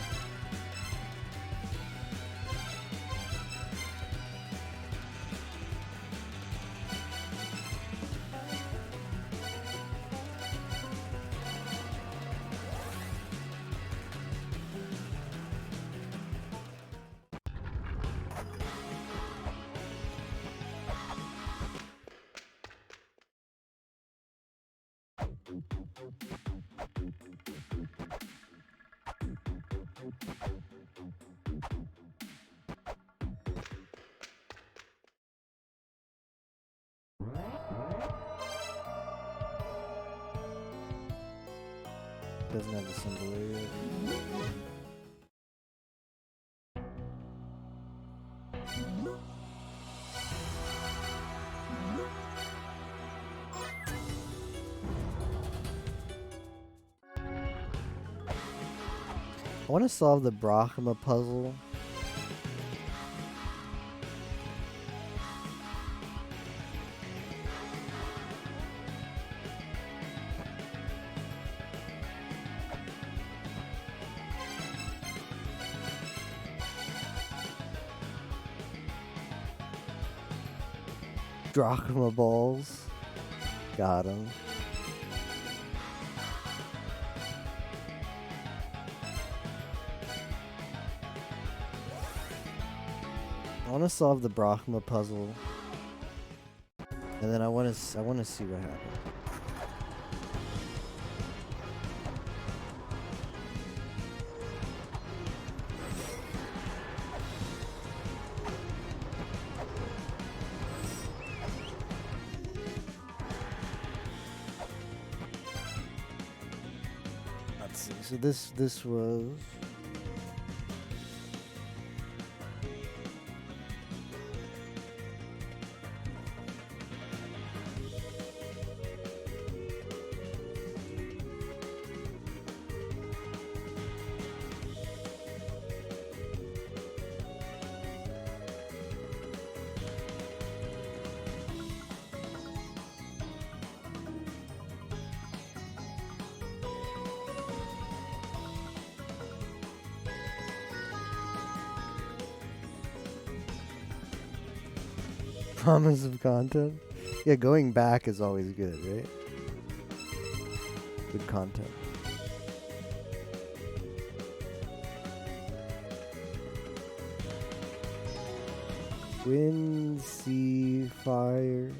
Doesn't have the symbol area. I want to solve the Brahma puzzle. Drachma balls. Got him. I want to solve the Brahma puzzle, and then I want to see what happens. Let's see. So this was. Promise of content? Yeah, going back is always good, right? Good content. Wind, sea, fire.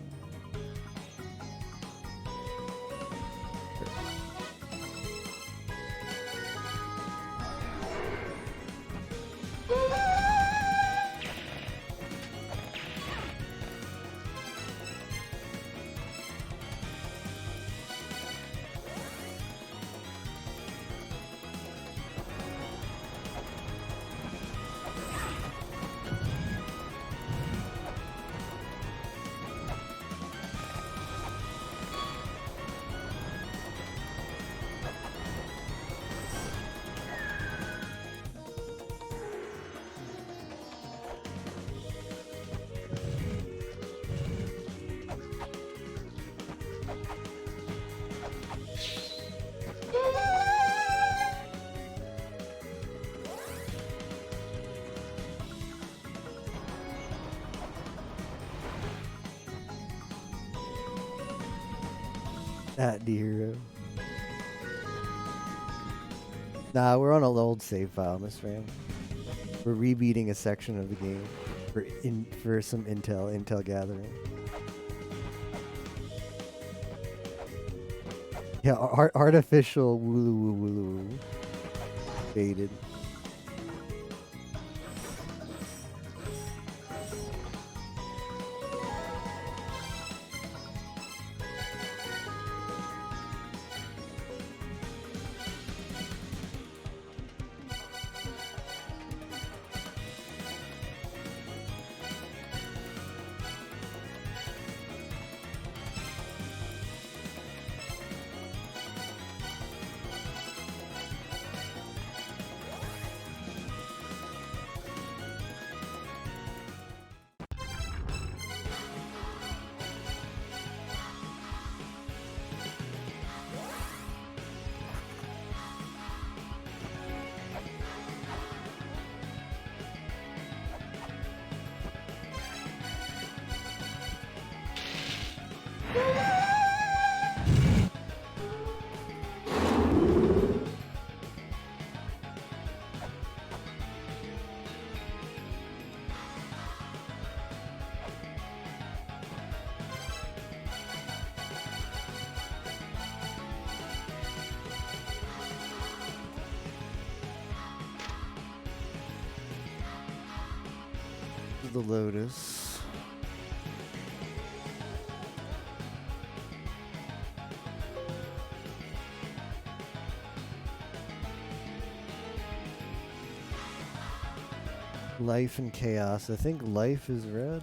At the hero. Nah, we're on an old save file, Miss Ram. We're rebeating a section of the game for some intel gathering. Yeah, artificial wooloo woo wooloo. Baited. The Lotus. Life and chaos. I think life is red.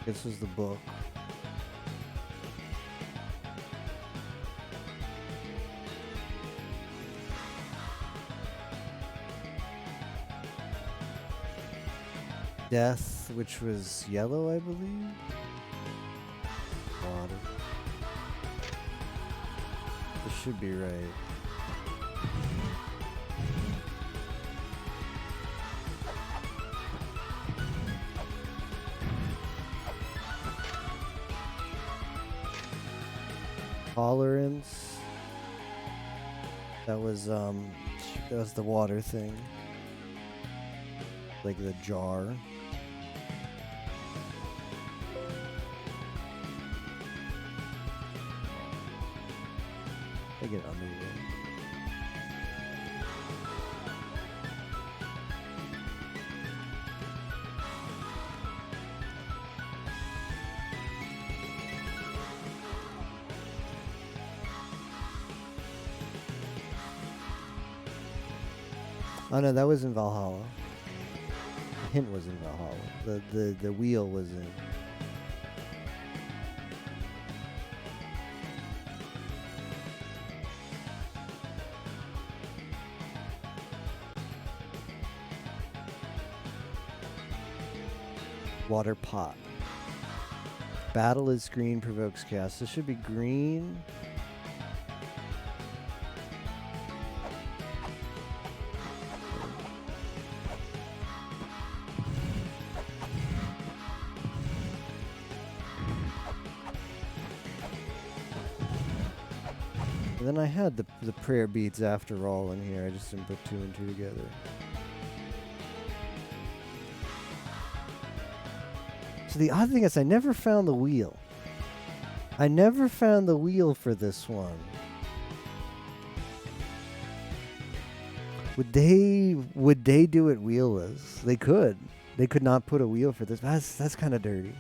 This was the book. Death, which was yellow, I believe. Water. This should be right. Tolerance. That was the water thing. Like the jar. I get under it. Oh no, that was in Valhalla. The hint was in Valhalla. The wheel was in. Water pot. Battle is green, provokes chaos. This should be green. And then I had the prayer beads after all in here. I just didn't put 2 and 2 together. So the odd thing is I never found the wheel. I never found the wheel for this one. Would they do it wheelless? They could. They could not put a wheel for this. That's kind of dirty.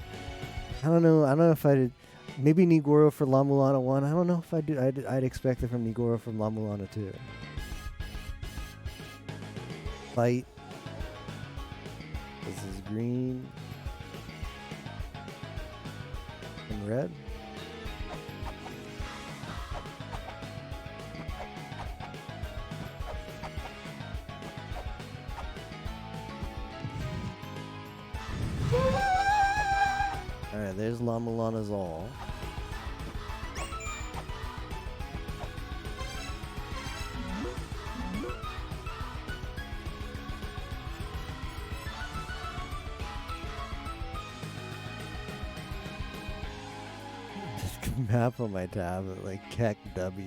I don't know if I did. Maybe Nigoro for La Mulana 1. I don't know if I do. I'd expect it from Nigoro from La Mulana 2. Fight. This is green. And red. Alright, there's La Mulana's all. Map on my tablet like Keck W.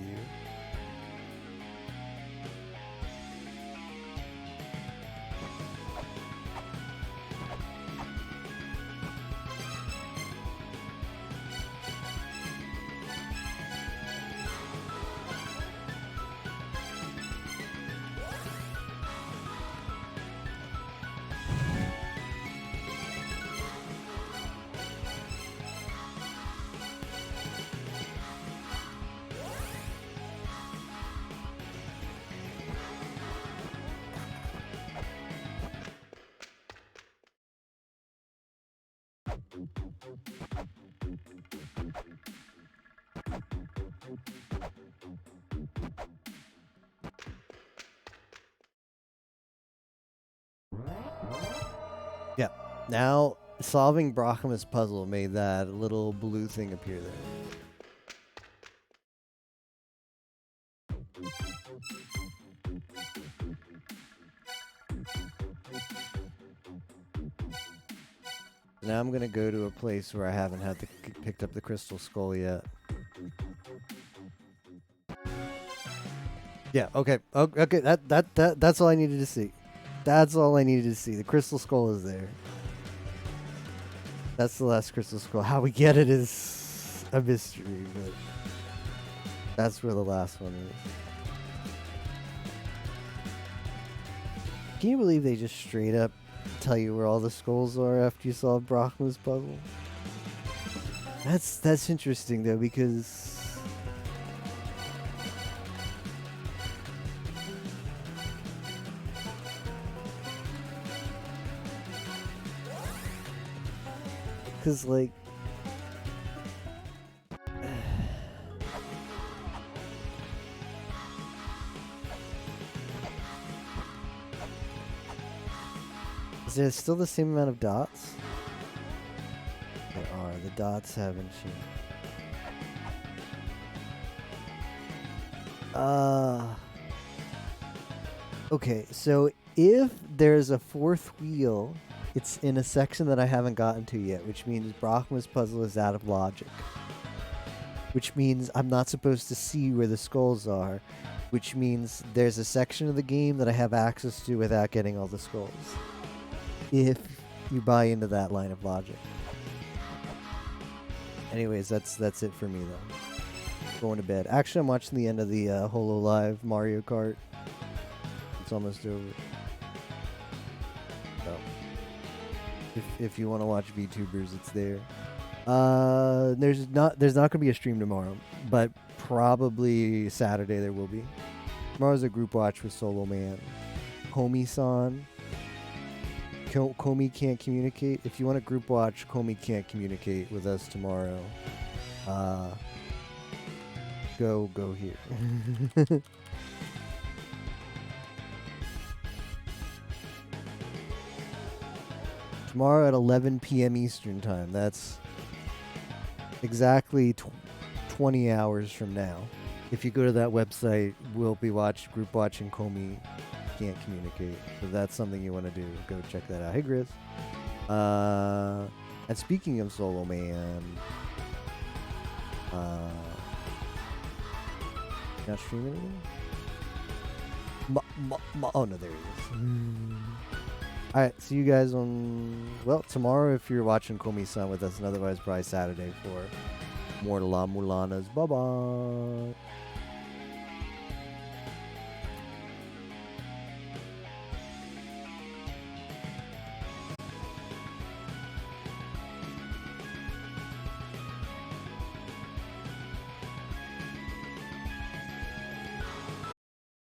Yeah. Now, solving Brahma's puzzle made that little blue thing appear there. Now I'm gonna go to a place where I haven't had picked up the crystal skull yet. Yeah. Okay. Okay. That's all I needed to see. That's all I needed to see. The crystal skull is there. That's the last crystal skull. How we get it is a mystery, but that's where the last one is. Can you believe they just straight up tell you where all the skulls are after you solve Brachma's puzzle? That's interesting though, because like is there still the same amount of dots? There are. The dots haven't changed. Okay, so if there's a fourth wheel, it's in a section that I haven't gotten to yet, which means Brachma's puzzle is out of logic. Which means I'm not supposed to see where the skulls are, which means there's a section of the game that I have access to without getting all the skulls. If you buy into that line of logic. Anyways, that's it for me though. Going to bed. Actually, I'm watching the end of the HoloLive Mario Kart. It's almost over. So, if you want to watch VTubers, it's there. There's not gonna be a stream tomorrow, but probably Saturday there will be. Tomorrow's a group watch with Solo Man, Komi-san. Komi can't communicate. If you want a group watch, Komi can't communicate with us tomorrow. Go here. Tomorrow at 11 p.m. Eastern time. That's exactly 20 hours from now. If you go to that website, we'll be group watching Komi can't communicate. So that's something you want to do. Go check that out. Hey, Grizz. And speaking of Solo Man, not streaming again? Oh, no, there he is. Alright, see you guys on, well, tomorrow if you're watching Komi-san with us, and otherwise probably Saturday for more La Mulanas. Bye-bye.